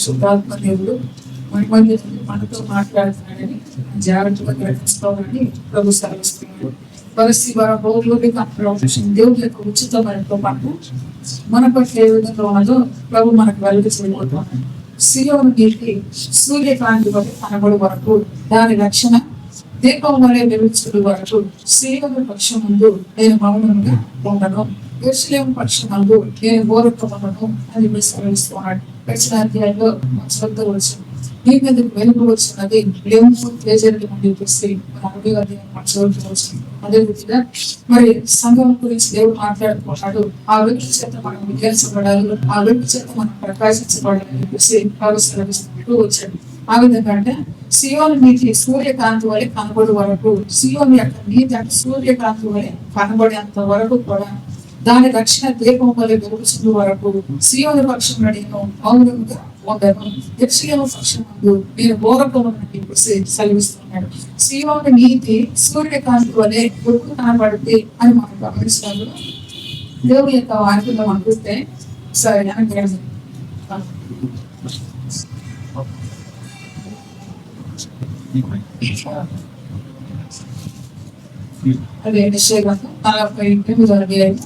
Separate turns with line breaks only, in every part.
శుద్ధాత్మ దేవుడు మధ్య మనతో మాట్లాడుతున్నాడని జాగ్రత్తగా గ్రహించుకోవాలని ప్రభు సెలవిస్తున్నాడు. దేవుడి యొక్క ఉచితమైనతో పాటు మన పట్ల ఏ విధంగా ఉన్నదో ప్రభు మనకు వెలుగు చేయబోతున్నాడు. సియోను నీటి సూర్యకాంతి వరకు కనబడి వరకు దాని రక్షణ దీపం వలె వెలుగుచుడు వరకు సియోను పక్షం ముందు నేను మౌనంగా ఉండను, యెరూషలేము పక్షం ముందు నేను బోరొట్టను అని సెలవిస్తున్నాడు. వచ్చిన అధ్యాయంలో శ్రద్ధ వచ్చింది. నీ మీదకి వెలుగు వచ్చినది అదే విధంగా మరి సంఘం గురించి దేవుడు మాట్లాడుకున్నాడు. ఆ వ్యక్తి చేత మనం విజ్ఞానించబడాలి, ఆ వ్యక్తి చేత మనం ప్రకాశించబడాలని చెప్పేసి వచ్చాడు. ఆ విధంగా అంటే సియోను నీతి సూర్యకాంతి వలె కనబడి వరకు, సియోను యొక్క నీతి అంటే సూర్యకాంతి వలె కనబడేంత వరకు కూడా దాని రక్షణ దీపం వలె వెలుగుచుండు వరకు సియోను పక్షం నేను మౌనంగా ఉండను, యెరూషలేము పక్షం ముందు నేను బోరకొను చెప్పేసి సెలవిస్తున్నాడు. సియోను నీతి సూర్యకాంతి వలె ఎప్పుడు కనబడితే అని మనం గమనించినప్పుడు దేవుడి యొక్క వాక్యంలో మనం చూస్తే సరే అదే నిశ్చయంగా 48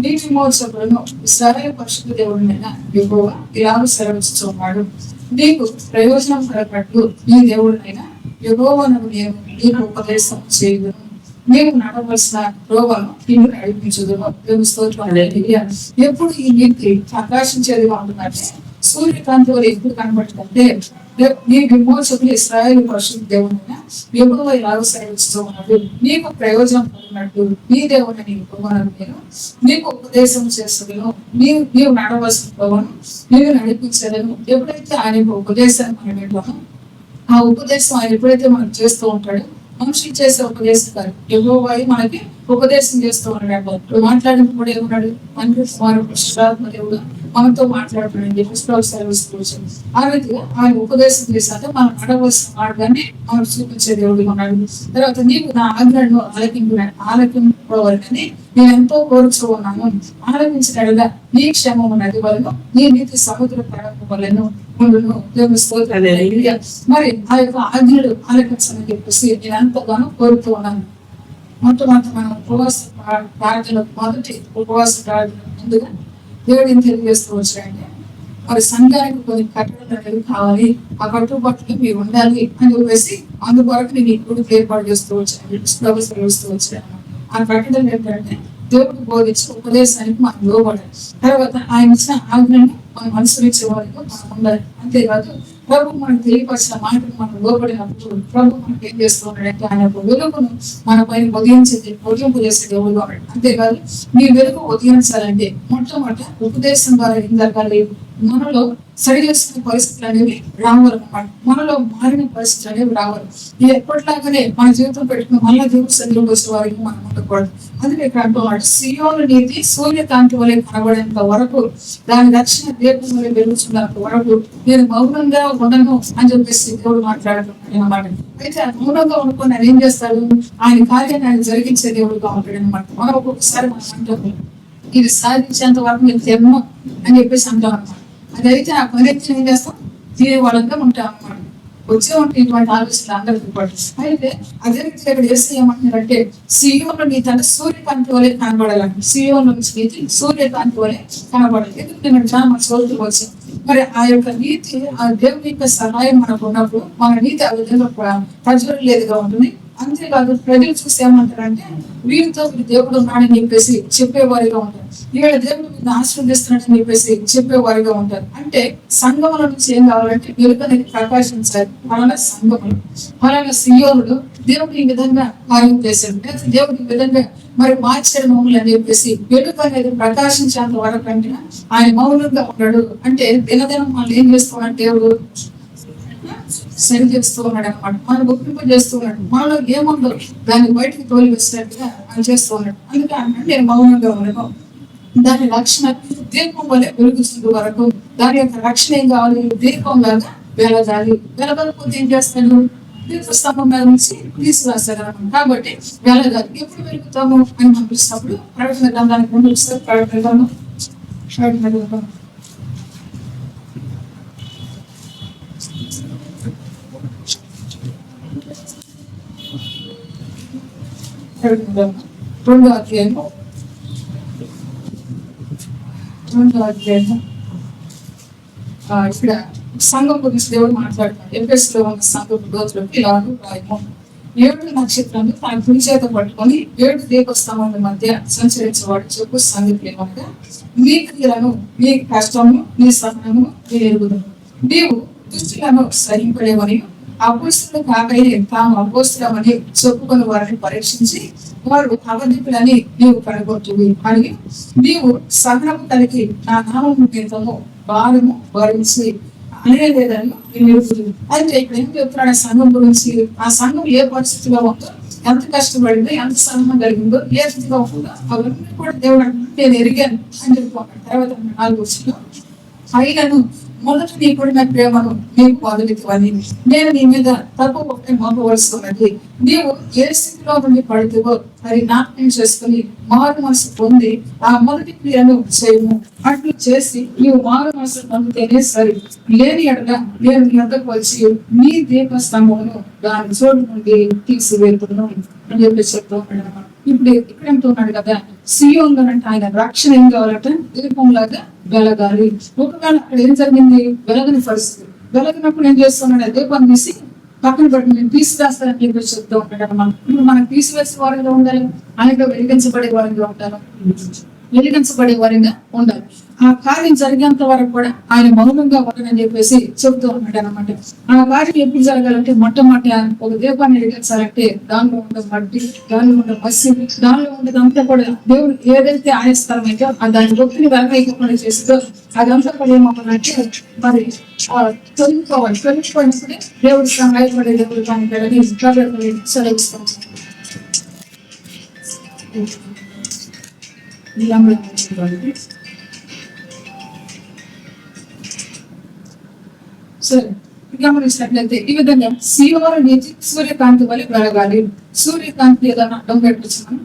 నీ విమోచకులను ఇశ్రాయేలు పరిశుద్ధ దేవుడినైన యెహోవా ఇలాగ సెలవిస్తున్నాడు. నీకు ప్రయోజనం కలగట్టు నీ దేవుడినైనా యెహోవాను నేను నీకు ఉపదేశం చేయదును, నీవు నడవలసిన త్రోవను నీవు నడిపించుదును. ఎప్పుడు ఈ నీతి ప్రకాశించేదిగా ఉంటుందంటే సూర్యకాంతి వల్ల ఎప్పుడు కనబడుతుందంటే నీ విమోచకులు ఇశ్రాయేలు పరిశుద్ధ దేవుడైన యెహోవా ఇలాగ సెలవిస్తూ ఉన్నాడు. నీకు ప్రయోజనం కలిగినట్టు నీ దేవుడిని నేను నీకు ఉపదేశం చేస్తాను, నీవు నడవలసిన త్రోవను నీవు నడిపించలేను. ఎప్పుడైతే ఆయన ఉపదేశాన్ని మనం వింటామో ఆ ఉపదేశం ఆయన ఎప్పుడైతే మనం చేస్తూ ఉంటాడో మనిషి చేసే ఉపదేశం కాదు, యెహోవా మనకి ఉపదేశం చేస్తూ ఉన్నాడు. మాట్లాడినప్పుడు ఏమన్నాడు, మనకి పరిశుద్ధాత్మ దేవుడు మనతో మాట్లాడుతున్నాడు. ఆ రీతిగా ఆయన ఉపదేశం చేశాక మనం నడవలసిన మార్గాన్ని మనం చూపించే దేవుడు ఉన్నాడు. తర్వాత నీకు నా ఆజ్ఞలను ఆలకింపవాలని నేను ఎంతో కోరుచూ ఉన్నాను. ఆలకించినగా నీ క్షేమము నది వలన నీ నీతి సముద్ర ప్రయాణం వలన ముందును దేవుని స్తోత్రం. మరి ఆ యొక్క ఆజ్ఞలు ఆలకించని చెప్పేసి నేను ఎంతగానో కోరుతూ ఉన్నాను. మొట్టమొదటి మనం ఉపవాస ప్రార్థన మొదటి ఉపవాస ప్రార్థన ముందుగా దేవుడిని తెలియజేస్తూ వచ్చాయండి. మరి సంఘానికి కొన్ని కట్టడలు కావాలి, ఆ కట్టుబాట్లు మీరు ఉండాలి అని చెప్పేసి అందుకొరకు నేను ఇప్పుడు ఏర్పాటు చేస్తూ వచ్చాను, తెలుస్తూ వచ్చాను. ఆ కట్టడలు ఏంటంటే దేవుడికి బోధించి ఉపదేశానికి మనం లోబడాలి. తర్వాత ఆయన ఇచ్చిన ఆజ్ఞని మనం అనుసరించే వారికి మనం ఉండాలి. అంతేకాదు ప్రభు మనకు తెలియపరిచిన మాటను మనం లోబడినప్పుడు ప్రభు మనకి ఏం చేస్తూ ఉన్నాడంటే ఆయన యొక్క వెలుగును మన పైన ఉదయింపు చేసే దేవుడు. అంతేకాదు మీ వెలుగు ఉదయించాలంటే మొట్టమొదట ఉపదేశం ద్వారా ఏం జరగాలి, మనలో సరి చేసుకునే పరిస్థితులు అనేవి రావాలన్నమాట. మనలో మారిన పరిస్థితులు అనేవి రావాలి. ఇది ఎప్పటిలాగానే మన జీవితం పెట్టుకుని మళ్ళా దేవుడు సన్నిధిలోకి వచ్చే వారికి మనం ఉండకూడదు. అందుకే ఇక్కడ అంటున్నాడు, సియోను నీతి సూర్యకాంతి వలె కనబడేంత వరకు దాని రక్షణ దీపం వలె వెలుగుతున్నంత వరకు నేను మౌనంగా ఉండను అని చెప్పేసి దేవుడు మాట్లాడుతున్నాడు అన్నమాట. అయితే ఆ మౌనంగా ఉండుకొని ఆయన ఏం చేస్తాడు, ఆయన కార్యాన్ని ఆయన జరిగించే దేవుడుగా ఉంటాడు అనమాట. మనం ఒక్కొక్కసారి మనం అంటాము ఇది సాధించేంత వరకు నేను తెమ్మం అని చెప్పేసి అంటాం అనమాట. అదైతే ఆ పని ఏం చేస్తాం, తీరే వాళ్ళంతా ఉంటాం అన్నమాట. వచ్చే ఉంటే ఇటువంటి ఆలోచనలు అందరికీ పాటు. అయితే అదే ఇక్కడ చేస్తే ఏమంటున్నారంటే సియోను నీతి అంటే సూర్యకాంతి వలె కనబడాలంటే సియోను నీతి సూర్యకాంతి వలె కనబడాలి. ఎందుకంటే మన చోటుకు వచ్చింది. మరి ఆ యొక్క నీతి ఆ దేవుని యొక్క సహాయం మనకు ఉన్నప్పుడు మన నీతి ఆ విధంగా ప్రజ్వలేదుగా ఉంటుంది. అంతేకాదు ప్రజలు చూసి ఏమంటారంటే వీరితో దేవుడు ఉన్నాడని చెప్పేసి చెప్పేవారిగా ఉంటారు, వీళ్ళ దేవుడు మీద ఆశీర్వదిస్తున్నాడని చెప్పేసి చెప్పేవారిగా ఉంటారు. అంటే సంఘముల నుంచి ఏం కావాలంటే వెలుగు అనేది ప్రకాశించాలి. అలానే సంఘములు అలాగే సియోనుడు దేవుడు ఈ విధంగా కార్యం చేశాడు, దేవుడు ఈ విధంగా మరి మార్చాడు మౌనులు అని చెప్పేసి వెలుగు అనేది ప్రకాశించేంత వరకు అంటే ఆయన మౌనంగా ఉన్నాడు. అంటే దినదినం మనం ఏం చేస్తామంటే దేవుడు సరి చేస్తూ ఉన్నాడు అనమాట. మనం ఒప్పింప చేస్తూ ఉన్నాడు. మనలో ఏముందో దాన్ని బయటకు తోలి వేసినట్టుగా ఆయన చేస్తూ ఉన్నాడు. అందుకే నేను మౌనంగా ఉన్నాను. దాని రక్షణ దీపం వల్ల వెలుగుతుంది వరకు దాని యొక్క రక్షణ ఏం కావాలి? దీపం లాగా వెలగాలి. వెలగకపోతే ఏం చేస్తాడు? దీప స్తంభం మీద నుంచి తీసుకురాస్తారు అనమాట. కాబట్టి వెలగాలి. ఎప్పుడు వెలుగుతాము అని మనం చూసినప్పుడు ప్రకటన గ్రంథానికి ముందు చూస్తారు. ప్రకటన గ్రంథం రెండో అధ్యాయము ఇక్కడ సంఘం గురించి దేవుడు మాట్లాడుతున్నాడు. ఎఫెసులో ఉన్న సంఘం రోజులకి ఇలాంటి రాయము 7 నక్షత్రాలు తన కుడి చేత పట్టుకొని 7 దీపస్తంభాల మధ్య సంచరించేవాడు చెప్పు సంగతి ఏమనగా, నీ క్రియలను, నీ కష్టము, నీ సహనము నీ ఎరుగుదము. నీవు దుష్టులను సహింపలేవని, అపోస్తులు కాకయే తాము అపోస్తులమని చెప్పుకొని వారిని పరీక్షించి వారు అబద్ధికులని నీవు కనుగొట్టువి అని, నీవు సహనము కలిగి నా నామము నిమిత్తము భారము భరించి అనేలేదని అయితే ఇక్కడ ఏం చెప్తున్నాడు? ఆ సంఘం గురించి. ఆ సంఘం ఏ పరిస్థితిలో ఉందో, ఎంత కష్టపడిందో, ఎంత సహనం కలిగిందో, ఏ స్థితిలో ఉందో అవన్నీ కూడా దేవుడు నేను ఎరిగాను అని చెప్పుకున్నాడు. తర్వాత 4వ వచనంలో, అయినను మొదట నీ కూడిన ప్రేమను నీకు వదిలిపోని, నేను నీ మీద తప్పు ఒకటి మోపవలసి ఉన్నది. నీవు ఏ స్థితిలో నుండి పడుతుందో అది జ్ఞాపకం చేసుకుని మారు మనసు పొంది ఆ మొదటి క్రియను చేయము. అట్లు చేసి నీవు మారు మనసు పొందితేనే సరి. లేని ఎడల నేను నీ వద్దకు వచ్చి నీ దీపస్తంభమును దాని చోటు నుండి తీసివేతున్నాను అని చెప్పి చెప్తూ ఉన్నాడు. ఇప్పుడు ఇక్కడ ఎంతున్నాడు కదా, సియోన్లో అంటే ఆయన రక్షణ ఏం కావాలంటే దీపం లాగా వెలగాలి. ఒకవేళ అక్కడ ఏం జరిగింది? వెలగని పరిస్థితి. వెలగినప్పుడు ఏం చేస్తున్నాడు? దీపాన్ని తీసి పక్కన పెట్టి నేను తీసివేస్తానని చెప్పి చెప్తూ ఉంటాడు అన్నమాట. ఇప్పుడు మనం తీసివేసే వారిగా ఉండాలి, ఆయన వెలిగించబడే వారిగా ఉంటారు, వెలిగించబడే వారిగా ఉండాలి. ఆ కార్యం జరిగేంత వరకు కూడా ఆయన మౌనంగా ఉండని చెప్పేసి చెబుతూ ఉన్నాడు అనమాట. ఆ కార్యం ఎప్పుడు జరగాలంటే మొట్టమొదటి ఒక దీపాన్ని వెలిగించాలంటే దానిలో ఉండే మట్టి, దానిలో ఉండే మసి, దానిలో ఉండేదంతా కూడా దేవుడు ఏదైతే ఆయస్థలమైతే దాని భక్తిని వెలగైకుండా చేసిందో అదంతా కూడా ఏమవుతుందంటే మరి తొలగిపోవాలి. తొలగిపోయినప్పుడే దేవుడు సహాయపడే దేవుడు కానీ సెలవిస్తాం. సరే, గమనించినట్లయితే ఈ విధంగా సియోను నీతి సూర్యకాంతి వల్ల వెలగాలి. సూర్యకాంతి ఏదైనా అడ్డం పెట్టచ్చు మనం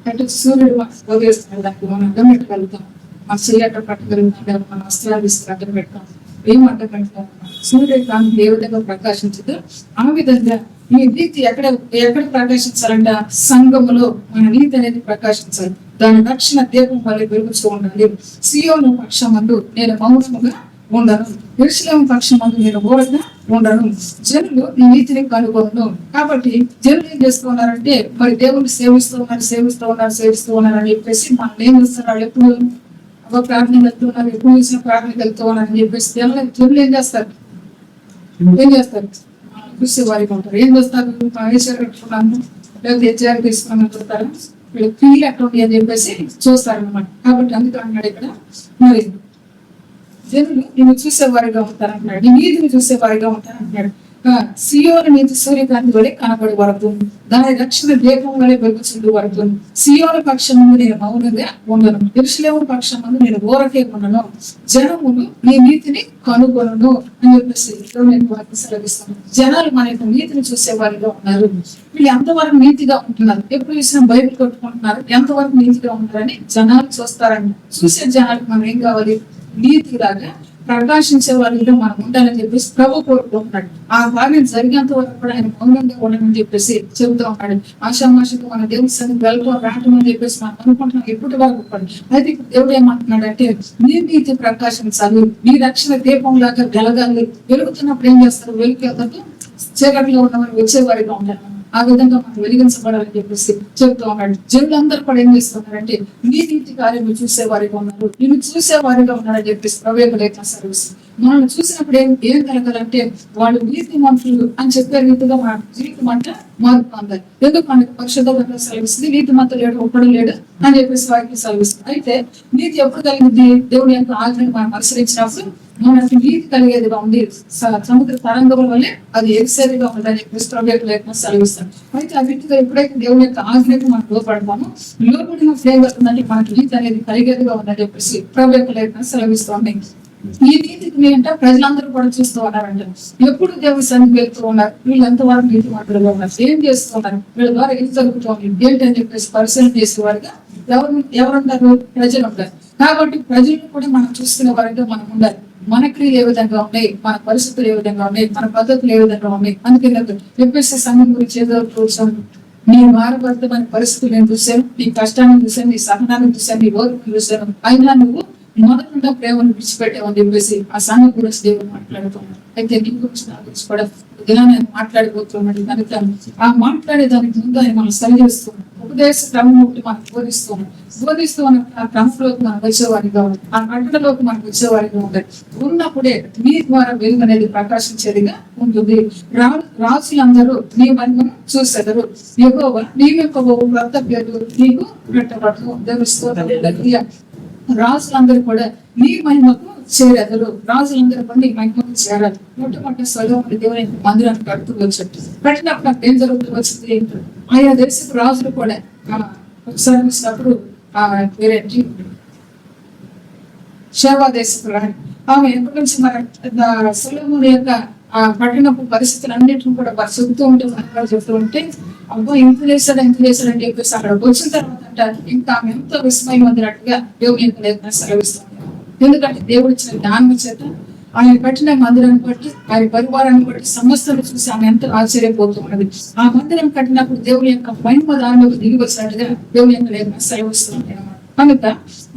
అంటే సూర్యుడు ఉదయిస్తున్నాడు, దానికి మనం అడ్డం పెట్టగలుగుతాం. మన చెయ్యట పట్టగలుగుతాం, మన వస్త్రాలు తీసుకుని అడ్డం పెడతాం. ఏం అడ్డం పెడతాం? సూర్యకాంతి ఏ విధంగా ప్రకాశించదు ఆ విధంగా ఈ నీతి ఎక్కడ ప్రకాశించాలంట? సంఘములో మన నీతి అనేది ప్రకాశించాలి. దాని రక్షణ దీపం వల్ల వెలుగుతూ ఉండాలి. సియోను పక్షమందు నేను మౌనముగా ఉండను, యెరూషలేము పక్షమందు నేను ఊరగా ఉండను. జనులు నీ నీతిని కనుగొను. కాబట్టి జనులు ఏం చేస్తున్నారంటే మరి దేవుని సేవిస్తూ ఉన్నారు అని చెప్పేసి మనం ఏం చేస్తున్నారు? ఎప్పుడు ప్రార్థన వెళ్తున్నారు, ఎప్పుడు చూసిన ప్రార్థన వెళ్తూ ఉన్నారని చెప్పేసి జనులు ఏం చేస్తారు? చూసే వారికి ఉంటారు. ఏం చేస్తారు? ఐశ్వర్యం పెట్టుకున్నాను లేకపోతే హెచ్ఆర్ తీసుకున్నాను చూస్తారా? వీళ్ళు ఫీల్ అటువంటి అని చెప్పేసి చూస్తారు అనమాట. కాబట్టి అందుకే అన్నాడు ఇక్కడ మరి జనులు నేను చూసేవారిగా ఉంటారు అంటున్నాడు, నీ నీతిని చూసేవారిగా ఉంటారు అంటున్నాడు. సియోను నీతి సూర్యకాంతి వలె కనబడి వరకు, దాని రక్షణ దీపం వలె వెలుగుచుండు వరకు. సియోను పక్షం ముందు నేను మౌనంగా ఉండను, యెరూషలేము పక్షం ముందు నేను ఊరకే ఉండను. జనములు నీ నీతిని కనుగొనను అని చెప్పేసి నేను వారికి సెలవిస్తాను. జనాలు మన యొక్క నీతిని చూసేవారిగా ఉన్నారు. వీళ్ళు ఎంతవరకు నీతిగా ఉంటున్నారు? ఎప్పుడు చూసినా బైబిల్ కొట్టుకుంటున్నారు, ఎంతవరకు నీతిగా ఉంటారని జనాలు చూస్తారని. చూసే జనాలకు మనం ఏం కావాలి? నీతిలాగా ప్రకాశించే వారిగా మనం ఉండాలని చెప్పేసి ప్రభు కోరుకుంటున్నాడు. ఆ కార్యం జరిగేంత వరకు కూడా ఆయన మౌనంగా ఉండని చెప్పేసి చెబుతూ ఉన్నాడు. ఆశామాషకు మన దేవుని సన్నిధికి వెళ్ళడం రావటం అని చెప్పేసి మనం అనుకుంటున్నాం ఇప్పటి వరకు కూడా. అయితే ఇప్పుడు దేవుడు ఏమంటున్నాడు అంటే నీ నీతి ప్రకాశించాలి, నీ రక్షణ దీపం లాగా వెలగాలి. వెలుగుతున్నప్పుడు ఏం చేస్తారు? వెలుగుతో చీకటిలో ఉన్నవారు వచ్చేవారిగా ఉండాలి. ఆ విధంగా మనం వెలిగించబడాలని చెప్పేసి చెబుతూ ఉన్నాడు. జనులందరూ కూడా ఏం చేస్తున్నారంటే నీ నీతి కార్యము చూసేవారిగా ఉన్నారు, నిన్ను చూసేవారిగా ఉన్నారని చెప్పేసి ప్రవేశ సర్వీస్. మనల్ని చూసినప్పుడు ఏం కలగాలంటే వాళ్ళు నీతి మంత్రులు అని చెప్పే రీతిగా మన జీవితం అంటే మార్పు పొందాలి. ఎందుకు మనకి పరిశుద్ధంగా సెలవిస్తుంది, నీతి మంత్రులు లేడు, ఒక్కడు లేడు అని చెప్పేసి వారికి సెలవిస్తుంది. అయితే నీతి ఎప్పుడు కలిగింది? దేవుని యొక్క ఆజ్ఞను మనం అనుసరించినప్పుడు మనకి నీతి కలిగేదిగా ఉంది, సముద్ర తరంగముల వల్లే అది ఎక్సేదిగా ఉందని చెప్పేసి ప్రభు లేఖనం సెలవిస్తాం. అయితే ఆ వీటితో ఎప్పుడైతే దేవుని యొక్క ఆజ్ఞకు మనం లోపడతామో, లోపడిన ఉందంటే మనకి నీతి అనేది కలిగేదిగా ఉందని చెప్పేసి ప్రభు లేఖనం సెలవిస్తుంది. ఈ నీతిని అంటే ప్రజలందరూ కూడా చూస్తూ ఉన్నారంట. ఎప్పుడు దేవుని సన్నిధికి వెళ్తూ ఉన్నారు, వీళ్ళు ఎంతవరకు నీతి మాటలుగా ఉన్నారు, ఏం చేస్తూ ఉన్నారు, వీళ్ళ ద్వారా ఏం జరుగుతుంది ఏంటని చెప్పేసి పరిశీలన చేసేవారుగా ఎవరుంటారు? ప్రజలు ఉంటారు. కాబట్టి ప్రజలను కూడా మనం చూసుకునే వారిగా మనం ఉండాలి. మన క్రియలు ఏ విధంగా ఉన్నాయి, మన పరిస్థితులు ఏ విధంగా ఉన్నాయి, మన పద్ధతులు ఏ విధంగా ఉన్నాయి. అందుకే చెప్పేసి సంఘం గురించి ఏదో చూసాను, నీ మారబడతామని పరిస్థితులు నేను చూశాను, నీ కష్టాన్ని చూశాను, నీ సహనాన్ని చూశాను, నీ ఓర్పును చూశాను, అయినా నువ్వు మొదట ప్రేమను విడిచిపెట్టామని చెప్పేసి ఆ సంఘం గురించి దేవుడు మాట్లాడుతున్నాడు. అయితే నీ గురించి నా గురించి కూడా దినాన్ని మాట్లాడిపోతున్నాడు కనుక ఆ మాట్లాడేదానికి ముందు ఆయన మనం సరి చేస్తున్నాం. ఉపదేశ క్రమం ఒకటి మనం బోధిస్తూ ఉన్న ఆ క్రమంలోకి మనం వచ్చేవారిగా ఉంది, ఆ నటనలోకి మనం వచ్చేవారిగా ఉంది. ఉన్నప్పుడే నీ ద్వారా వెలుగు అనేది ప్రకాశించేదిగా ఉంటుంది. రాజులందరూ నీ మహిమను చూసేదరు, యెహోవా నీ యొక్క కర్తవ్యాలు నీకు పెట్టబడదు. దేవుని రాజులందరూ కూడా నీ మహిమకు చేరేదరు, రాజులందరూ కూడా నీ మహిమకు చేరాలి. మొట్టమొదటి సొలొమోను దేవుని మందిరాన్ని కడుతూ వచ్చాడు. కట్టినప్పుడు ఏం జరుగుతూ వచ్చింది, ఆయా దేశపు రాజులు కూడా సర్విస్తున్నప్పుడు వేరేంటి షేబా దేశపు రాణి ఆమె ఎప్పటి నుంచి మన సొలొమోను యొక్క ఆ పట్టినప్పుడు పరిస్థితులు అన్నింటిని కూడా చెబుతూ ఉంటే మనకు చెప్తూ ఉంటే అబ్బా ఇంత చేశాడని చెప్పేసి అక్కడ వచ్చిన తర్వాత అంటారు ఇంకా ఆమె ఎంతో విస్మయం పొందినట్టుగా దేవుని యొక్క లేఖనం సెలవిస్తుంది. ఎందుకంటే దేవుడు ఇచ్చిన జ్ఞానం చేత ఆయన కట్టిన మందిరాన్ని బట్టి, ఆయన పరివారాన్ని బట్టి సమస్తలు చూసి ఆమె ఎంతో ఆశ్చర్యపోతూ ఉన్నది. ఆ మందిరం కట్టినప్పుడు దేవుని యొక్క మహిమ దానిలోకి దిగి వచ్చినట్టుగా దేవుని యొక్క లేఖనం సెలవిస్తుంది. కనుక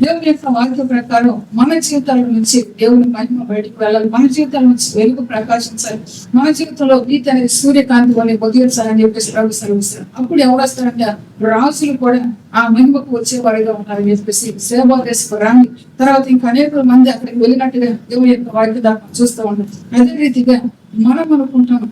దేవుని యొక్క వాక్య ప్రకారం మన జీవితాల నుంచి దేవుని మహిమ బయటకు వెళ్ళాలి, మన జీవితాల నుంచి వెలుగు ప్రకాశించాలి, మన జీవితంలో నీతి అనేది సూర్యకాంతి వల్ల బొదిలించాలని చెప్పేసి ప్రభు సెలవిస్తారు. అప్పుడు ఎవరు వస్తారంటే రాజులు కూడా ఆ మహిమకు వచ్చేవారిగా ఉంటారని చెప్పేసి సేవా దేశపు రాణి తర్వాత ఇంకా అనేక మంది అక్కడికి వెళ్ళినట్టుగా దేవుని యొక్క వాక్య దాకా చూస్తూ ఉంటాం. అదే రీతిగా మనం అనుకుంటాం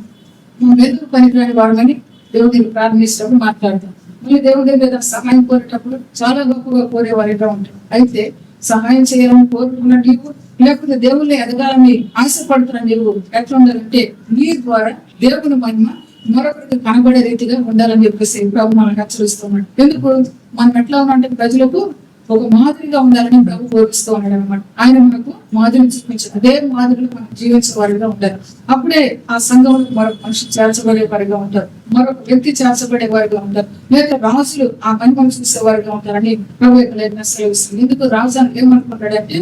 మనం ఎదురు పనికిరాని వారమని దేవుడిని ప్రార్థిస్తూ మాట్లాడతాం. మళ్ళీ దేవుడి మీద సహాయం కోరేటప్పుడు చాలా గొప్పగా కోరేవారిగా ఉంటారు. అయితే సహాయం చేయాలని కోరుకున్న నీవు, లేకపోతే దేవుళ్ళని ఎదగాలని ఆశపడుతున్న నీవు ఎట్లా ఉండాలంటే నీ ద్వారా దేవుని మహిమ మరొకరికి కనబడే రీతిగా ఉండాలని చెప్పేసి ప్రభు మనకు హెచ్చరిస్తున్నాడు. ఎందుకు మనం ఎట్లా ఉన్నామంటే ప్రజలకు ఒక మాదిరిగా ఉండాలని ప్రభు బోధిస్తూ ఉన్నాడు అనమాట. ఆయన మనకు మాదిరిని చూపించారు, అదే మాదిరిలో మనం జీవించే వారిగా ఉంటారు. అప్పుడే ఆ సంఘంలో మరొక మనిషి చేర్చబడే వారిగా ఉంటారు, మరొక వ్యక్తి చేర్చబడే వారిగా ఉంటారు, లేక రాజులు ఆ మహిమను చూసే వారిగా ఉంటారని ప్రభు యొక్క సెలవిస్తుంది. ఎందుకు రాజానికి ఏమనుకుంటాడంటే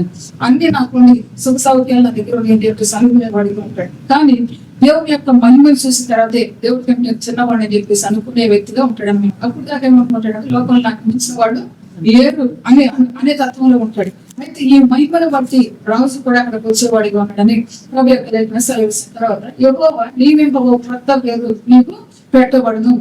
అన్ని నాకు శుభ సౌఖ్యాలు నా దగ్గర ఏంటి అనుకునే వాడిగా ఉంటాడు. కానీ దేవుని యొక్క మహిమను చూసిన తర్వాతే దేవుడి కంటే చిన్నవాడిని చెప్పేసి అనుకునే వ్యక్తిగా ఉంటాడు అన్నమాట. అప్పుడు దాకా ఏమనుకుంటాడు, లోకంలో నాకు మించిన వాడు లేరు అనే తత్వంలో ఉంటాడు. అయితే ఈ మహిమను బట్టి రాజు కూడా అక్కడికి వచ్చేవాడిగా ఉన్నాడని ప్రభు యొక్క లేఖనం సెలవిస్తున్న తర్వాత యెహోవా నీవింపబో క్రొత్త పేరు నీకు పెట్టబడును.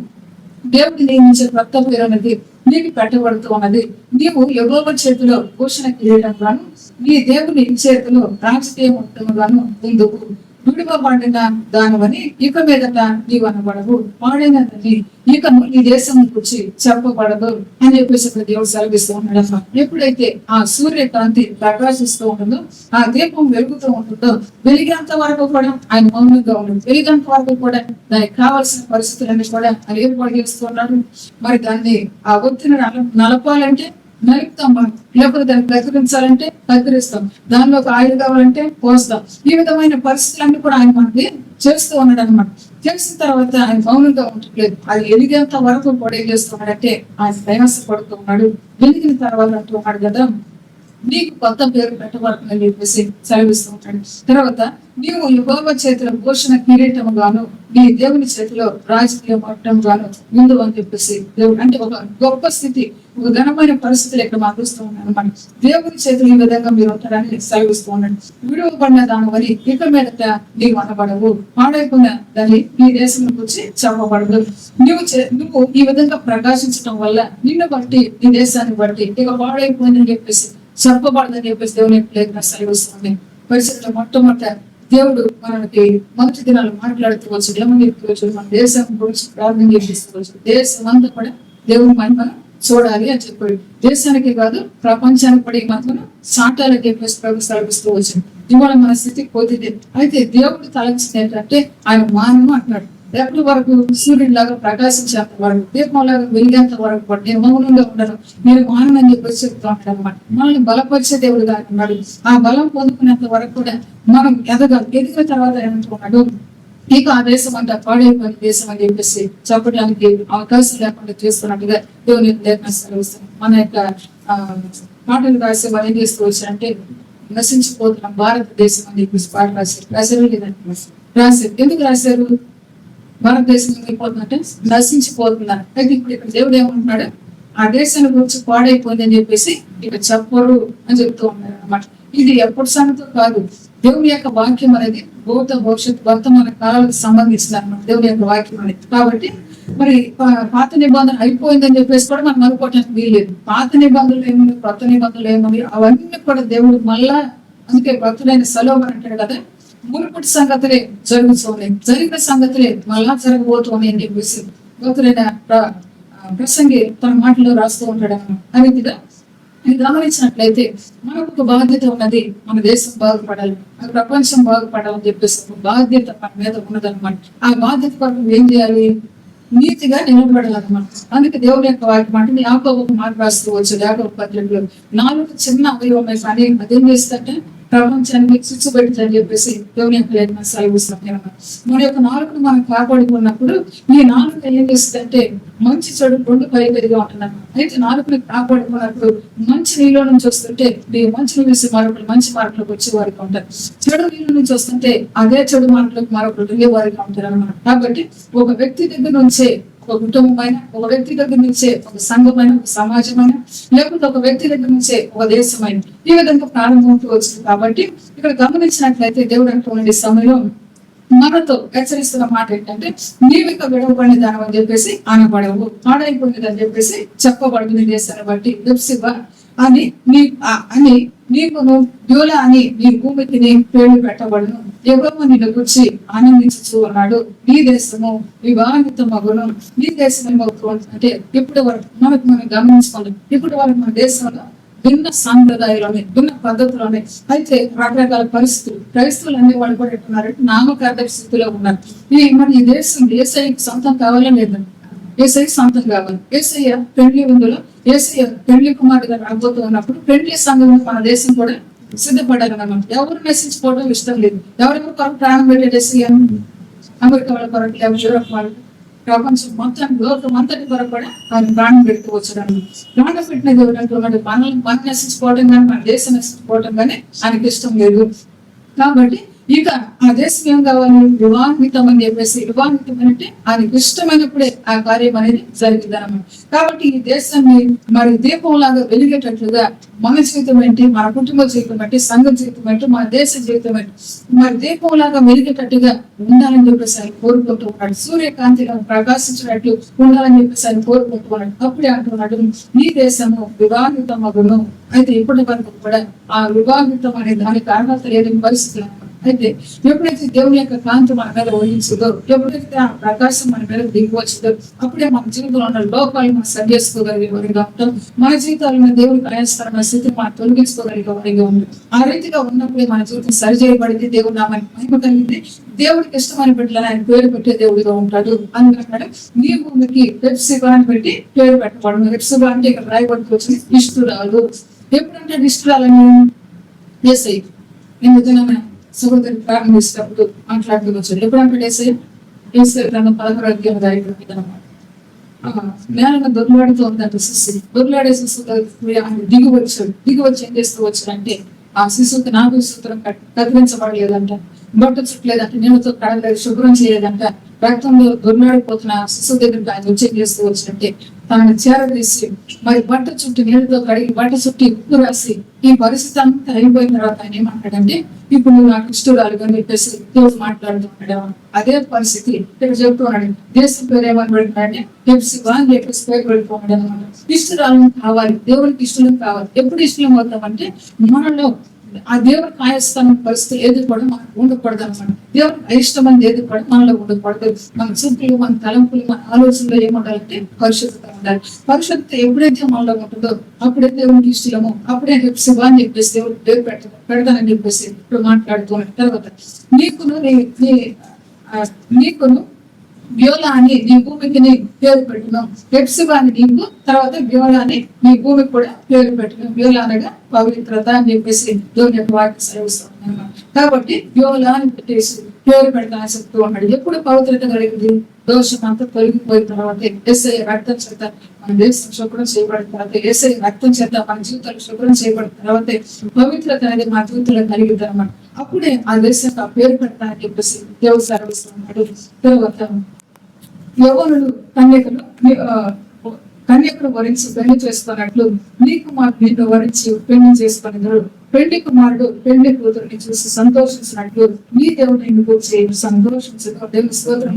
దేవుడి నియమించే క్రొత్త పేరు అనేది నీకు పెట్టబడుతూ ఉన్నది. నీవు యెహోవా చేతిలో భూషణ కిరీటం గాను నీ దేవుని చేతిలో రాజకీయ మొత్తం గాను ముందుకు విడువబడిన దానివని ఇక మీదట నీవు అనబడవు, పాడైనదని ఇక ఈ దేశం గురించి చెప్పబడదు అని చెప్పేసి దేవుడు సెలవిస్తూ ఉన్నాడు. ఎప్పుడైతే ఆ సూర్యకాంతి ప్రకాశిస్తూ ఉంటుందో, ఆ దీపం వెలుగుతూ ఉంటుందో, వెలిగేంత వరకు కూడా ఆయన మౌనంగా ఉండదు. వెలిగేంత వరకు కూడా దానికి కావాల్సిన పరిస్థితులన్నీ కూడా ఆయన ఏర్పాటు చేస్తున్నాడు. మరి దాన్ని ఆ ఒత్తిడిని నలపాలంటే నలుపుతాం, లేకపోతే దాన్ని కత్తిరించాలంటే కత్తిరిస్తాం, దానిలో ఒక ఆయిల్ కావాలంటే పోస్తాం. ఈ విధమైన పరిస్థితులన్నీ కూడా ఆయన మనకి చేస్తూ ఉన్నాడు అనమాట. చేసిన తర్వాత ఆయన మౌనంగా ఉండట్లేదు. అది ఎదిగేంత వరకు కూడా ఏం చేస్తున్నాడంటే ఆయన ప్రయాస పడుతూ ఉన్నాడు. వెలిగిన తర్వాత అంటున్నాడు కదా నీకు కొత్త పేరు పెట్టబడుతుందని చెప్పేసి సెలవిస్తూ ఉంటాడు. తర్వాత నీవు యెహోవా చేతిలో భూషణ కిరీటం గాను నీ దేవుని చేతిలో రాజకీయ పట్టం గాను ముందు అని చెప్పేసి దేవుడు అంటే ఒక గొప్ప స్థితి, ఒక ఘనమైన పరిస్థితులు ఇక్కడ మారుస్తూ ఉన్నాను. మన దేవుని చేతులు ఈ విధంగా మీరు ఉంటారని సెలవిస్తూ ఉన్నాడు. విడువబడిన దాని వరి ఇక మీదట నీవు అనబడవు, పాడైపోయిన దాన్ని నీ దేశం గురించి చెప్పబడదు. నువ్వు ఈ విధంగా ప్రకాశించడం వల్ల నిన్ను బట్టి నీ దేశాన్ని బట్టి ఇక పాడైపోయిందని చెప్పేసి చెప్పబడదని చెప్పేసి దేవుని లేఖనం సెలవిస్తుంది. పరిస్థితుల్లో మొట్టమొదట దేవుడు మనకి మొదటి దినాలు మాట్లాడుతూ వచ్చు, ఏమని చెప్పుకోవచ్చు, మన దేశం గురించి ప్రార్థన చేపిస్తూ దేశం అంతా కూడా దేవుని మహిమను చూడాలి అని చెప్పాడు. దేశానికి కాదు ప్రపంచానికి కూడా ఈ మహిమను చాటాలని చెప్పేసి ప్రభు సెలవిస్తూ వచ్చింది. ఇవాళ మన స్థితికి పోతుంది. అయితే దేవుడు తలంచింది ఏంటంటే ఆయన మానము అంటున్నాడు. ఎప్పటి వరకు సూర్యుడి లాగా ప్రకాశించేంత వరకు, దీపం లాగా వెలిగేంత వరకు కూడా నేను మౌనంగా ఉండను, నేను మానని చెప్పేసి చెప్తూ ఉంటాడు అనమాట. మనల్ని బలపరిచే దేవుడుగా అంటున్నాడు. ఆ బలం పొందుకునేంత వరకు కూడా మనం ఎదిగిన తర్వాత ఏమంటున్నాడు, ఇక ఆ దేశం అంతా పాడైపోయిన దేశం అని చెప్పేసి చెప్పడానికి అవకాశం లేకుండా చేస్తున్నట్టుగా దేవుని లేఖన సెలవిస్తున్నాం. మన యొక్క పాటలు రాసే వాళ్ళు ఏం చేస్తూ వచ్చారంటే నశించిపోతున్న భారతదేశం అని చెప్పేసి పాట రాశారు లేదంటే రాశారు. ఎందుకు రాశారు? భారతదేశం అయిపోతుందంటే నశించిపోతున్నారు. అయితే ఇప్పుడు ఇక్కడ దేవుడు ఏమంటున్నాడు, ఆ దేశాన్ని గురించి పాడైపోయింది అని చెప్పేసి ఇక చెప్పరు అని చెప్తూ ఉన్నారు అనమాట. ఇది ఎప్పటి సంగతో కాదు, దేవుని యొక్క వాక్యం అనేది భూత భవిష్యత్ వర్తమాన కాలాలకు సంబంధించిన అనమాట దేవుని యొక్క వాక్యం అనేది. కాబట్టి మరి పాత నిబంధన అయిపోయిందని చెప్పేసి కూడా మనం అనుకోవటానికి వీల్లేదు. పాత నిబంధనలు ఏముంది, కొత్త నిబంధనలు ఏముంది, అవన్నీ కూడా దేవుడు మళ్ళా, అందుకే భక్తుడైన సలోమన్ అంటాడు కదా, మునుపటి సంగతులే జరుగుతున్నాయి, జరిగిన సంగతులే మళ్ళా జరగబోతున్నాయి అని చెప్పేసి భక్తుడైన ప్రసంగి తన మాటలో రాస్తూ ఉంటాడు అన్నమాట. ఆ రీతిగా ఇది గమనించినట్లయితే మనకు ఒక బాధ్యత ఉన్నది, మన దేశం బాగుపడాలి, మన ప్రపంచం బాగుపడాలని చెప్పేసి ఒక బాధ్యత మన మీద ఉన్నదన్నమాట. ఆ బాధ్యత కొరకు ఏం చేయాలి? నీతిగా నిలబడాలన్నమాట. అందుకే దేవుని యొక్క వాక్యం అంటే యాకోబు మాట రాస్తూ వచ్చు. యాకోబు పత్రికలో 4 చిన్న అవయవమే కానీ అదేం చేస్తుంటే ప్రపంచాన్ని చిచ్చుబెట్టిందని చెప్పేసి దేవుని యొక్క లేఖన సెలవిస్తున్నాం. మన యొక్క నాలుకను మనం కాపాడుకున్నప్పుడు ఈ నాలుక ఏం చేస్తుందంటే మంచి చెడు రెండు పైగా ఉంటున్నాను. అయితే నాలుకని కాపాడుకున్నప్పుడు మంచి నీళ్ళ నుంచి వస్తుంటే ఈ మంచి నీళ్ళు మరొకరు మంచి మార్కులకు వచ్చే వారికి ఉంటారు, చెడు నీళ్ళ నుంచి వస్తుంటే అదే చెడు మార్కులకు మరొకరు వెళ్ళే వారికి ఉంటారు అన్నమాట. కాబట్టి ఒక వ్యక్తి దగ్గర నుంచే ఒక కుటుంబమైన, ఒక వ్యక్తి దగ్గర నుంచే ఒక సంఘమైన, ఒక సమాజమైన, లేకపోతే ఒక వ్యక్తి దగ్గర నుంచే ఒక దేశమైన, ఈ విధంగా ప్రారంభంతో వచ్చింది. కాబట్టి ఇక్కడ గమనించినట్లయితే దేవుడు అంటున్న సమయంలో మనతో హెచ్చరిస్తున్న మాట ఏంటంటే నీవు ఇక విడవబడిన దాని అని చెప్పేసి ఆనపడవు, పాడైపోయింది అని చెప్పేసి చెప్పబడింది దేశాన్ని బట్టి అని నీకును యోల అని నీ భూమికి పేరు పెట్టబడును, యెహోవా నిన్ను గురించి ఆనందించు అన్నాడు. నీ దేశము వివాహిత మగును, నీ దేశం అంటే ఇప్పటి వరకు మనం గమనించుకోండి. ఇప్పటి వరకు మన దేశంలో భిన్న సాంప్రదాయాలు, భిన్న పద్ధతులు ఉన్నాయి. అయితే రకరకాల పరిస్థితులు, క్రైస్తవులు అనే వాళ్ళు కూడా ఎట్టున్నారంటే నామకార్థ స్థితిలో ఉన్నారు. మన ఈ దేశం ఏసైకి సొంతం కావాలని లేదండి, ఏసఐ సొంతం కావాలి. ఏసయ్య పెళ్లి విందులో ఏసయ్య పెళ్లి కుమారుడుగా రాబోతూ ఉన్నప్పుడు పెళ్లి సంఘం మన దేశం కూడా సిద్ధపడాలన్నమాట. ఎవరు నశించుకోవడం ఇష్టం లేదు. ఎవరెవరు కొరకు ప్రాణం పెట్టేసి అమెరికా వాళ్ళ కొరకు, యూరోప్ వాళ్ళు, ప్రపంచం మొత్తం లోకం అంతటి కొరకు కూడా ఆయన ప్రాణం పెడుతూ వచ్చాడు. ప్రాణం పెట్టిన దేవుడు అంటున్నాడు మనం నశించుకోవడం కానీ మన దేశం నశించుకోవడం కానీ ఆయనకి ఇష్టం లేదు. కాబట్టి ఇక ఆ దేశం ఏం కావాలి? వివాహితం అని చెప్పేసి, వివాహితం అంటే ఆయనకి ఇష్టమైనప్పుడే ఆ కార్యం అనేది జరిగిందన్నమాట. కాబట్టి ఈ దేశాన్ని మరి దీపంలాగా వెలిగేటట్లుగా మన జీవితం ఏంటి, మన కుటుంబ జీవితం ఏంటి, సంఘ జీవితం ఏంటి, మన దేశ జీవితం ఏంటి, మరి దీపంలాగా వెలిగేటట్టుగా ఉండాలని చెప్పేసి ఆయన కోరుకుంటూ ఉన్నాడు. సూర్యకాంతిగా ప్రకాశించినట్లు ఉండాలని చెప్పేసి ఆయన కోరుకుంటూ ఉన్నాడు. అప్పుడే అంటున్నాడు నీ దేశము వివాహితం అగును. అయితే ఇప్పటి వరకు కూడా ఆ వివాహితం అనే దానికి అర్హత లేని పరిస్థితులు. అయితే ఎప్పుడైతే దేవుని యొక్క కాంతి మన మీద వహించదో, ఎప్పుడైతే ఆ ప్రకాశం మన మీద దిగి వచ్చిందో, అప్పుడే మన జీవితంలో ఉన్న లోపాలు మనం సరి చేసుకోగలిగే వారిగా ఉంటాం. మన జీవితాలను దేవుడికి అయస్కరమైన స్థితిని మనం తొలగించుకోగలిగే వారిగా ఉంది. ఆ రీతిగా ఉన్నప్పుడే మన జీవితం సరి చేయబడింది, దేవుడు నామానికి మహిమ కలిగింది, దేవుడికి ఇష్టమైన బిడ్డలని ఆయన పేరు పెట్టే దేవుడిగా ఉంటాడు అని అంటాడు. నీ భూమికి హెప్సిబా అని పెట్టి పేరు పెట్టబడము. హెప్సిబా అంటే ఇక్కడ రాయబడికి వచ్చింది ఇష్టురాలు. ఎప్పుడంటే ఇష్టురాలని యేసయ్య ఎందుకన్నా సహోదరి ప్రారంభించినప్పుడు మాట్లాడుతూ వచ్చాడు. ఎప్పుడంటే యేసయ్య 16 నేల దొర్లాడుతూ ఉందంట శిశువు. దొర్లాడే శిశువు దిగి వచ్చి ఏం చేస్తూ వచ్చాడంటే ఆ శిశువుకి నాభి సూత్రం కత్తిరించబడలేదంట, బట్ట చుట్టలేదంట, నీళ్ళతో కడలేదు, శుభ్రం చేయలేదంట. రక్తంలో దొర్లాడిపోతున్న శిశువు దగ్గరికి ఆయన వచ్చి చేస్తూ వచ్చినట్టే తనని చేరదీసి మరి బట్ట చుట్టూ నీళ్ళతో కడిగి బట్ట చుట్టి ఉప్పు రాసి ఈ పరిస్థితి అంతా అయిపోయిన తర్వాత ఆయన ఏమంటాడంటే ఇప్పుడు నువ్వు నాకు ఇష్టరాలు అని చెప్పేసి దేవుడు మాట్లాడుతూ ఉన్నాడు. అదే పరిస్థితి ఇక్కడ చెప్తూ ఉన్నాడు. దేశం పేరు ఏమని పెడుతున్నాడంటే హెప్సిబా అని చెప్పేసి పేరు పెడుతున్నాడు అనమాట. ఇష్టరాలను కావాలి, దేవుడికి ఇష్టం కావాలి. ఎప్పుడు ఇష్టం అవుతామంటే మనలో ఆ దేవుడికి ఆయస్థానం పరిస్థితి ఏది కూడా మనకు ఉండకూడదు అనమాట. దేవుడికి అయిష్టమైనది ఏది కూడా మనలో ఉండకూడదు. మన చూపులు, మన తలంపులు, మన ఆలోచనలు ఏముండాలంటే పరిశుద్ధత ఉండాలి. పరిశుద్ధత ఎప్పుడైతే మనలో ఉంటుందో అప్పుడే దేవునికి ఇష్టమో అప్పుడే శివాన్ని చెప్పేసి దేవుడు పేరు పెడతానని చెప్పేసి ఇప్పుడు మాట్లాడుతున్న తర్వాత నీకును బ్యోలా అని నీ భూమికి నీ పేరు పెట్టినాం. హెప్సిబా అని నీకు, తర్వాత బ్యోలా అని నీ భూమికి కూడా పేరు పెట్టినాం. బ్యోలా అనగా పవిత్రత అని చెప్పేసి దేవుని యొక్క వాక్య సెలవుస్తున్నాం. కాబట్టి బ్యోలా అని పెట్టేసి పేరు పెడతానని చెప్తూ ఉన్నాడు. ఎప్పుడు పవిత్రత కలిగింది? దోషం అంతా తొలగిపోయిన తర్వాత యేసయ్య రక్తం చేత మన దేశం శుభ్రం చేయబడిన తర్వాత, యేసయ్య రక్తం చేత మన జీవితాలు శుభ్రం చేయబడిన తర్వాత పవిత్రత అనేది మన జీవితంలో కలిగింది అనమాట. అప్పుడే ఆ దేశంలో ఆ పేరు పెడతానని చెప్పేసి దేవుడు సెలవుస్తున్నాడు. తర్వాత యవ్వనులు కన్యకులు వరించి పెళ్లి చేసుకున్నట్లు నీ కుమారుడు నిన్ను వరించి పెళ్లి చేసుకునేందుకు పెళ్లి కుమారుడు పెళ్లి కూతురిని చూసి సంతోషించినట్లు నీ దేవుడు నిన్ను కూర్చి సంతోషించదు. దేవుని స్తోత్రం.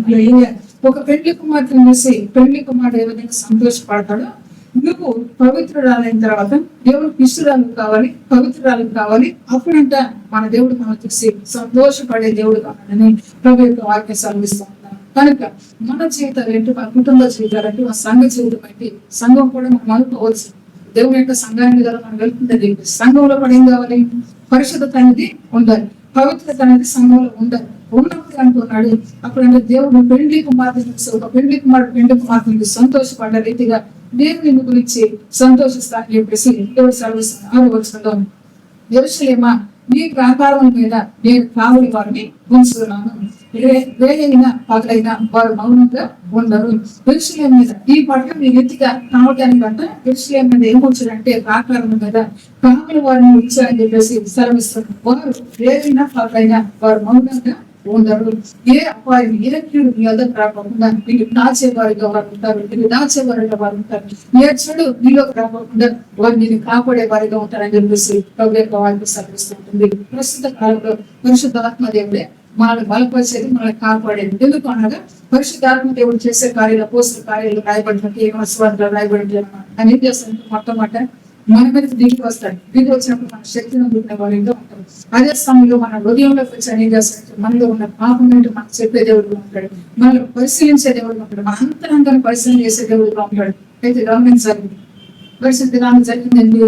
ఒక పెళ్లి కుమార్తెను చూసి పెళ్లి కుమారుడు ఏ విధంగా సంతోషపడతాడో, నువ్వు పవిత్రురాలైన తర్వాత దేవుడికి ఇష్టరాలు కావాలి, పవిత్రురాలు కావాలి. అప్పుడంట మన దేవుడు మనం చూసి సంతోషపడే దేవుడు కావాలని ప్రభు యొక్క వాక్యం సెలవిస్తాం. కనుక మన జీవితాలు ఏంటి, మన కుటుంబ జీవితాలు ఏంటి, మన సంఘ జీవితం ఏంటి, సంఘం కూడా మనం అనుకోవచ్చు. దేవుని యొక్క సంఘాన్ని కదా మనం వెళ్తుంది. సంఘంలో కూడా ఏం కావాలి? పరిశుద్ధత అనేది ఉండాలి, పవిత్రత అనేది సంఘంలో ఉండాలి. ఉన్నప్పుడు అంటున్నాడు అప్పుడంటే దేవుడు పెళ్లి కుమార్తె ఒక పెళ్లి కుమార్తెకి సంతోషపడ్డ రీతిగా నేను నిన్ను గురించి సంతోషిస్తానని చెప్పేసి దేవుడు సెలవిస్తాను. 6వ వచనంలో యెరూషలేమా నీ ప్రాకారం మీద నేను కావలి వారిని ఉంచుతున్నాను, వేలైనా పగలైనా వారు మౌనంగా ఉండరు. యెరూషలేము మీద ఈ పట్టణం నీ ఎత్తిగా కావడానికి అంట యెరూషలేము మీద ఏం ఉంచారంటే ప్రాకారం మీద కావలి వారిని ఉంచారని చెప్పేసి సెలవిస్తున్నారు. వారు వేలైనా పగలైనా వారు మౌనంగా ఉండరు. ఏ అపాయం, ఏ కీడు నీ వద్దకు రాకుండా నీకు దాచేవారిగా వారు ఉంటారు, నీకు దాచేవారిగా వారు ఉంటారు. ఏ చెడు నీలోకి రాకుండా వారు నేను కాపాడే వారిగా ఉంటారని చెప్పేసి ప్రభు యొక్క వాక్యం సెలవిస్తుంటుంది. ప్రస్తుత కాలంలో పరిశుద్ధాత్మ దేవుడే మనల్ని బలపరిచేది, మనల్ని కాపాడేది. ఎందుకు అనగా పరిశుద్ధాత్మ దేవుడు చేసే కార్యాలు, అపోస్తల కార్యాలు రాయబడినట్టు ఏమస్వాదాలు రాయబడి అని ఏం చేస్తారంటే మొట్టమొదట మన మీద దిగి వస్తాడు. దిగి వచ్చినప్పుడు మన శక్తిని అందుకునే వారిగా ఉంటాడు. అదే సమయంలో మన హృదయంలోకి వచ్చి ఏం చేస్తాడు? మనలో ఉన్న పాపం ఏంటో మనకు చెప్పే దేవుడుగా ఉంటాడు, మనల్ని పరిశీలించే దేవుడుగా ఉంటాడు, మన అంతరంగాన్ని పరిశీలన చేసే దేవుడుగా ఉంటాడు. అయితే గమనించాలి, పరిశుద్ధిగా జరిగిందండి.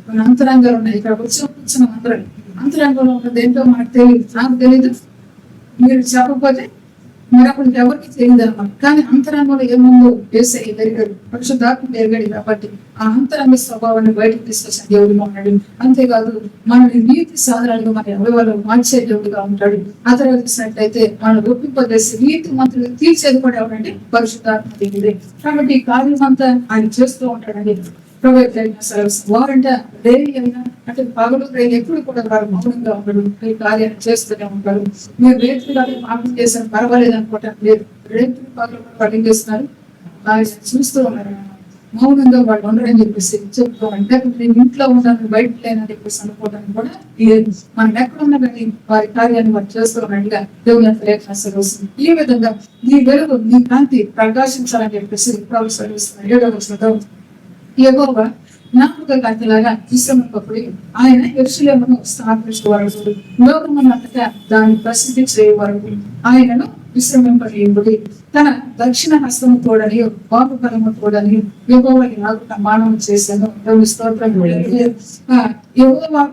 మన అంతరంగాలు ఉన్నాయి. ఇక్కడ వచ్చిన అందరం అంతరంగంలో ఉన్నది ఏంటో మనకు తెలియదు, నాకు తెలియదు, మీరు చెప్పకపోతే మరొకరికి ఎవరికి తెలియదు అనమాట. కానీ అంతరంగంలో ఏముందో యేసయ్య ఎరిగాడు, పరిశుద్ధాత్మ ఎరిగాడు. కాబట్టి ఆ అంతరంగ స్వభావాన్ని బయటకు తీసుకొచ్చిన దేవుడిగా ఉన్నాడు. అంతేకాదు మనల్ని నీతి సాధనాలుగా మన అవయవాలు మార్చే దేవుడిగా ఉంటాడు. ఆ తర్వాత చూసినట్లయితే మనం ఒప్పింపజేసి నీతి మంత్రులు తీర్చేది కూడా ఎవరంటే పరిశుద్ధాత్మ దేవుడే. కాబట్టి ఈ కార్యం అంతా ఆయన చేస్తూ ఉంటాడండి. వారంట రేవి అయినా అంటే పగలు రేవి ఎప్పుడు కూడా వారు మౌనంగా ఉండడు, ఈ కార్యాన్ని చేస్తూనే ఉంటారు. మీరు రేతులు అదే పాపం చేశారు పర్వాలేదు అనుకోవటం లేదు. రేతులు పగలు పని చేస్తున్నారు, చూస్తూ ఉన్నారు, మౌనంగా వాళ్ళు ఉండరని చెప్పేసి చెప్తూ అంటే నేను ఇంట్లో ఉన్నాను బయట లేనని చెప్పేసి అనుకోవడానికి కూడా మనం ఎక్కడున్నా కానీ వారి కార్యాన్ని వారు చేస్తూ ఉన్నట్టుగా దేవుని యొక్క లేఖన సెలవుస్తుంది. ఈ విధంగా నీ వెలుగు, నీ కాంతి ప్రకాశించాలని చెప్పేసి ప్రభు సెలవుస్తున్నారు. 7వ వచనంలో యెహోవా జ్ఞాపకర్తలాగా విశ్రమింపబడి ఆయన యెరూషలేమును స్థాపించే వరకు లోకమునంతటా దాన్ని ప్రసిద్ధి చేయ వరకు ఆయనను విశ్రమింపనీయుడి. తన దక్షిణ హస్తము తోడని బాహుబలము తోడని యెహోవాకి నాకు ప్రమాణం చేశాను. స్తోత్రం. యెహోవా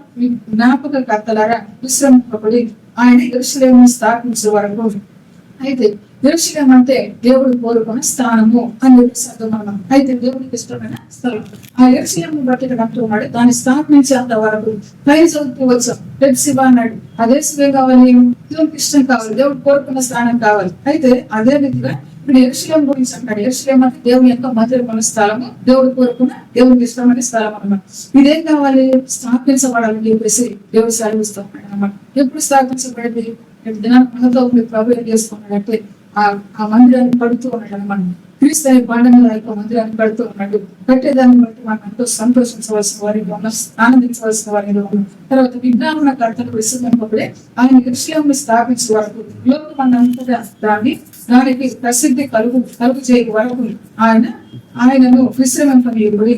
జ్ఞాపకర్తలాగా విశ్రమింపబడి ఆయన యెరూషలేమును స్థాపించే వరకు. అయితే యెరూషలేము అంటే దేవుడు కోరుకున్న స్థానము అని చెప్పేసి అర్థం. అయితే దేవుడికి ఇష్టమైన స్థలం. ఆ యెరూషలేమును బట్టి ఇక్కడ అంటున్నాడు దాన్ని స్థాపించేంత వరకు ప్రైజ్ అవుతూ వచ్చాం. హెప్సిబా అన్నాడు, అదే శివే కావాలి, దేవుడికి ఇష్టం కావాలి, దేవుడు కోరుకున్న స్థానం కావాలి. అయితే అదే రీతిగా ఇప్పుడు యెరూషలేము గురించి అంటాడు. యెరూషలేము అంటే దేవుని యొక్క మధురమైన స్థలము, దేవుడు కోరుకున్న దేవుడికి ఇష్టమైన స్థలం అన్నమాట. ఇదేం కావాలి? స్థాపించబడాలని చెప్పేసి దేవుడు సెలవిస్తూ ఉన్నాడు అన్నమాట. ఎప్పుడు స్థాపించబడింది? దినాలతో ప్రభు ఏం చేసుకున్నాడంటే ఆ మందిరాన్ని కడుతూ ఉన్నాడు అనమాట. క్రీస్తు అనే పండుగ యొక్క మందిరాన్ని కడుతూ ఉన్నాడు. కట్టేదాన్ని బట్టి మనం ఎంతో సంతోషించవలసిన వారిగా ఉన్నాం, ఆనందించవలసిన వారిగా ఉన్నాం. తర్వాత విజ్ఞాన కర్తలు విశ్రమింపబడే ఆయన యెరూషలేమును స్థాపించే వరకు లోకమంతా దానికి ప్రసిద్ధి కలుగు చేయ వరకు ఆయనను విశ్రమింపనీయుడి.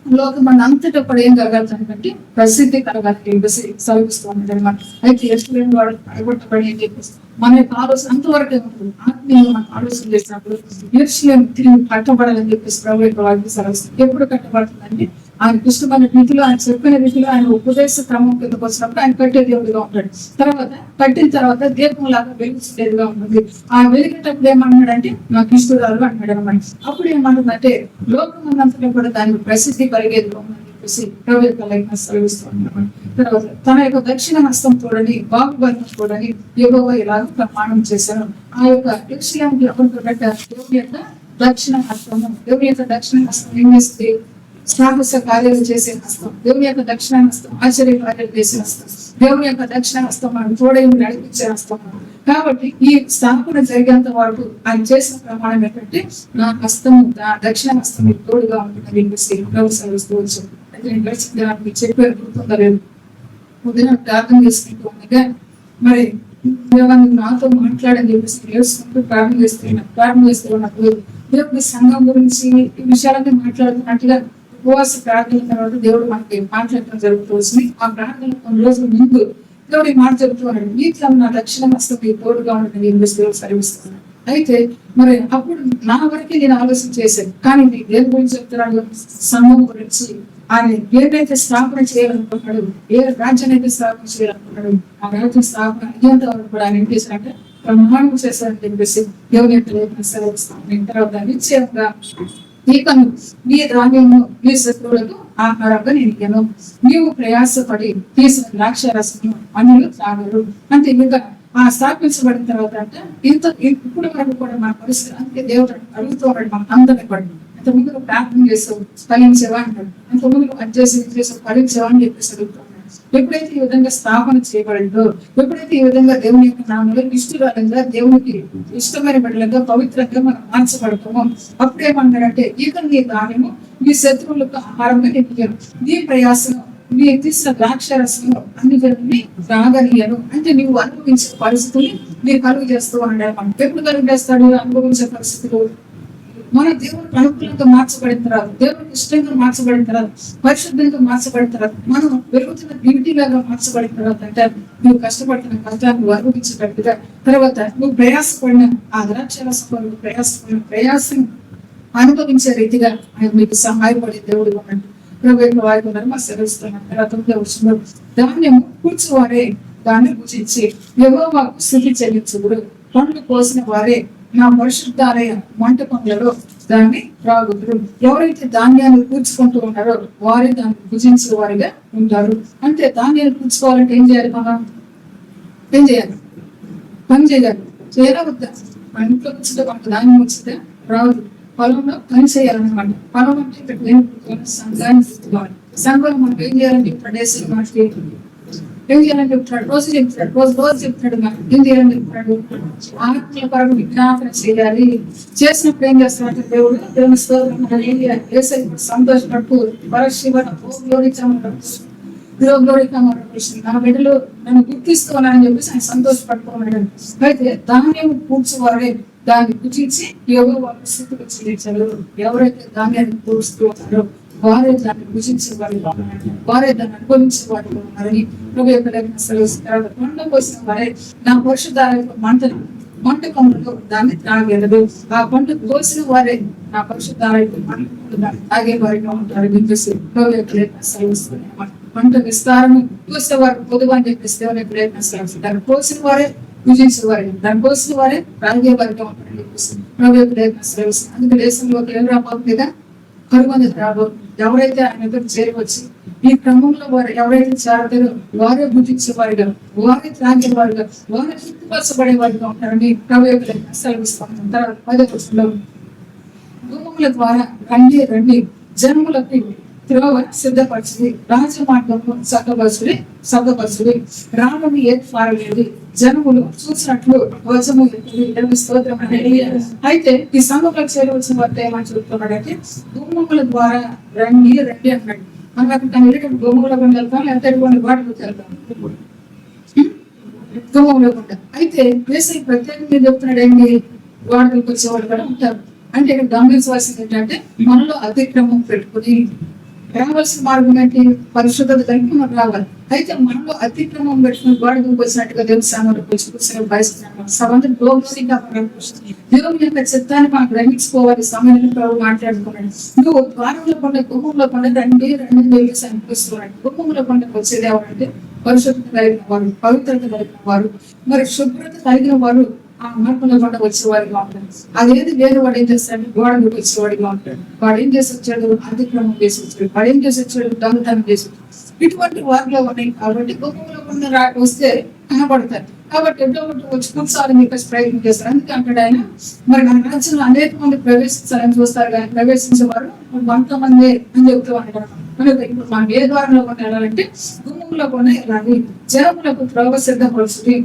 లోకం మన అంతటా కూడా ఏం కలగాలంటే ప్రసిద్ధి కలగాలి చెప్పేసి సెలవిస్తూ ఉంటాడు అనమాట. అయితే ఎరుసలేము వాడు పడగొట్టబడి అని చెప్పేసి మన యొక్క ఆలోచన అంతవరకే ఉంటుంది. ఆత్మీయంగా మనం ఆలోచన చేసినప్పుడు ఎరుసలేము తిరిగి కట్టబడాలని చెప్పేసి ప్రభు యొక్క వారికి సెలవిస్తుంది. ఎప్పుడు కట్టబడుతుందంటే ఆయన ఇష్టమైన రీతిలో, ఆయన చెప్పిన రీతిలో, ఆయన ఉపదేశ క్రమం కిందకు వచ్చినప్పుడు ఆయన కట్టే దేవుడిగా ఉంటాడు. తర్వాత కట్టిన తర్వాత దీపం లాగా వెలుగుచేదిగా ఉంటుంది. ఆ వెలిగేటప్పుడు ఏమన్నాడంటే నాకు ఇష్టరాలు అన్నాడు అనమాట. అప్పుడు ఏమంటుందంటే లోకం అంతలో కూడా దానికి ప్రసిద్ధి కలిగేదిగా ఉందని చెప్పేసి ప్రభు యొక్క లేఖనం సెలవిస్తూ ఉన్నాడు. తర్వాత తన యొక్క దక్షిణ హస్తం చూడని, బాహుబలం చూడని యెహోవా ఇలాగ ప్రమాణం చేశాను. ఆ యొక్క యెరూషలేముకి ఎవరికి పెట్టారు? దేవుని యొక్క దక్షిణ హస్తము. దేవుని యొక్క దక్షిణ హస్తం ఏం చేస్తుంది? సాహస కార్యాలు చేసే హస్తం. దేవుని యొక్క దక్షిణ హస్తం ఆశ్చర్య కార్యాలు చేసే హస్తం. దేవుని యొక్క దక్షిణ హస్తం మనం తోడేమి నడిపించే హస్తం. కాబట్టి ఈ స్థాపన జరిగేంత వరకు ఆయన చేసిన ప్రమాణం ఏంటంటే నా హస్తము, నా దక్షిణ హస్తం మీకు తోడుగా ఉంటుంది సెలవిస్తూ గడిచిన చెప్పారు గుర్తుందలేదు. ఉదయం ప్రార్థన చేసుకుంటూ ఉండగా మరి నాతో మాట్లాడని చెప్పేసి నేర్చుకుంటూ ప్రార్థన చేస్తూ ఉన్నప్పుడు దేవుడి సంఘం గురించి ఈ విషయాలన్నీ మాట్లాడుతున్నట్లుగా ఉపవాస ప్రార్థన తర్వాత దేవుడు మనకి మాట్లాడటం జరుగుతుంది. ఆ ప్రార్థన కొన్ని రోజుల ముందు దేవుడు మాట చెబుతున్నాడు, నీట్లో నా దక్షిణ హస్తం మీకు తోడుగా ఉంటుంది దేవుడు సెలవిస్తున్నాడు. అయితే మరి అప్పుడు నా వరకే నేను ఆలోచన చేశాను. కానీ నీకు దేని గురించి చెప్తున్నాడు? సంఘం గురించి. ఆయన ఏదైతే స్థాపన చేయాలనుకుంటున్నాడు, ఏ రాజ్యాన్ని అయితే స్థాపన చేయాలనుకుంటున్నాడు, ఆ రాజ్యం స్థాపన అయ్యేంత వరకు కూడా ఆయన ఏం చేశారంటే ప్రమాణం చేశారని చెప్పేసి దేవుని యొక్క సెలవిస్తాను. తర్వాత నిశ్చయంగా నీకను నీ ధాన్యము నీ శత్రువులకు ఆహారంగా నేను ఇయ్యను. నీవు ప్రయాసపడి తీసిన ద్రాక్ష రసము అన్యులు త్రాగరు. అంటే ఇంకా ఆ స్థాపించబడిన తర్వాత అంటే ఇప్పుడు వరకు కూడా మన పరిస్థితి అంటే దేవుడు అడుగుతూ ఉన్నాడు మన అందరినీ కూడా. అంత ముందు ప్రార్థన చేసావు ఫలించేవా అంటాడు, అంత ముందు అది చేసావు ఫలించేవా అని చెప్పేసి అడుగుతున్నాడు. ఎప్పుడైతే ఈ విధంగా స్థాపన చేయబడిందో, ఎప్పుడైతే ఈ విధంగా దేవుని యొక్క నామంలో ఇష్టంగా దేవునికి ఇష్టమైన బిడ్డలుగా పవిత్రంగా మనం మార్చబడతామో అప్పుడేమన్నాడంటే ఇక నీ దానిము నీ శత్రువులకు ఆహారంగా ఎన్నికను, నీ ప్రయాసం నీ తీసిన ద్రాక్షరసము అన్ని జరుగుని రాగలిగాను. అంటే నీవు అనుభవించే పరిస్థితులు మీరు కలుగు చేస్తూ ఉన్నాడు. మనం ఎప్పుడు కలుగు చేస్తాడు? అనుభవించే పరిస్థితులు మన దేవుడికి అనుకూలంగా మార్చబడిన తర్వాత, దేవుడికి ఇష్టంగా మార్చబడిన తర్వాత, పరిశుద్ధంగా మార్చబడిన తర్వాత, మనం పెరుగుతున్న బ్యూటీలాగా మార్చబడిన తర్వాత అంటే నువ్వు కష్టపడుతున్న కష్టాన్ని అనుభవించేటట్టుగా, తర్వాత నువ్వు ప్రయాసపడిన ఆ ద్రాక్షరసం ప్రయాసం అనుభవించే రీతిగా ఆయన మీకు సహాయపడే దేవుడు ఉన్నాడు. ప్రభు వాయున్నారు మా సెలవుస్తున్నాడు. తర్వాత ధాన్యము కూర్చువారే దాన్ని పూజించి యెహోవాకు స్తుతి చెల్లించుదురు. పండ్లు కోసిన వారే నా పరిశుద్ధాలయ మంటపంలో దాన్ని రాగుదురు. ఎవరైతే ధాన్యాన్ని కూర్చుకుంటూ ఉన్నారో వారే దాన్ని భుజించే వారిగా ఉంటారు. అంటే ధాన్యాన్ని కూర్చుకోవాలంటే ఏం చేయాలి? మనం ఏం చేయాలి? పని చేయాలి. చేయవద్దా? మన ఇంట్లో కూర్చుంటే మనకు ధాన్యం వచ్చితే రాదు. పొలంలో పని చేయాలన్నమాట. పొలం అంటే ఇక్కడ సంఘాన్ని తీసుకోవాలి. సంఘంలో మనం ఏం చేయాలంటే ప్రదేశం మనకి ఏం చేయాలని చెప్తున్నాడు? రోజు చెప్తాడు, రోజు చెప్తాడు. మనం ఏం చేయాలని చెప్తాడు? ఆత్మల పరం విజ్ఞాపన చేయాలి. చేసినప్పుడు ఏం చేస్తాడంటే దేవుని స్తోత్రం ఏం చేయాలి? సంతోషపడుతూ నా బిడ్డలు నన్ను గుర్తిస్తున్నానని చెప్పేసి ఆయన సంతోషపడుతున్నాడు. అయితే ధాన్యం కూర్చువారే దాన్ని పూజించి ఎవరు వాళ్ళ స్థితికి చెల్లించారు. ఎవరైతే ధాన్యాన్ని కూరుస్తూ ఉన్నారో వారే దాన్ని పూజించే వాళ్ళు, వారే దాన్ని అనుభవించే వాళ్ళు ఉన్నారని ప్రభు యొక్క పంట పోసిన వారే నా పరిశుద్ధాలయంలో మంటకంలో దాన్ని తాగలదు. ఆ పంట కోసిన వారే నా పరిశుద్ధాలయంలో దాన్ని తాగే వారిగా ఉంటారని చెప్పేసి ప్రభు యొక్క లేఖనం సెలవిస్తున్నాయి. పంట విస్తారము కోసేవారు పొదుగు అని చెప్పేసి దేవుని యొక్క లేఖనం సెలవిస్తారు. దాన్ని కోసిన వారే పూజించే వారే, దాని కోసం వారే రాగే వారిగా ఉంటారని చెప్పేసి ప్రభు యొక్క లేఖనం సెలవిస్తుంది. అందుకే దేశంలోకి ఎవరు రాబోతుందిగా కరువు అనేది రాబోతుంది. ఎవరైతే ఆయన ఎదురు చేరవచ్చు ఈ క్రమంలో వారు ఎవరైతే చేరతారో వారే భుజించే వారిగా, వారే త్రాగే వారిగా, వారే తృప్తిపరచబడే వారిగా ఉంటారని ప్రభు యొక్క లేఖనం సెలవిస్తాం. తర్వాత 10వ వచనంలో భూముల ద్వారా రండి జనములకు త్రోవ సిద్ధపరచుడి, రాజమార్గము సగపరచుడి, రాముని ఏర్పారలేదు, జనములు చూసినట్లు ధ్వజము ఎత్తుడి స్తోత్రం అనేది. అయితే ఈ సంఘంలోకి చేరవలసిన వార్త ఏమని చెప్తున్నాడంటే భూముల ద్వారా రండి అన్నాడు. మనం అక్కడ భూముల గుండా వెళ్తాం, లేకపోతే వాటికి వెళ్తాం భూముల గుండా. అయితే వేసవి ప్రత్యేకంగా చెప్తున్నాడు ఏంటి? వాటికి వచ్చేవాళ్ళు కూడా ఉంటారు. అంటే ఇక్కడ గమనించవలసింది ఏంటంటే మనలో అతిక్రమం పెట్టుకుని రావాల్సిన మార్గం ఏంటి? పరిశుద్ధత కలిగి మనం రావాలి. అయితే మనలో అతిక్రమం పెట్టుకుని గోడకు వచ్చినట్టుగా దేవస్థానంలో కూర్చుని బయలుస్తున్నాం. సమంతం లోకంగా దేవుని యొక్క చిత్తాన్ని మనం గ్రహించుకోవాలి. సమయాన్ని ప్రభు మాట్లాడుకున్నాడు. నువ్వు ద్వారంలో పండుగ కుటుంబంలో పండుగ రండి అనిపిస్తున్నాడు. కుటుంబంలో పండుగ వచ్చేది ఎవరంటే పరిశుద్ధత కలిగిన వారు, పవిత్రత కలిగిన వారు, మరి శుభ్రత కలిగిన వారు ఆ మార్పులో పంట వచ్చేవాడిగా ఉంటాడు. అదేది వేరే వాడు ఏం చేస్తాడు? గోడకు వచ్చేవాడిగా ఉంటాడు. వాడు ఏం చేసి వచ్చాడు? అతిక్రమం చేసి వచ్చాడు. వాడు ఏం చేసి వచ్చాడు? దొంగతనం చేసి వచ్చాడు. ఇటువంటి వారిలో ఉన్నాయి కాబట్టి కుటుంబంలో కొన్ని వస్తే కనబడతారు. కాబట్టి ఎన్నో వచ్చి కూర్చోవాలని చెప్పేసి ప్రయత్నం చేస్తారు. అందుకే అంటాడు ఆయన, మరి నా రాజ్యంలో అనేక మంది ప్రవేశించాలని చూస్తారు కానీ ప్రవేశించేవారు 100 మంది అని చెబుతూ అంటారు. ఇప్పుడు మనం ఏ ద్వారంలో కొన్ని వెళ్ళాలంటే గుమ్మంలో కొన్ని వెళ్ళాలి. జనములకు త్రోవ సిద్ధపరుచుని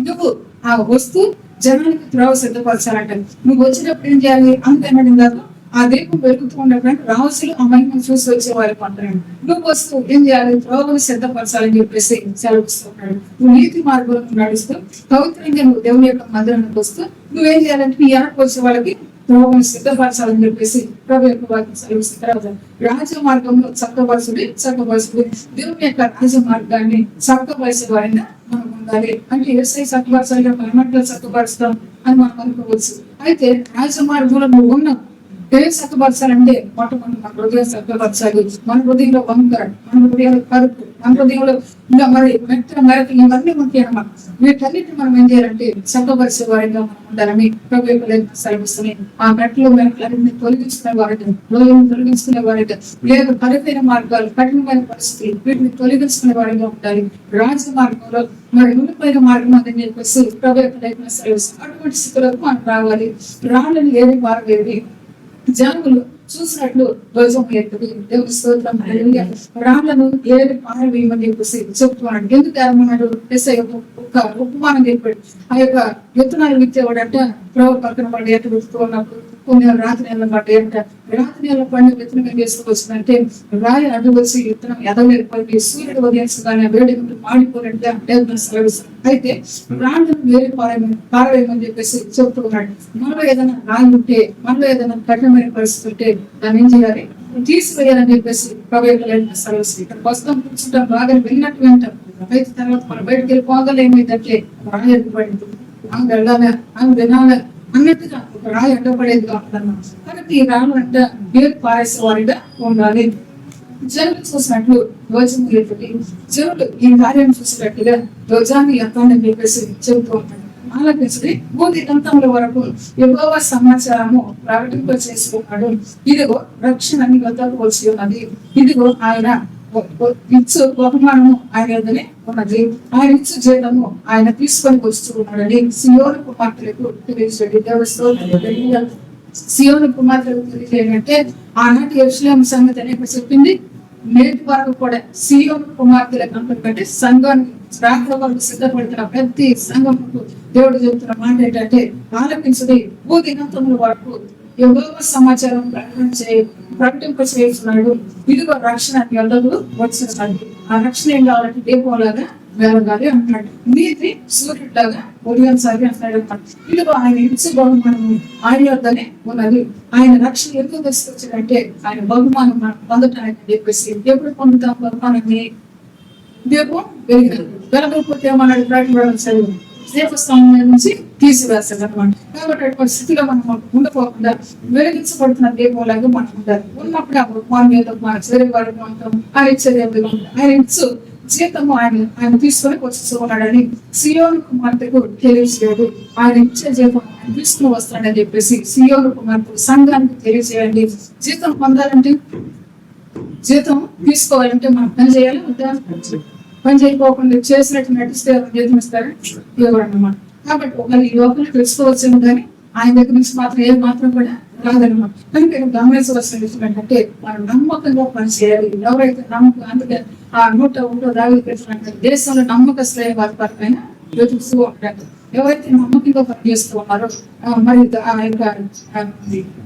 నువ్వు ఆ వస్తు జనానికి త్రోవ సిద్ధపరచాలంట. నువ్వు వచ్చినప్పుడు ఏం చేయాలి? అంతేనని కాదు, ఆ దీపం పెరుగుతూ ఉన్నప్పుడు రాసులు ఆ మహిమను చూసి వచ్చే వారికి అంటాడు. నువ్వు వస్తూ ఏం చేయాలి? త్రోవను సిద్ధపరచాలని చెప్పేసి సెలవుస్తున్నాడు. నువ్వు నీతి మార్గంలో నడుస్తూ పవిత్రంగా నువ్వు దేవుని యొక్క మందిరానికి వస్తూ నువ్వేం చేయాలంటే నీ వెనక్కి వచ్చే వాళ్ళకి త్రోవను సిద్ధపరచాలని చెప్పేసి ప్రభు యొక్క వాక్యం సెలవుస్తారు. రాజ మార్గంలో చక్కపరచుడి దేవుని యొక్క రాజ మార్గాన్ని చక్కపరిచే వారిని మనం ఉండాలి. అంటే ఎస్ఐ చక్కపరచాలి, మనమంటే చక్కపరుస్తాం అని మనం అనుకోవచ్చు. అయితే రాజ మార్గంలో నువ్వు ఉన్నావు. ఏం చక్కపరచాలంటే మొట్టమొదటి మన హృదయం చక్కపరచాలి. మన హృదయంలో వంకర, మన హృదయంలో కరుపు, మన హృదయంలో ఇంకా మరి మెరకలు ఇవన్నీ ఉంటాయి అన్నమాట. వీటన్నిటిని మనం ఏం చేయాలంటే చక్కపరిచే వారిగా మనం ఉండాలని ప్రభు సెలవుస్తున్నాయి. ఆ మెరకలన్నింటినీ తొలగించుకునే వారిట, లోయలను తొలగించుకునే వారిట, లేదు కరువైన మార్గాలు, కఠినమైన పరిస్థితులు, వీటిని తొలగించుకునే వారిగా ఉండాలి. రాజ మార్గంలో మరి నులిపైన మార్గం అని చెప్పేసి ప్రభు సెలవుస్తుంది. అటువంటి స్థితులకు మనం రావాలి. రాళ్ళని ఏది మారలేదు. జనములు చూసినట్లు ధ్వజం ఎత్తుడి దేవుని స్తోత్రం. రాళ్లను ఏడు పారవేయమని చెప్పేసి చెప్తున్నాడు. ఎందుకు ఏమన్నాడు? ఒక ఉపమానం చెప్పాడు. ఆ యొక్క విత్తనాలు విత్తేవాడు అంటే ప్రభు పక్కన పడి ఎట్టు విత్తు ఉన్నప్పుడు కొన్ని రాత్రి నెలల పడ్డ ఏంట రాత్రి నెలల పండు విత్తనం ఏం చేసుకొచ్చిందంటే రాయి అడ్డు వచ్చి విత్తనం ఎదగలేకపోయి సూర్యుడు ఉదయించగానే వేడి మాడిపోయినట్టుగా సెలవిస్తాడు. అయితే రాళ్ళను వేరే పారవేయమని చెప్పేసి చెప్తూ ఉన్నాడు. మనలో ఏదైనా రాయి ఉంటే, మనలో ఏదైనా కఠినమైన పరిస్థితి ఉంటే దాన్ని ఏం చేయాలి? తీసివేయాలని చెప్పేసి ప్రభావితం సెలవుస్తుంది. ఇక్కడ ప్రస్తుతం కూర్చుంటాం, బాగా వెళ్ళినట్టు వింటాం. అయితే తర్వాత మనం బయటకు వెళ్ళి పోగలు ఏమైందంటే రాయి అడ్డుపడింది, ఆమె వెళ్ళాలా, ఆమె వినాలా అన్నట్టుగా ఒక రాయి అడ్డపడేది కాదన్నమాట. కాబట్టి ఈ రాళ్ళు అంటే వేరు పారేసే వారిగా ఉండాలి. జనులు చూసినట్లు ధ్వజం ఎత్తుడి, జనులు ఈ కార్యం చూసినట్టుగా ధ్వజాన్ని ఎత్తాలని చెప్పేసి చెబుతూ ఉంటాడు. ఆలపించుడి భూమి అంతముల వరకు యెహోవా సమాచారము ప్రకటింప చేసుకున్నాడు. ఇదిగో రక్షణ నీ వద్దకు వచ్చి ఉన్నది. ఇదిగో ఆయన ఇచ్చు బహుమానము ఆయన వద్దనే ఉన్నది. ఆయన ఇచ్చు జీతము ఆయన తీసుకొని వస్తూ ఉన్నాడని సియోను కుమార్తెలకు తెలియజేయండి. దేవస్థానం సియోను కుమార్తెలకు తెలియజేయంటే ఆనాటి యెరూషలేము సంగతి అనేక చెప్పింది. నేటి వరకు కూడా సియోను కుమార్తెలకు అంటే సంఘాన్ని రాత్రి వరకు సిద్ధపడుతున్న ప్రతి సంఘముకు దేవుడు చెబుతున్న మాట ఏంటంటే ఆలపించుడి భూదిగంతముల వరకు యెహోవా సమాచారం ప్రకటింప చేస్తున్నాడు. ఇదిగో రక్షణ ఎల్లరూ వచ్చినది. ఆ రక్షణ ఏం కావాలంటే దీపంలాగా వెలగాలి అంటున్నాడు. నీతి సూర్యుడిలాగా ఉదయించాలి అంటున్నాడు అన్నమాట. ఇదిగో ఆయన ఇచ్చు బహుమానము ఆయన వద్దనే ఉన్నది. ఆయన రక్షణ ఎందుకు తీసుకొచ్చాడంటే ఆయన బహుమానం మనం పొందటానికి చెప్పేసి ఎప్పుడు పొందుతాం బహుమానాన్ని? దీపం వెలగకపోతే ఏమన్నాడు? ప్రకటన దేవస్థానం నుంచి తీసివేస్తాడు అనమాట. కాబట్టి అటువంటి స్థితిలో మనం ఉండకపోకుండా వెలిగించబడుతున్న దీపంలాగా మనం ఉండాలి. ఉన్నప్పుడు ఆ బహుమానం ఏదో మన చర్య వాడిగా ఉంటాం. ఆయన చర్యగా ఉంటాం. ఆయన ఇచ్చు జీతము ఆయన తీసుకొని వచ్చి ఉన్నాడని సియోను కుమార్తెకు తెలియజేయడు. ఆయన ఇచ్చే జీతం ఆయన తీసుకుని వస్తాడని చెప్పేసి సియోను కుమార్తె సంఘానికి తెలియజేయండి. జీతం పొందాలంటే, జీతం తీసుకోవాలంటే మనం పని చేయాలి. పని చేయకోకుండా చేసినట్టు నటిస్తే జీతం ఇస్తారా? ఇవ్వరన్నమాట. కాబట్టి ఒకవేళ ఈ లోపల తెలుసుకోవచ్చేమో కానీ ఆయన దగ్గర నుంచి మాత్రం ఏది మాత్రం కూడా రాదన్నమాట. కనుక గమనించవలసిన విషయం ఏంటంటే మనం నమ్మకంగా పని చేయాలి. ఎవరైతే నమ్మకం, అందుకే ఆ 101 దావీదు పెట్టినట్టు దేశంలో నమ్మకస్తులైన వారి పైన వెతుకుతూ ఉంటారు. ఎవరైతే నమ్మకంగా పనిచేస్తూ ఉన్నారో మరి ఆ యొక్క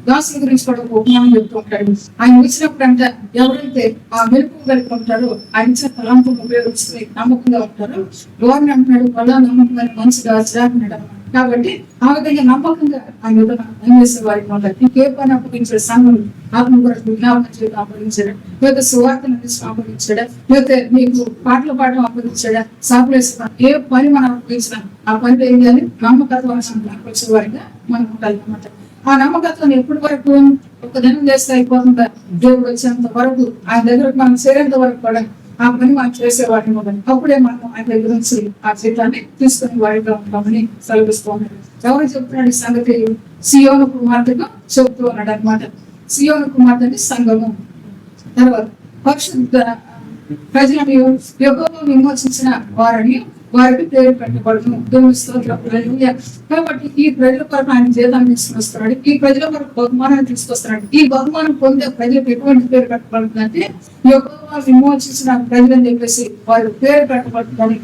దాసుల గురించి కూడా ఒక ఉపమానం చెప్తూ ఉంటాడు. ఆయన వచ్చినప్పుడు అంటే ఎవరైతే ఆ మెరుపు కలిగి ఉంటారో ఆయన ఇచ్చిన తలంపును ఉపయోగించుకుని నమ్మకంగా ఉంటారో వారిని అంటున్నాడు, వల్ల నమ్మకమైన మంచిగా అంటున్నాడు. కాబట్టి ఆ విధంగా నమ్మకంగా ఆ విధంగా పనిచేసే వారికి ఉంటారు. ఇంకే పని అప్పగించాడు సంఘం ఆత్మ కొరకు విజ్ఞాపన చేయడం అప్పగించాడు, లేకపోతే సువార్తను అప్పగించాడా, లేకపోతే మీకు పాటలు పాడడం అప్పగించాడా, సాపులేసిన ఏ పని మనం అప్పగించినా ఆ పనిలో ఏం చేయాలి, నమ్మకత్వం వచ్చే వారిగా మనం ఉండాలి అన్నమాట. ఆ నమ్మకత్వం ఎప్పటి వరకు ఒక దినం చేస్తే అయిపోతుందా, దేవుడు వచ్చేంత వరకు ఆయన దగ్గర మనం చేరేంత వరకు కూడా ఆ పని మనం చేసేవాడిని ఉండాలి. అప్పుడే మనం ఆయన దగ్గర నుంచి ఆ జీతాన్ని తీసుకుని వాడిగా ఉంటామని సెలవిస్తూ ఉన్నాడు. ఎవరు చెప్తున్నాడు ఈ సంగతి? సియోను కుమార్తెగా చెబుతూ ఉన్నాడు అనమాట. సియోను కుమార్తె అంటే సంఘము. తర్వాత పరిశుద్ధ ప్రజలను యెహోవా విమోచించిన వారిని వారికి పేరు పెట్టబడును. దేవుని స్తోత్రం. కాబట్టి ఈ ప్రజల కొరకు ఆయన జీతాన్ని తీసుకొస్తున్నాడు, ఈ ప్రజల కొరకు బహుమానాన్ని తీసుకొస్తున్నాడు. ఈ బహుమానం పొందే ప్రజలకు ఎటువంటి పేరు పెట్టబడుతుందంటే యెహోవా విమోచించిన ప్రజలని చెప్పేసి వారి పేరు పెట్టబడుతుందని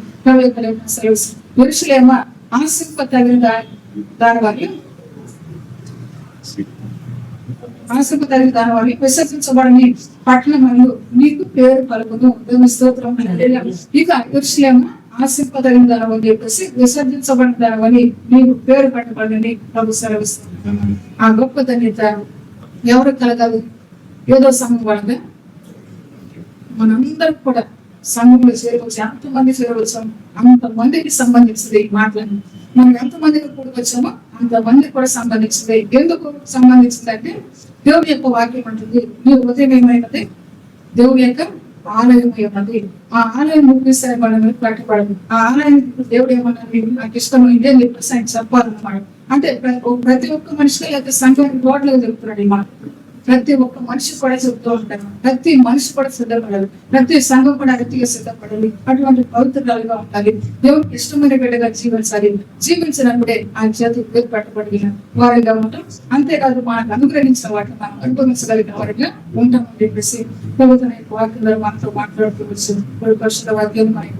యెరూషలేము ఆశింపదగిన దాని వల్ల ఆశింపదగిన దాని వల్ల విసర్జించబడని పట్టణములు నీకు పేరు కలుగును. దేవుని స్తోత్రం. ఇక యెరూషలేము ఆశింపదగిన దాని చెప్పేసి విసర్జించబడిన దాని నీకు పేరు పెట్టబడింది ప్రభు సెలవిస్తున్నాడు. ఆ గొప్ప ధన్యత ఎవరు కలగదు? ఏదో సంఘం వాళ్ళగా మనందరం కూడా సంఘంలో చేరవచ్చు. ఎంతమంది చేరవచ్చాం అంతమందికి సంబంధించింది ఈ మాటలని. మనం ఎంతమందికి కూడి వచ్చామో అంతమంది కూడా సంబంధించింది. ఎందుకు సంబంధించింది అంటే దేవుని యొక్క వాక్యం అంటుంది, నీ హృదయం ఏమైనది దేవుని యొక్క ఆలయం ఉన్నది. ఆ ఆలయం ముగిస్తే మనం కట్టబడదు. ఆ ఆలయం దేవుడు ఏమన్నది నాకు ఇష్టమైంది అని చెప్పేసి ఆయన చెప్పాలన్నమాట. అంటే ప్రతి ఒక్క మనిషికి లేకపోతే సంఘానికి రోడ్లకు చెప్తున్నాడు ఈ మాట. ప్రతి ఒక్క మనిషి కూడా చెప్తూ ఉంటారు, ప్రతి మనిషి కూడా సిద్ధపడాలి, ప్రతి సంఘం కూడా అతిగా సిద్ధపడాలి, అటువంటి పవిత్రాలుగా ఉండాలి, దేవుడికి ఇష్టమైన బిడ్డగా జీవించాలి. జీవించినప్పుడే ఆయన చేతికి పేరు పెట్టబడిన వారిగా ఉంటాం. అంతేకాదు మనకు అనుగ్రహించిన వాటిని మనం అనుభవించగలిగిన వారిగా ఉంటామని చెప్పేసి ప్రభుత్వ వాక్యంలో మనతో మాట్లాడుతూ వచ్చింది. పరిశుద్ధ వాక్యాలు మనకి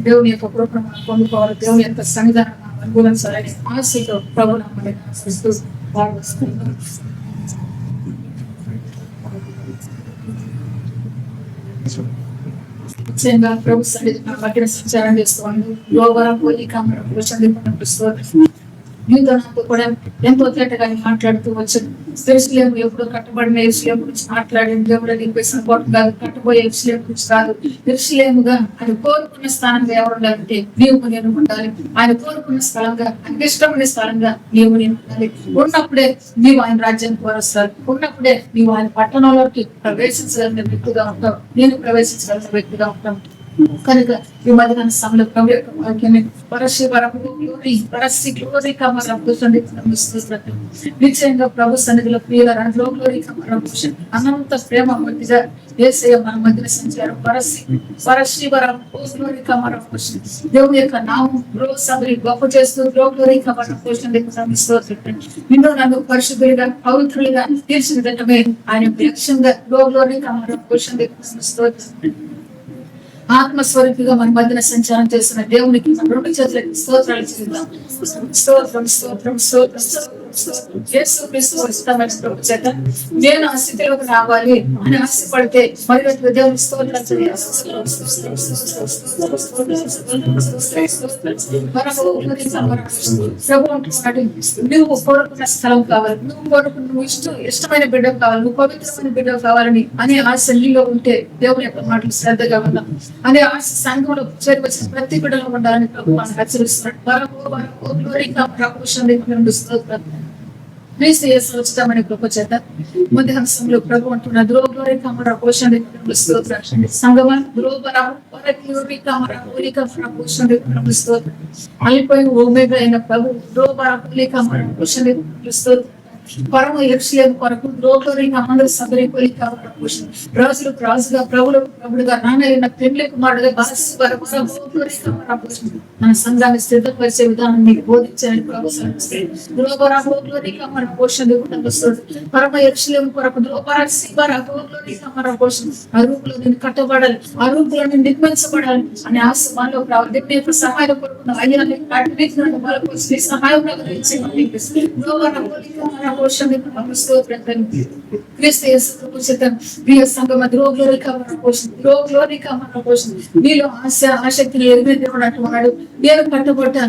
దేవుని యొక్క కృపను పొందుకోవాలి, దేవుని యొక్క సన్నిధానం అనుభవించాలని ఆశతో ప్రభు ప్రభు సన్నిధిని సంచారం చేస్తూ మీతో నాతో కూడా ఎంతో తేటగా మాట్లాడుతూ వచ్చాను. యెరూషలేము ఎప్పుడు కట్టబడిన యెరూషలేము గురించి మాట్లాడిన దేవుడు చెప్పేసిన కోట కాదు, కట్టబోయే యెరూషలేము గురించి కాదు. యెరూషలేముగా ఆయన కోరుకున్న స్థానంగా ఎవరు ఉండాలంటే నీవు నేను ఉండాలి. ఆయన కోరుకున్న స్థలంగా, ఆయనకి ఇష్టమైన స్థలంగా నీవు నేను ఉండాలి. ఉన్నప్పుడే నీవు ఆయన రాజ్యాన్ని కోరుస్తారు, ఉన్నప్పుడే నీవు ఆయన పట్టణంలోకి ప్రవేశించగలిగిన వ్యక్తిగా ఉంటావు, నేను ప్రవేశించగలిగిన వ్యక్తిగా ఉంటాను. కనుక ఈ మధ్యాహ్న సమయంలో ప్రభు యొక్క వాక్యాన్ని నిశ్చయంగా ప్రభు సన్నిధిలో అనంత ప్రేమ మధ్యగా యేసయ్య మన మధ్యన సంచారం దేవుని యొక్క నామం గొప్ప చేస్తూ నిన్ను నన్ను పరిశుద్ధులుగా పవిత్రులుగా తీర్చిదిద్దటమే ఆయన లక్ష్యంగా ఆత్మస్వరూపిగా మన మధ్యన సంచారం చేస్తున్న దేవునికి రెండు చేతులకి స్తోత్రాలు చెల్లిద్దాం. స్తోత్రం స్తోత్రం స్తోత్రం నేను ఆ స్థితిలోకి రావాలి అని ఆశపడితే మరి దేవుని స్తోత్రాలు నువ్వు కోరుకున్న స్థలం కావాలి, నువ్వు ఇష్టమైన బిడ్డ కావాలి, నువ్వు పవిత్రమైన బిడ్డ కావాలని అనే ఆశ నీలో ఉంటే దేవుని యొక్క మాటలు శ్రద్ధగా ఉన్నాం అనే ఆశ సంఘంలో చేరి వచ్చిన ప్రతి బిడ్డలో ఉండాలని ప్రభు మనం హెచ్చరిస్తున్నాడు. ఉచితమైన కృప చేత మధ్యాహ్న సమయంలో ప్రభు అంటున్న అల్పై ఓమేగా అయిన ప్రభు పరమ యెరూషలేము కొరకు లోకరీగా అందరి సభరి కొలిక పోషణ రాజులకు రాజుగా ప్రభులకు ప్రభుడుగా నాన్న పెండ్లి కుమారుడుగా మన సంఘాన్ని స్థిరపరిచే విధానం మీకు బోధించాలని ప్రభు మన పోషణ పరమ యెరూషలేము కొరకు మన పోషణ అరూపులో నేను కట్టబడాలి అరూపులో నేను నిర్మించబడాలి అనే ఆశ మనలో దేవుని సహాయం కొరకు అయ్యాలి సహాయం నీలో ఆసక్తిని ఎదుగుతున్నాడు నేను కట్టబడ్డా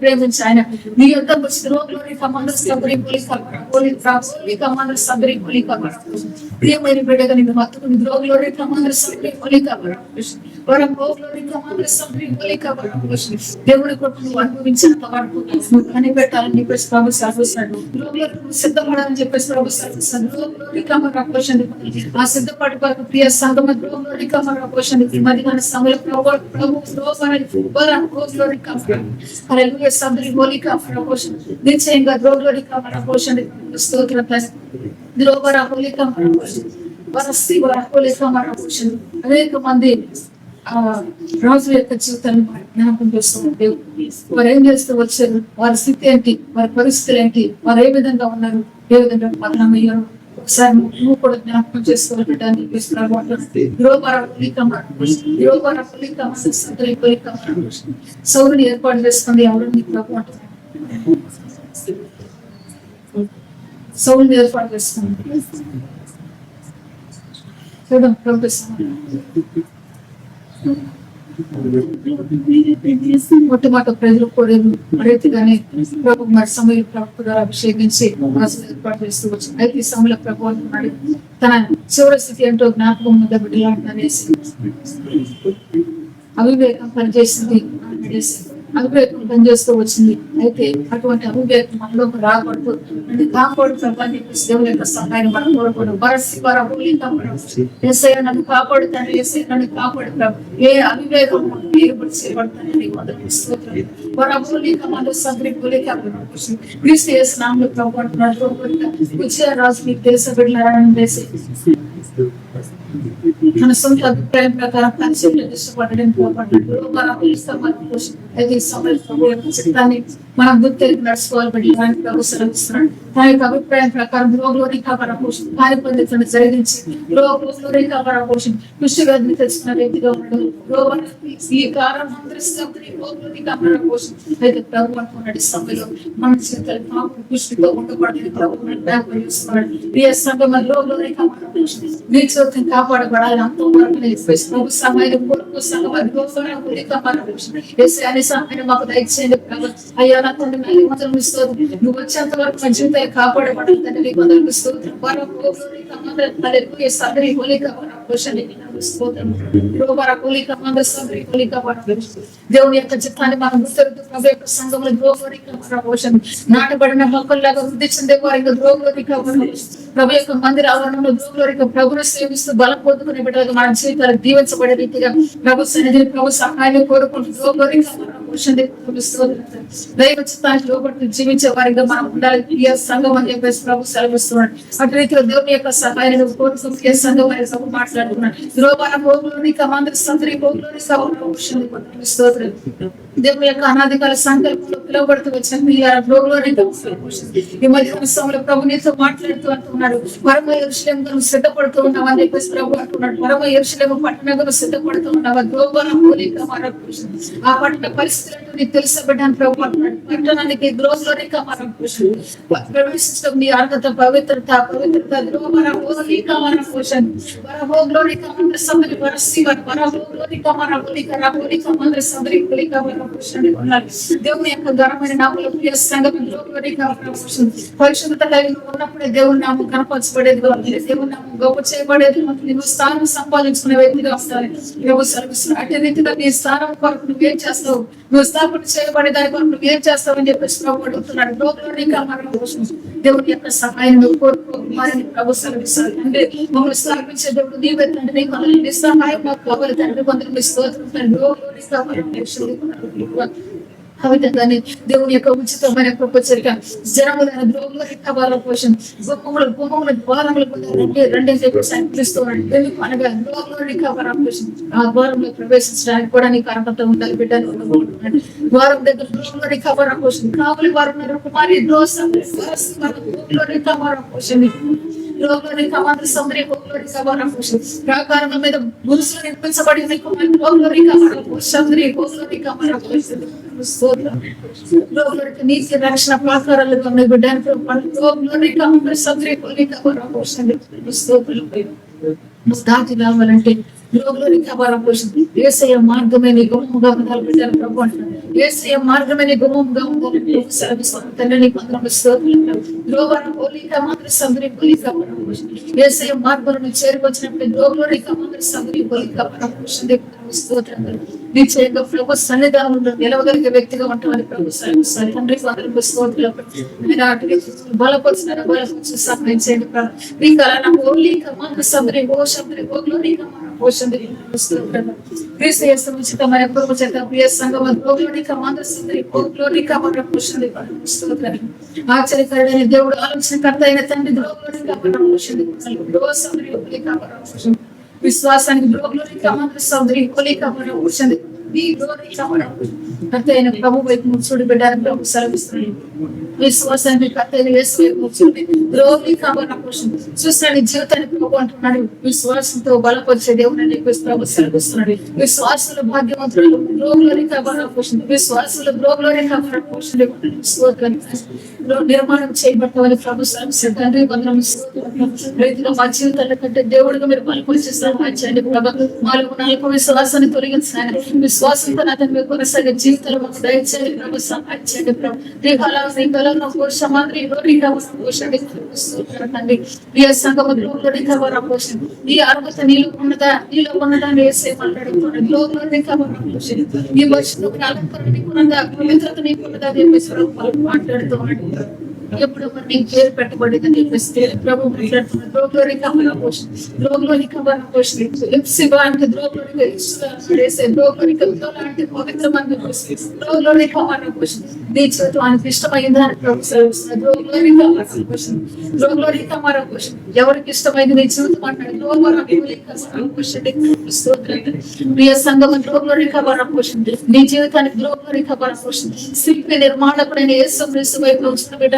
ప్రేమించి ఆయన నీ యొక్క ప్రియమైన బిడ్డగా నిన్ను మత్తుకుని ద్రోగులోని దేవుడి కొరకు నువ్వు అనుభవించినంత వరకు నువ్వు కనిపెట్టాలని చెప్పేసి ప్రభు సర్వస్తాడు సిద్ధపడాలని చెప్పేసి ప్రభు సర్వస్తాడు ఆ సిద్ధపాటు వరకు ప్రియ సంగమ ద్రోగులోని మధ్యకాల సమయంలో ప్రభు నిశ్చయంగా ద్రోగులోని పోషణ స్తోత్రం అనేక మంది రాజు యొక్క జీవితాన్ని జ్ఞాపకం చేస్తున్నారు. వారు ఏం చేస్తూ వచ్చారు, వారి స్థితి ఏంటి, వారి పరిస్థితులు ఏంటి, వారు ఏ విధంగా ఉన్నారు, ఏ విధంగా పతనమయ్యారు, ఒకసారి నువ్వు కూడా జ్ఞాపకం చేసుకోవాలని సౌరుని ఏర్పాటు చేసుకుంది ఎవరు సౌరుని ఏర్పాటు చేసుకుంది చూడండి మొట్టమొదటి ప్రజలు కూడా రీతిగానే ప్రభు మరి సమయ ప్రభు ద్వారా అభిషేకించి ఏర్పాటు చేస్తూ వచ్చింది. అయితే ఈ సమయంలో ప్రభు అంటున్నాడు తన చివరి స్థితి ఏంటో జ్ఞాపకం మీద బిడ్డలాంటి అవివేకం పనిచేసింది అవివేకం పనిచేస్తూ వచ్చింది. అయితే అటువంటి అవివేకం మనలోకి రాకూడదు అంటే కాపాడు ప్రభాన్ని దేవుని యొక్క సహాయం మనం కోరుకోవడం నన్ను కాపాడు తండ్రి ఏసై నన్ను కాపాడు ప్రభు ఏ అవివేకం ఏర్పడి చేయబడతానని క్రీస్తు యేసు నామములో ప్రభు అంటున్నాడు రాజు మీకు తెలిసిన బిడ్డలారని వేసి మన సొంత అభిప్రాయం ప్రకారం ఇష్టపడడం చిత్తాన్ని మనం గుర్తెరిగి నడుచుకోవాలి బిడ్డలాన్ని ప్రభు సెలవిస్తున్నాడు. తన యొక్క అభిప్రాయం ప్రకారం రోగులోని కాపరపోషణ కార్యపద్ధతులను జరిగించి రోగులోని కాపరపోషణ కృషివ్యాధిని తెలుసుకున్న వ్యక్తిగా ఉండదు. ఈ కారణం రోగులోని కాపరపోషణ అయితే ప్రభు అనుకున్నాడు సమయంలో మన చేతులు కృషితో ఉండకూడదని ప్రభు జ్ఞాపకం ఈ సంఘం రోగులోని కాపరపోషణ నీ చేతులు కాపాడబడాలి అంత వరకు ప్రభు సహాయం కొరకు సంఘం సహాయం మాకు దయచేయండి ప్రభు. అయ్యా నా తండ్రి నువ్వు వచ్చేంత వరకు మా జీవితాలు కాపాడబడాలి తండ్రి దేవుని యొక్క చిత్తాన్ని మనం గుర్తెరుతూ ప్రభు యొక్క సంఘంలో నాటబడిన మొక్కల్లాగా వృద్ధి చెందే వారికి ప్రభు యొక్క మందిర ఆవరణలో ప్రభును సేవిస్తూ బలం పొందుకునే బిడ్డలుగా మన జీవితాలు దీవించబడే రీతిగా ప్రభు సన్నిధిని ప్రభు సహాయాన్ని కోరుకుంటూ దైవ చిత్తానికి లోపడి జీవించే వారిగా మనం ఉండాలి. ఈ సంఘం అని చెప్పేసి ప్రభు సెలవిస్తున్నాడు. అటు రీతిలో దేవుని యొక్క సహాయాన్ని కోరుకుంటూ ఏ సంఘం అని ప్రభు మాట్లాడుతున్నాడు. దేవుని యొక్క అనాధికాల సంకల్పంలో పిలువబడుతూ వచ్చిన ఈ మధ్య సమయంలో ప్రభు నీతో మాట్లాడుతూ అంటున్నాడు పరమ యెరూషలేము సిద్ధపడుతూ ఉన్నావు అని చెప్పేసి ప్రభు అంటున్నాడు. పరమ యెరూషలేము పట్టణంలో సిద్ధపడుతూ ఉన్నావా ఆ పట్టణ పరిస్థితులను నీకు తెలుసబడ్డాను ప్రభు అంటున్నాడు. పట్టణానికి ద్రోహలోనిక మనం ప్రవేశించడం నీ అర్హత పవిత్రత ద్రోహలోనిక మన పోషణ దేవుని యొక్క ఘనమైన నామములో ప్రియ సంఘం పరిశుద్ధత కలిగి ఉన్నప్పుడే దేవుని నామం కనపరచబడేది, దేవుని నామం గొప్ప చేయబడేది, నువ్వు స్థానం సంపాదించుకునే వ్యక్తిగా వస్తాయి. అదే రీతిగా నీ స్థానం కొరకు నువ్వేం చేస్తావు, నువ్వు స్థాపన చేయబడే దాని కొరకు నువ్వేం చేస్తావు అని చెప్పేసి ప్రభు అడుగుతున్నాడు. దేవుని యొక్క సహాయం కోరుకోమని ప్రభు సెలవిస్తారు. అంటే మమ్మల్ని స్థాపించే దేవుడు నీవే తండ్రి, నీ సహాయం మాకు కావాలి తండ్రి. కొందరు స్తోత్రం తండ్రి. ఆ విధంగానే దేవుని యొక్క ఉచితమైన కృపచరిక జనములైన ద్రోగుల రికవర పోషణ గుమ్మముల ద్వారములకు రెండింటి సంకలిస్తూ ఎందుకు అనగా ద్రోగుల రికవర పోషణ ఆ ద్వారంలో ప్రవేశించడానికి కూడా నీకు అర్హత ఉండాలి బిడ్డలు. ద్వారం దగ్గర ద్రోగుల రికవర పోషణ కావలి వారు కుమారి దోష రికవర పోషణ లోకంలోని కమాండ్ర సముద్ర లోకంలోని కమాండ్ర పోషణ ప్రాకారముల మీద గురుసులు నిర్మించబడిన లోకంలోని కమాండ్ర పోషణ లోకంలోని కమాండ్ర పోషణ లోకంలోని నీతి రక్షణ ప్రాకారాలు ఉన్నాయి బిడ్డలు. లోకంలోని కమాండ్ర సముద్ర లోకంలోని కమాండ్ర పోషణ దాటి రావాలంటే లోకంలోని కమాండ్ర పోషణ యేసయ్య మార్గమే నీ గుమ్మముగా ఉండాలి బిడ్డలు. ప్రభు అంటున్నాడు యేసయ్య మార్గమే నీ గుమ్మముగా ఉండాలి. తండ్రి నీకు వందనములు స్తోత్రాలు. లోకంలోని పోలి కమాండ్ర సముద్ర పోలి కమాండ్ర పోషణ యేసయ్య మార్గమును చేరుకొచ్చినప్పుడు లోకంలోని కమాండ్ర సముద్ర పోలి కమాండ్ర పోషణ స్తోత్రాలు. నిశ్చయంగా ప్రభు సన్నిధానంలో నిలవగలిగే వ్యక్తిగా ఉంటామని ప్రభు సహాయం తండ్రి వందనములు స్తోత్రాలు. బలపరిచిన సహాయం చేయండి ప్రభు. నీ కళ పోలి కమాండ్ర సముద్ర లోకంలోని పోషణ క్రీస్తు యేసు ఉచితమైన కృప చేత ప్రియ సంఘం లోకంలోని కమాండ్ర సముద్ర లోకంలోని కమాండ్ర పోషణ స్తోత్రాలు. ఆశ్చర్యకరుడైన దేవుడు ఆలోచనకర్త అయిన తండ్రి లోకంలోని కమాండ్ర పోషణ లోకంలోని కమాండ్ర పోషణ విశ్వాసానికి లోకంలోని కమాండ్ర సముద్ర లోకంలోని కమాండ్ర పోషణ కర్త అయిన ప్రభు వైపు చూడు బిడ్డని ప్రభు సెలవిస్తున్నాడు. విశ్వాసానికి కర్త అయిన యేసు వైపు చూడు లోకంలోని కమాండ్ర పోషణ చూస్తున్నాడు. జీవితాన్ని ప్రభు అంటున్నాడు విశ్వాసంతో బలపరిచే దేవుని ప్రభు సెలవిస్తున్నాడు. విశ్వాసుల భాగ్యవంతులు లోకంలోని కమాండ్ర పోషణ విశ్వాసుల లోకంలోని కమాండ్ర పోషణ నిర్మాణం చేయబడతామని ప్రభు సెలవిస్తున్నాడు. తండ్రి వందనములు రైతులు మా జీవితాల కంటే దేవుడిగా మీరు బలపరిచే సహాయం చేయండి ప్రభు. మాలో నాలుగు విశ్వాసాన్ని తొలగించాలి. విశ్వాసంతో అతను మీకు కొనసాగే జీవితంలో మాకు దయచేయండి ప్రభు. సహాయం చేయండి ప్రభు. ప్రియ సంఘములో పోషణ ఈ అర్హత నీలో ఉన్నదా వేసే మాట్లాడుతున్నాడు. ఈ వర్షంలో అలంకరణ నీకున్నదా పవిత్రత నీకున్నదా మాట్లాడుతూ ఉన్నాడు. ఎప్పుడు నీ పేరు పెట్టబడిందని చెప్పేస్తే ప్రభు మాట్లాడుతున్నాడు. ద్రోగులోని కమల పోషణ ద్రోగులోని కమల పోషణ శివ అంటే ద్రోగులోని ద్రోగులోని అంటే పవిత్రమైన ద్రోగులోని కమల పోషణ నీ చేతులు ఆయనకు ఇష్టమైందా అని ప్రభు సెలవిస్తున్నాడు. ద్రోగులోని కమల పోషణ ద్రోగులోని కమల పోషణ ఎవరికి ఇష్టమైంది నీ జీవితం అంటాడు. ద్రోగులోని కమల పోషణ ప్రియ సంఘం ద్రోగులోని కమల పోషణ నీ జీవితానికి ద్రోగులోని కమల పోషణ శిల్పి నిర్మాణకుడైన యేసు క్రీస్తు వైపు వచ్చిన బిడ్డ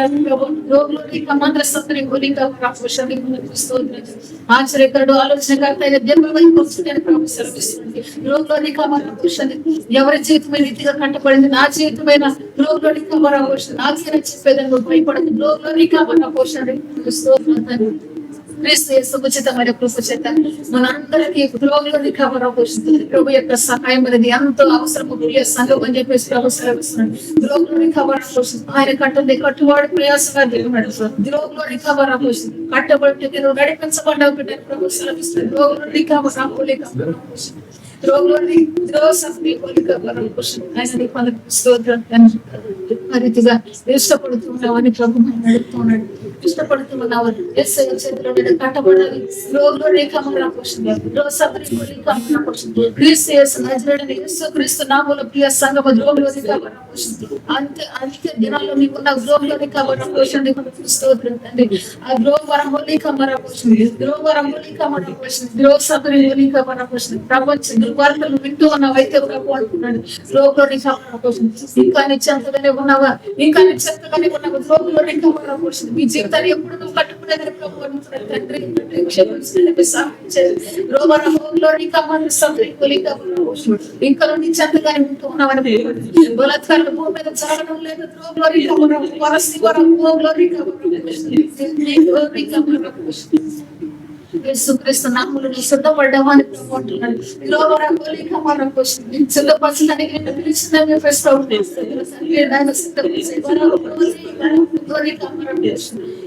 ఆశ్చర్యకరుడు ఆలోచనకర్త అయిన దేవుని వైపు ప్రభు సెలవిస్తుంది. లోకంలోని కమాండ్ర పోషణ ఎవరి జీవితమైన రీతిగా కట్టబడింది నా జీవితమైన లోకంలోని కమాండ్ర పోషణ నాకేనా చెప్పేదాన్ని భయపడదు. లోకంలోని కమాండ్ర పోషణ క్రీస్తు యేసు ఉచితమైన కృప చేత మనందరికీ లోకంలోని కమాండ్ర పోషణ ప్రభు యొక్క సహాయం అనేది ఎంతో అవసరము ప్రియ సంఘం అని చెప్పేసి ప్రభు సెలవిస్తున్నాడు. లోకంలోని కమాండ్ర పోషణ ఆయన కట్టండి కట్టువాడు ప్రయాసంగా దిగున్నాడు. లోకంలోని కమాండ్ర పోషణ కట్టబడి నడిపించబడ్డావు బిడ్డ ప్రభు సెలవిస్తున్నాడు. లోకంలోని కమాండ్ర పోషణ రోగులోని రీతిగా ఇష్టపడుతున్నావని ప్రభు అడుగుతున్నాడు. ఇష్టపడుతున్నావు చేతిలో కట్టబడాలి. రోగులోని కమల పోషణ క్రీస్తు నామములో ప్రియ సంఘము రోగులోని కమల పోషణ అంత్య దినాల్లో నీకున్న రోగులోని కమల పోషణ స్తోత్రం తండ్రి. ఆ ద్రోవరంలోని కమల పోషణ ద్రోవరంలోని కమల పోషణ ద్రోసపరిలోని కమల పోషణ ప్రపంచ వార్తలు వింటూ ఉన్నావైతే ప్రభు అంటున్నాడు. లోకంలోని కమల పోషణ ఇంకా నిశ్చంతగానే ఉన్నావా ఇంకా నిశ్చంతగానే ఉన్నావా లోకంలోని కమల పోషణ మీ జీవితాన్ని ఎప్పుడు నువ్వు కట్టుకునేదని ప్రభు అంటున్నాడు. తండ్రి ఇంకా నిశ్చంతగానే ఉంటూ ఉన్నావని బలాత్కారాలు భూమి మీద జరగడం లేదు. యేసుక్రీస్తు నామములో సిద్ధపడ్డామా అని ప్రభు అంటున్నాడు. సిద్ధపరచడానికి పిలిచిందని ప్రస్తావన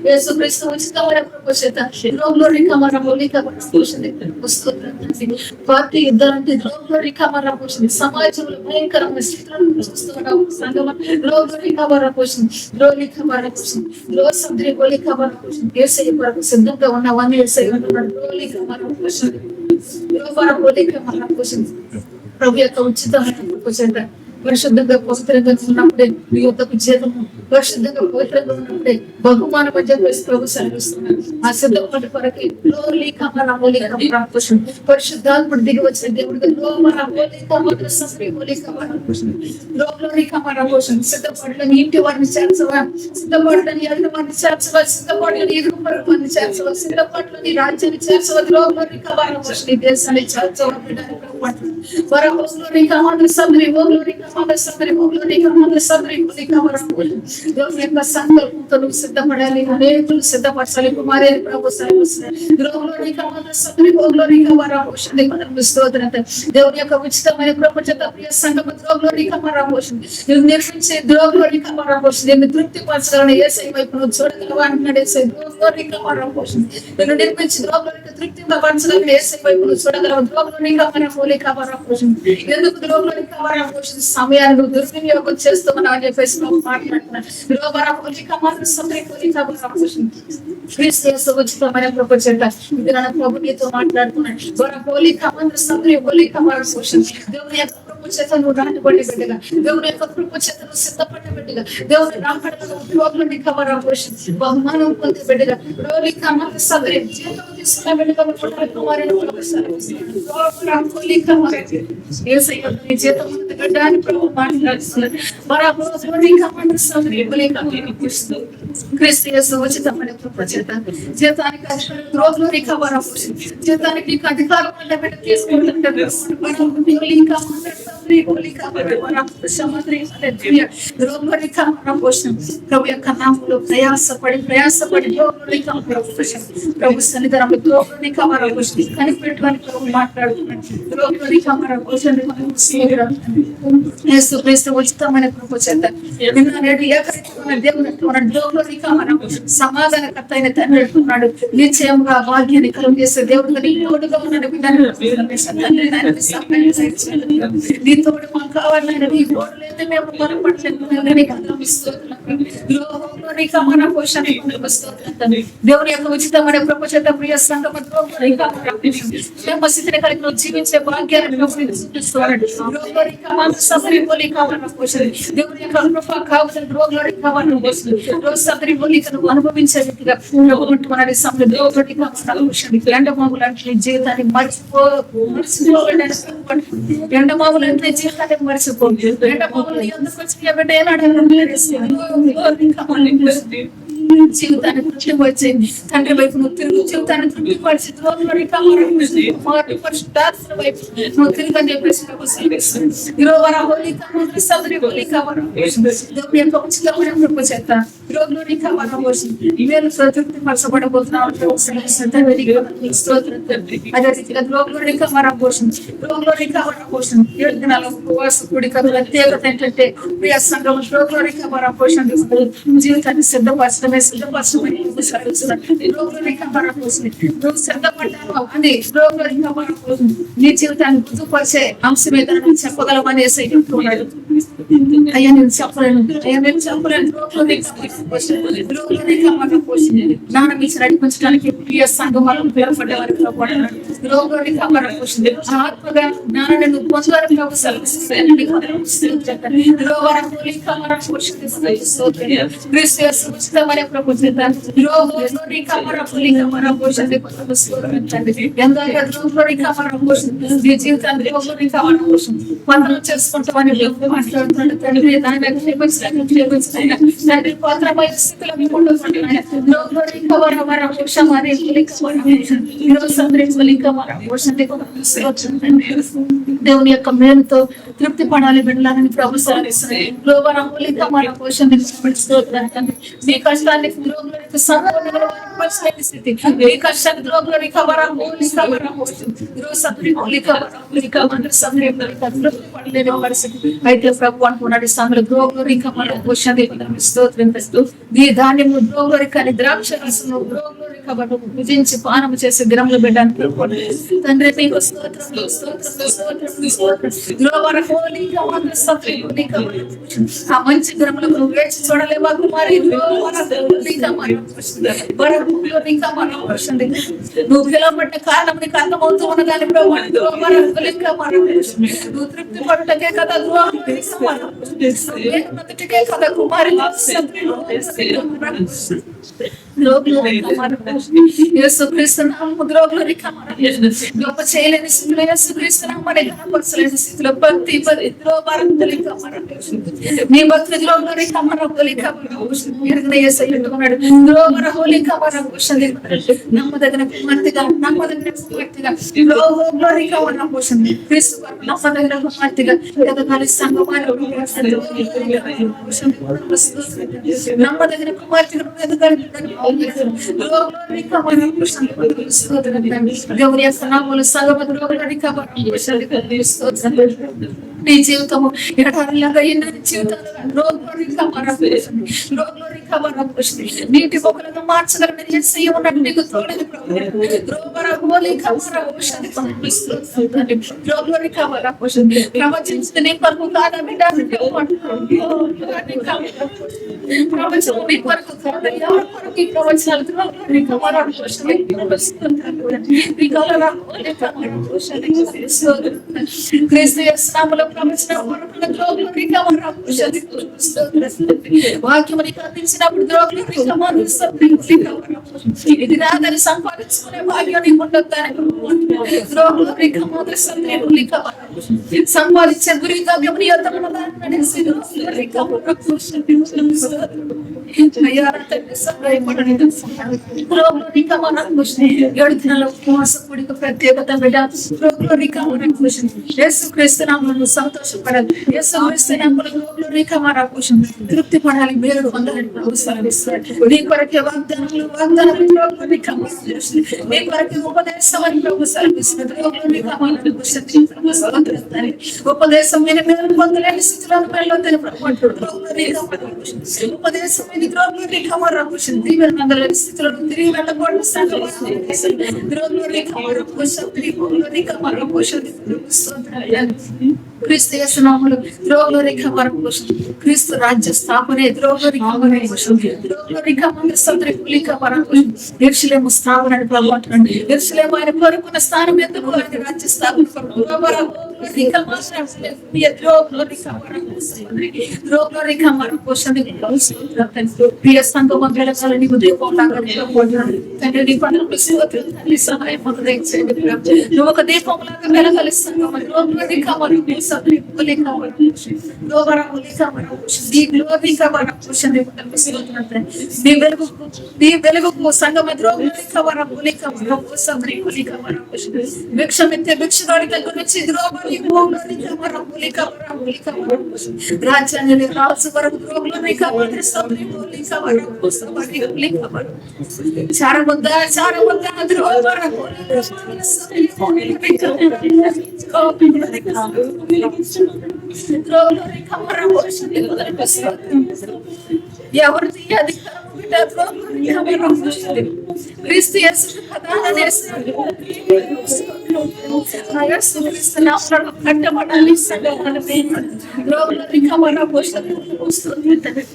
యేసుక్రీస్తు ఉచితమైన కృప చేత గ్లోరీ కమర హోలీ కమర పోషణ పార్టీ యుద్ధాలంటే గ్లోరీ కమర పోషణ సమాజంలో భయంకరమైన స్థితులను చూస్తున్నాం సంగమ గ్లోరీ కమర పోషణ గ్లోరీ కమర పోషణ గ్లో సముద్రి గోలి కమర పోషణ యేసయ్య కొరకు సిద్ధంగా ఉన్నవన్నీ యేసయ్య ఉన్నాడు గ్లోరీ కమర పోషణ గ్లోరీ గోలి కమర పోషణ ప్రభు యొక్క ఉచితమైన కృప చేత పరిశుద్ధంగా పవిత్రంగా ఉన్నప్పుడే మీ యొక్క జీతము పరిశుద్ధంగా పవిత్రంగా ఉన్నప్పుడే బహుమానం అని చెప్పేసి ప్రభు సెలవిస్తున్నాడు. ఆ సిద్ధపాటు కొరకి పరిశుద్ధాత్ముడు దిగి వచ్చిన దేవుడిగా సిద్ధపాటులను ఇంటి వారిని చేర్చవా, సిద్ధపాటులని ఎదురు వారిని చేర్చవా, సిద్ధపాటులని ఎదురు వారిని చేర్చవా, సిద్ధపాటులని రాజ్యాన్ని చేర్చవా, ద్రోహులని కమారపోషణ దేశాన్ని చేర్చవా సంకల్పంతో సిద్ధపడాలి, అనేకులు సిద్ధపరచాలి. కుమారి ప్రభు దేవుని యొక్క ఉచితమైన ప్రపంచత ప్రియ సంఘం ద్రోగులోని కమరాపోషణ నిర్మించే ద్రోగులోని కమరాపోషణ నేను తృప్తిపరచాలని ఏసై వైపు నువ్వు చూడగలవా అంటున్నాడు. ఏసై ద్రోగులోని కమరాపోషణ నేను నిర్మించి ద్రోగులోనికి తృప్తిపరచాలని ఏసై వైపు నువ్వు చూడగలవా. ద్రోగులోని కమరాపోలి కమరాపోషణ ఎందుకు ద్రోగులోని కమరాపోషణ సమయాన్ని నువ్వు దుర్వినియోగం చేస్తున్నావు అని చెప్పేసి మాట్లాడుతున్నాను. క్రీస్తు యేసు ఉచితమైన ప్రపంచంట ఇది నా ప్రభు నీతో మాట్లాడుతున్నాడు. దేవుని యొక్క కృప చేత నువ్వు నాటబడి బిడ్డగా, దేవుని యొక్క కృప చేత నువ్వు సిద్ధపడ్డ బిడ్డగా, దేవుని రాకడలో కమరా పోషణ బహుమానం పొందే బిడ్డగా, రోలి కమర సదరి జీతం తీసుకున్న బిడ్డగా కుమారుని జీతం బిడ్డ అని ప్రభు మాట్లాడుతున్నాడు. క్రీస్తు యేసు ఉచితమైన కృప చేత జీతానికి రోజులోని కమరా పోషణ జీతానికి నీకు అధికారం తీసుకుంటుంటారు. ప్రభు యొక్క నామంలో ప్రయాసపడి ప్రభు సన్నిధానంలో కనిపెట్టుకొని ప్రభు మాట్లాడుతున్నాడు. ఉచితమైన కృప చేత సమాధానకర్త అయిన తండ్రి అంటున్నాడు. నిశ్చయంగా భాగ్యాన్ని కలుగు చేసే దేవుడు తోడుగా ఉన్నాడు. నీ తోడు మాకు కావాలని నీ తోడు లేదా మేము పొరపడలేదు. దేవుని యొక్క ఉచితమైన కృప చేత ప్రియ సంఘం స్థితిని కలిగి నువ్వు జీవించే భాగ్యాన్ని చూపిస్తున్నాడు. దేవుని యొక్క కృప కావాలి రోగులని కావాలని నువ్వు అనుభవించే వ్యక్తిగా ప్రభుత్వ సమయంలో ఎండమావులు అంటే జీవితాన్ని మర్చిపోవాలి. ఎండమావులు అంటే జీవితాన్ని మర్చిపోవాలి. ఎండమావులు ఎందుకు వచ్చి బిడ్డ ఏనాడు జీవితాన్ని తృప్తి పరిచేయండి. తండ్రి వైపు నువ్వు తిరుగు జీవితాన్ని తృప్తి పరిచి వైపు నువ్వు తిరిగని చెప్పేసి తృప్తి పరచబడబోతున్నావు. అదే రీతిగా ద్రోగులోని కమరా పోషణ ద్రోగులోని కమరా పోషణ 7 దినాల ఉపవాస కూడిక ప్రత్యేకత ఏంటంటే ప్రియ సంఘం ద్రోగులోని కమరా పోషణ జీవితాన్ని సిద్ధపరచడమే సిద్ధపరచమని నువ్వు సిద్ధపడ్డావు అని నీ జీవితాన్ని గుర్తుపరిచే అంశం ఏదైనా చెప్పగలమని అంటున్నాడు. అయ్యా నేను చెప్పలేను, జ్ఞానం ఇచ్చి నడిపించడానికి ప్రియ సంఘమాలను పేర్పడే వారికి ఆత్మగా జ్ఞానాన్ని నువ్వు పొందాలని చేసుకుంటామని మాట్లాడుతున్నాడు. తండ్రి దాని దేవుని యొక్క మేలుతో తృప్తి పడాలి బిడ్డలని ప్రభు సెలవిస్తున్నాడు. నీ కష్టాన్ని సంఘంలో పరిస్థితి స్థితి ఈ కష్టాన్ని ద్రోగులు రికవర్ పడలేని పరిస్థితి అయితే ప్రభు అంటున్నాడు సంఘంలో ద్రోగులు రికవర్ స్తోత్రం ఈ ధాన్యము ద్రోగులు కానీ ద్రాక్ష రసము ద్రోగులు రికవర్ భుజించి పానము చేసే దినములు పెట్టడానికి తండ్రి మీకు స్తోత్రం ఆ మంచి దినములకు వేచి చూడలేవా కుమారి నువ్వు పిలవబడిన కారణం నీకు అర్థమవుతూ ఉన్నదాన్ని నువ్వు తృప్తి పడటకే కదా మొదటికే కదా కుమారి గొప్ప చేయలేని స్థితిలో యేసుక్రీస్తునామమునే ఘనపరచలేని స్థితిలో భక్తి నీ భక్తి నమ్మదగిన కుమార్తెగా నమ్మదగిన కుమార్తెగా క్రీస్తు నమ్మదగిన కుమార్తెగా ఎదగాలి సంఘమాలు నమ్మదగిన కుమార్తెగా ఎదగాలి గౌరీ నామములు సగమదు నీ జీవితము ఎడారిలాగా ఎన్నో జీవితాలు నీటి మొక్కలుగా మార్చగలని ఉన్నట్టు నీకు ప్రవచించింది నీ కొరకు కాదా బిడ్డ ప్రవచనం నీ కొరకు కాదా ఎవరి కొరకు ఈ ప్రవచనాలు వాక్యం నీకు అందించినప్పుడు ఇది రాదని సంపాదించుకునే భాగ్యం నీకు సంపాదించే గురి గమ్యం నీ ప్రత్యేకత సంతోషపడాలి తృప్తి పడాలి మేలు పొందాలని నీ కొరకే వాగ్దానాలు నీ కొరకే ఉపదేశం ఉపదేశం మీరు మేలు పొందలేని స్థితిలో ఉపదేశం స్థితిలో తిరిగి వెళ్ళకూడదు క్రీస్తు యేసునామములో ద్రోగులరిక వరపోషణ క్రీస్తు రాజ్య స్థాపనే ద్రోగులరిక యెరూషలేము స్థాపన ప్రభు అంటున్నాడు. యెరూషలేము ఆయన కోరుకున్న స్థానం ఎందుకు ఆయన రాజ్య స్థాపన ప్రియ సంగమ వెలగాల నీకు దీపం తండ్రి నీ పనులకు సహాయం నువ్వు ఒక దీపం లాగా వెలగాలి సంగమ భిక్షమిత్తే భిక్షగాడి దగ్గర నుంచి రాజ్యాన్ని రాజు వరకు చారబద్ద ఎవరిది అధికారం క్రీస్తు యేసు కట్టబడాలి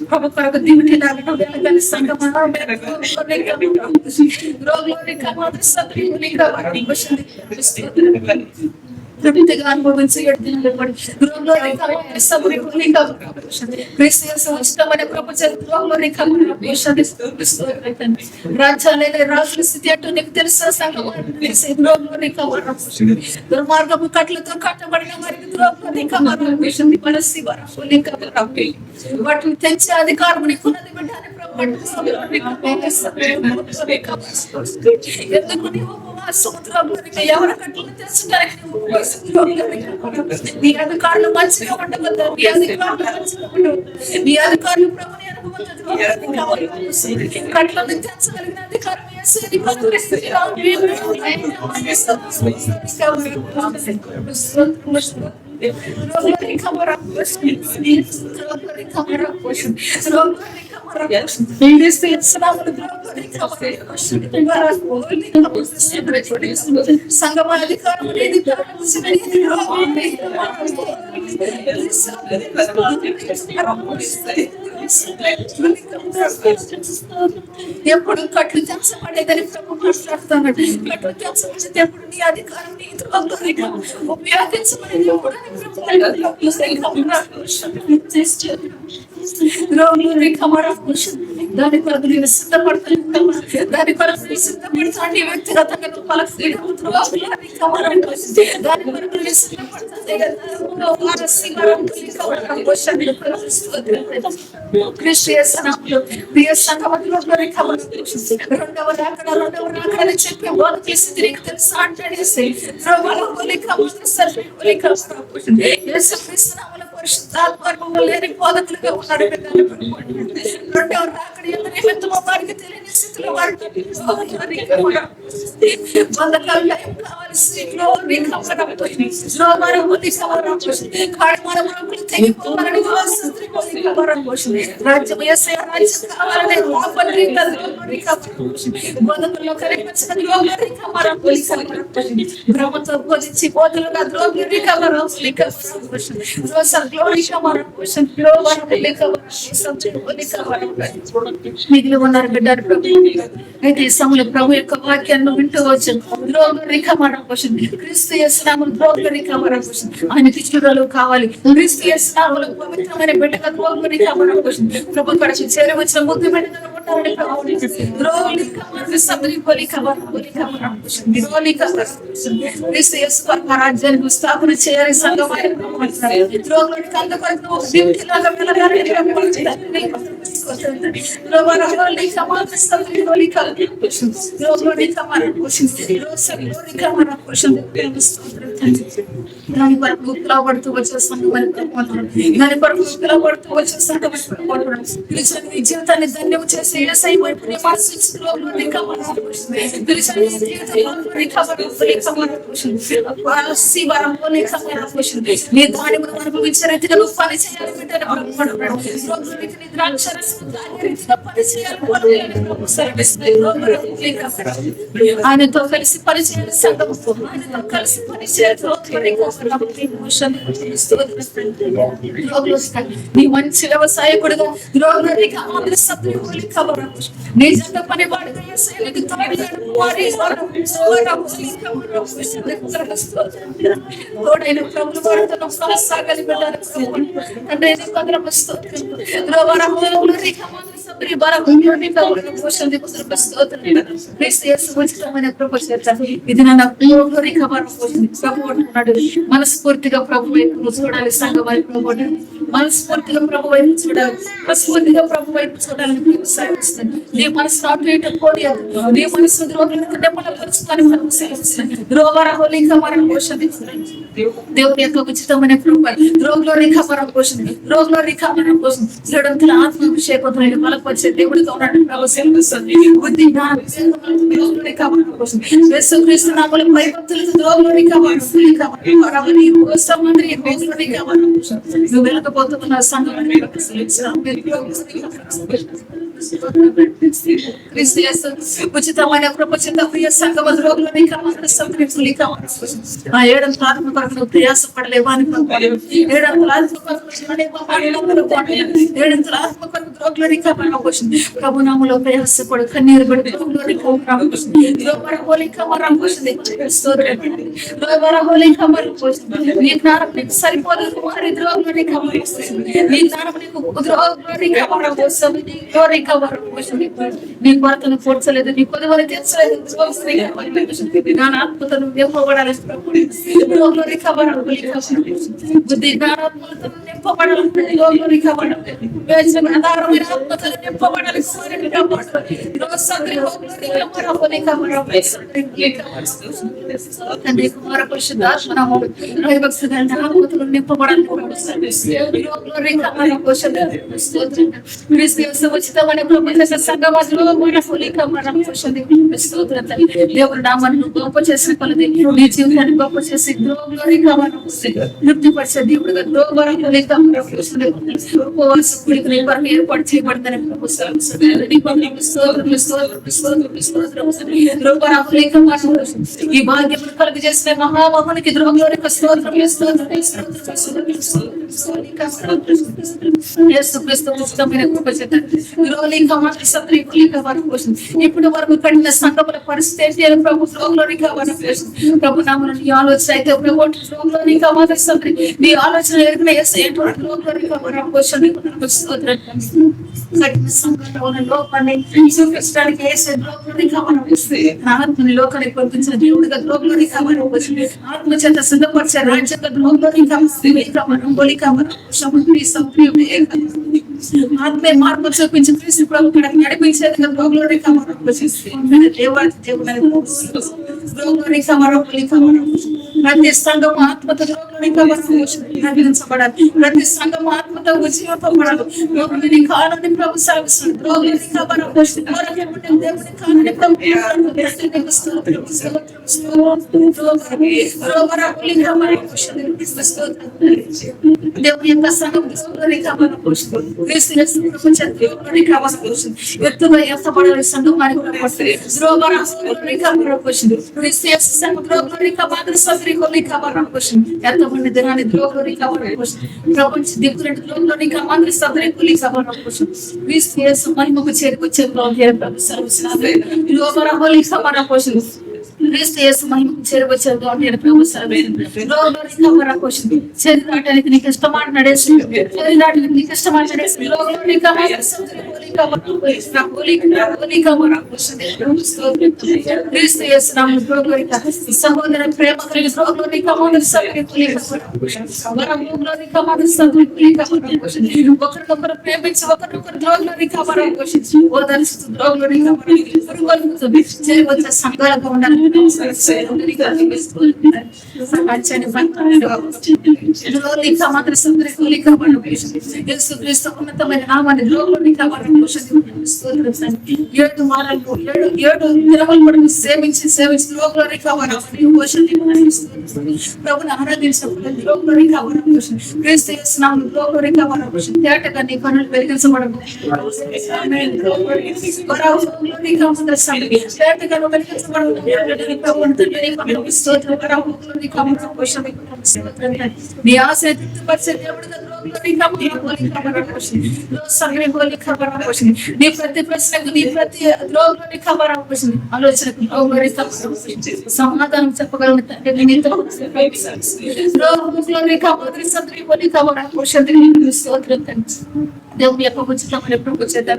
ప్రభు కొరకు దివిటి లాగా సంగమ తృప్తిగా అనుభవించి రాజుల స్థితి అంటూ నీకు తెలుసా సంఘం దుర్మార్గపు కట్లతో కట్టబడిన వారికి వాటిని తెచ్చే అధికారం నీకున్నది బిడ్డ ఎందుకు సముద్రంలోనికి ఎవరి కట్టును తెచ్చడానికి నీ అధికారులు మంచిగా ఉండవద్దు, నీ అధికారులు మంచిగా ఉండవద్దు, నీ అధికారులు ప్రభుని అనుభవం కట్లను తెచ్చగలిగిన అధికారం వేసేది సంగమాధికారం ఎప్పుడు కట్లు తెచ్చబడేదని ప్రభు మాట్లాడుతున్నాడు. కట్లు తెచ్చబడితే ఎప్పుడు నీ అధికారం ఉపయోగించబడేది దాని కొరకు నేను సిద్ధపడుతున్నాను, దాని కొరకు నేను సిద్ధపడతాను. నీ వ్యక్తిగతంగా నువ్వు దాని కొరకు నేను చెప్పి వాళ్ళకి తిరిగి తెలుసా అంటాడేసి లేని బోధకులుగా ఉన్నాడు. రెండవ రాకడ ఎంతమో వారికి తెలియని స్థితిలో భ్రమతో బోధించి బోధలుగా మిగిలి ఉన్నారు బిడ్డారు. అయితే ఈ సమయంలో ప్రభు యొక్క వాక్యాన్ని వింటూ వచ్చాను. క్రీస్తు యేసునామములో ద్రోహుల రికవరీ కోసం ఆయనకి ఇష్టలు కావాలి. క్రీస్తు యేసునామములో పవిత్రమైన బిడ్డగా ద్రోహుల రికవరీ కోసం ప్రభు కడచి చేరవచ్చిన ముద్దు బిడ్డగా ఉండాలని ప్రభు ద్రోహుల రికవరీ సబ్రి పోలి కవర్ పోలి కవర్ ద్రోహుల కవర్ క్రీస్తు యేసు రాజ్యాన్ని స్థాపన చేయాలి. సంఘమైన ద్రోహులని కంద కొరకు దీవిలాగా వెలగాలి. దాని కొరకు పిలవబడుతూ వచ్చే సంఘమని దాని కొరకు పిలవబడుతూ వచ్చే సంఘమని జీవితాన్ని ధన్యం చేసి నీ దాని అనుభవించే రీతిగా నువ్వు పని చేయాలి. ఆయనతో కలిసి పనిచేయాలి. సంఘంతో ఆయనతో కలిసి పనిచేయాలి. నీ మంచి వ్యవసాయకుడుగా నీ జంట పనివాడుగా తోడైన ప్రభులు వాడుతున్న కొనసాగాలి. ఇది మనస్ఫూర్తిగా ప్రభు వైపు చూడాలి. సంఘం వైపు మనస్ఫూర్తిగా ప్రభు వైపు చూడాలి. మనస్ఫూర్తిగా ప్రభు వైపు చూడాలని ప్రోత్సహిస్తుంది. నీ మనసు అటు ఇటు పోలేదు. నీ మనసు ద్రోహులకు నెమ్మలపరుచుకొని మనం సేవిస్తున్నాం. ద్రోహరహోలిక మనం పోషిస్తుంది. దేవుని యొక్క ఉచితమైన కృప ద్రోహులో రికవరం పోషింది. ద్రోహులో రికవరం పోషింది. జడంతుల ఆత్మాభిషేకమైన బలపరిచే దేవుడితో ఉన్నట్టు ప్రభు సేవిస్తుంది. బుద్ధి రికవరం పోషింది. యేసుక్రీస్తు నామములో భయభక్తులకు ద్రోహులో రికవరం నువ్వు వెళ్ళకపోతున్న సంఘం ఉచితమైన కృపచిత ప్రియ సంఘం ఆ ఏడంత ఆత్మ కొరకు ప్రయాసపడలేవా అని ఏడంతల ఆత్మ కొరకు ప్రభునామలో ప్రయాసపడు కన్నీరు పడి సరిపోదు. నీ కొరతను పోడ్చలేదు, నీ కొద్దివని తీర్చలేదు. జ్ఞాన ఆత్మతను నింపబడాలి. బుద్ధి జ్ఞానాత్మలతో నింపబడాలి. ఆధారమైన ఆత్మతను నింపబడాలి, కుమారుని కాపాడాలి. ఈరోజు సంగతి తండ్రి కుమార పరిశుద్ధాత్మ నామములో భయభక్తి గల ఆత్మతో నింపబడాలి. ఉచితమైన దేవుడు నామాన్ని గొప్ప చేసిన కొలది నీ జీవితాన్ని గొప్ప చేసి తృప్తిపరిచే దేవుడుగా ఏర్పాటు చేయబడిందని ఈ భాగ్యం కలుగు చేసిన మహామోహనికి ద్రోహంలోనికి స్తోత్రం. ఇప్పుడు వరకు కడిగిన సంఘముల పరిస్థితి ప్రభు ద్రోహంలోని కావాలి. ప్రభు నామను నీ ఆలోచన అయితే ద్రోహంలోని కావాలి. నీ ఆలోచన ఎరిగిన ద్రోహంలోని కావాలి. కఠిన సంఘంలో ఉన్న లోపాన్ని చూపించడానికి ఆత్మని లోకానికి పంపించిన దేవుడిగా ద్రోహంలోని కావాలి. ఆత్మ చేత సిద్ధపరిచే రాజ్యంగా ద్రోహంలోని ఆత్మే మార్పు చూపించి క్రీస్తు ప్రభు నడిపించేది ద్రోహంలోని కావాలి. ప్రతి సంఘం ఆత్మతో నడిపించబడాలి. ప్రతి సంఘం ఆత్మతో ఉజ్జీవింపబడాలి. కాలాన్ని ప్రభు సాగిస్తుంది. దేవుని యొక్క సంఘం ఎత్తుగా ఎత్తబడాలి. సంఘం ఎంతమంది దినాన్ని ద్రోహులని ప్రపంచ దిగుతున్నట్టు ద్రోహులని కావాలి. సదరి మహిమకు చేరుకొచ్చే చేరుకోవడానికి నీకు ఇష్టమాట నడేసి నీకు ఇష్టమాట నడేసి సహోదర ప్రేమ ఒకరికొకరు ప్రేమించి ఒకరికొకరు ద్రోహులని కాపాడాలి. ఓదార్చుతూ ద్రోహులని చేయవచ్చే సంఘాలుగా ఉండాలి. ఉన్నతమైన నామాన్ని ద్రోహులని కాపాడాలి. 7 వారాలు 7 దినములు మనం సేవించి ద్రోహులని కాపాడాలి. ప్రభుని ఆరాధించినప్పుడు ద్రోహులని కాపాడాలి. క్రీస్తు యేసు నామములో ద్రోహులని కాపాడాలి. తేటగా నీ పనులు పెరిగించబడదు. నీ ఆశ తృప్తిపరిచే దేవుడుగా నీ ప్రతి ప్రశ్నకు నీ ప్రతి ద్రోహులని ఖబర్ అవకాశం ఆలోచనకు సమాధానం చెప్పగలను తండ్రి. దేవుని యొక్క ఉచితమైన ప్రభు చేత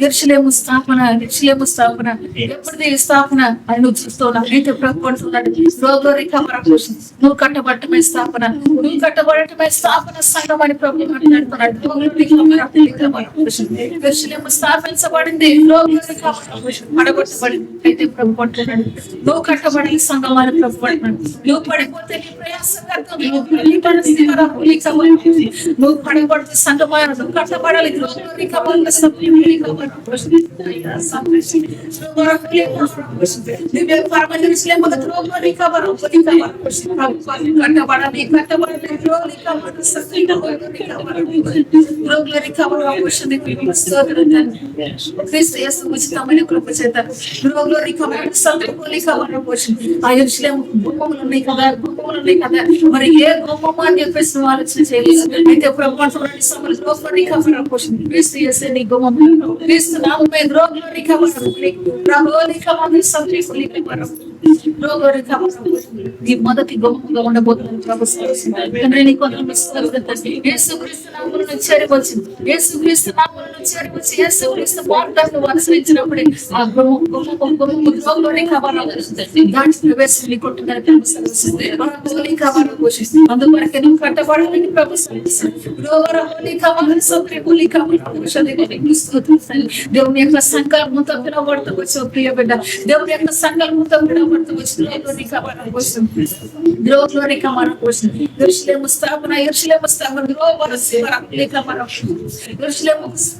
యెరూషలేము స్థాపన ఎప్పటిది స్థాపన అని నువ్వు చూస్తున్నావు. అయితే ప్రభు అంటున్నాడు నువ్వు కట్టబడటమే స్థాపన, సంఘం అని ప్రభు మాట్లాడుతున్నాడు. యెరూషలేము స్థాపించబడింది, పడగొట్టబడింది. అయితే ప్రభు అంటున్నాడు నువ్వు కట్టబడి సంఘం అని ప్రభు అంటున్నాడు. నువ్వు పడిపోతే నీ ప్రయాసం నువ్వు పడగొడితే సంఘమైన నువ్వు కట్టబడాలి. ఉచితమైన కృప చేత గుమ్మములు ఉన్నాయి కదా, మరి ఏ గుమ్మము అని చెప్పేసి ఆలోచన చేయలేదు. అయితే ప్రభు క్రీస్తు నామమే ద్రోహులని మాదిరి సత్రి కొలిక వరం రోగరి కమరము ఈ మొదటి గొప్పగా ఉండబోతున్న ప్రభు తండ్రి నీ కొందరు యేసుక్రీస్తు నామములో చేరవచ్చింది యేసుక్రీస్తు నామములో చేరవచ్చి యేసుక్రీస్తు మార్గాన్ని అనుసరించినప్పుడే ఆ గొప్ప రోగరి కమరము దాని ప్రవేశం నీకుంటుందని ప్రభు సర్వసిద్ధి రోగరి కమరము పోషిస్తుంది అందువరకు నువ్వు కట్టబడాలని ప్రభు సర్వసిద్ధి రోగరి కమరము సత్రి కొలిక వరం దేవుని యొక్క సంకల్పంతో పిలవబడతావచ్చు ప్రియ బిడ్డ దేవుని యొక్క సంకల్పంతో పిలవబడతావచ్చు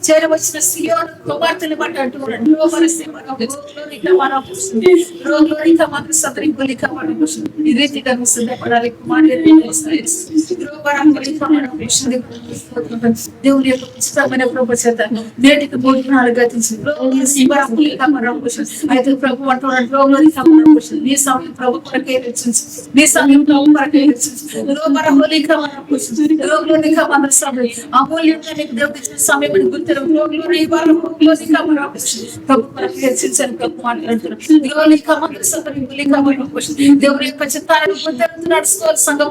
చేరవచ్చిన సియోను కుమార్తెని బట్టి అంటున్నాడు ఈ రీతిగా సిద్ధపడాలి దేవుని యొక్క ఉచితమైన ప్రభు చేత నేటికి భోజనాలు గతించింది అయితే ప్రభు అంటున్నాడు నీ సమయం ప్రభు కొరకే రచించు నీ సమయం ప్రభు కొరకే రచించు అమూల్యంగా నీకు దేవుడు ఇచ్చిన సమయం అని గుర్తు ప్రభు కొరకే రచించని ప్రభు మాట్లాడుతున్నాడు దేవుని యొక్క చిత్తాలను గుర్తు నడుచుకోవాలి సంఘం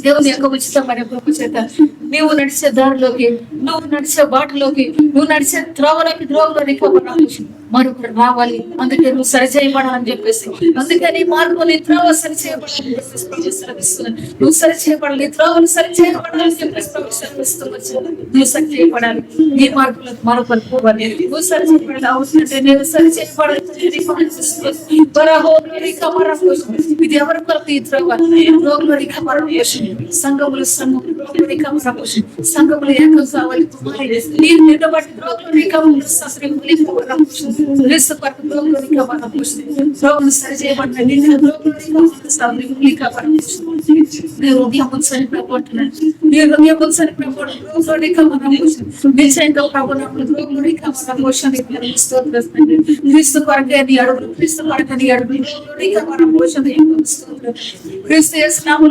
దేవుని యొక్క ఉచితమైన ప్రభు చేత నువ్వు నడిచే దారిలోకి నువ్వు నడిచే బాటలోకి నువ్వు నడిచే త్రోవలోకి మరొకరు రావాలి అందుకే నువ్వు సరిచేయబడాలని చెప్పేసి అందుకని మార్గం త్రోవ సరిచేయబడాలని చెప్పేసి నువ్వు సరిచేయబడాలి త్రోవలు సరిచేయబడాలని చెప్పేసి నువ్వు సరిచేయబడాలి నీ మార్గంలో మరొకరు పోవాలి నువ్వు సరిచేయబడాలి అవసరం నేను సరిచేయబడాలి ఇది ఎవరి కొరకు ఈ త్రోవ సంఘములు సంఘములు ఏకం కావాలి నేను నిలబడి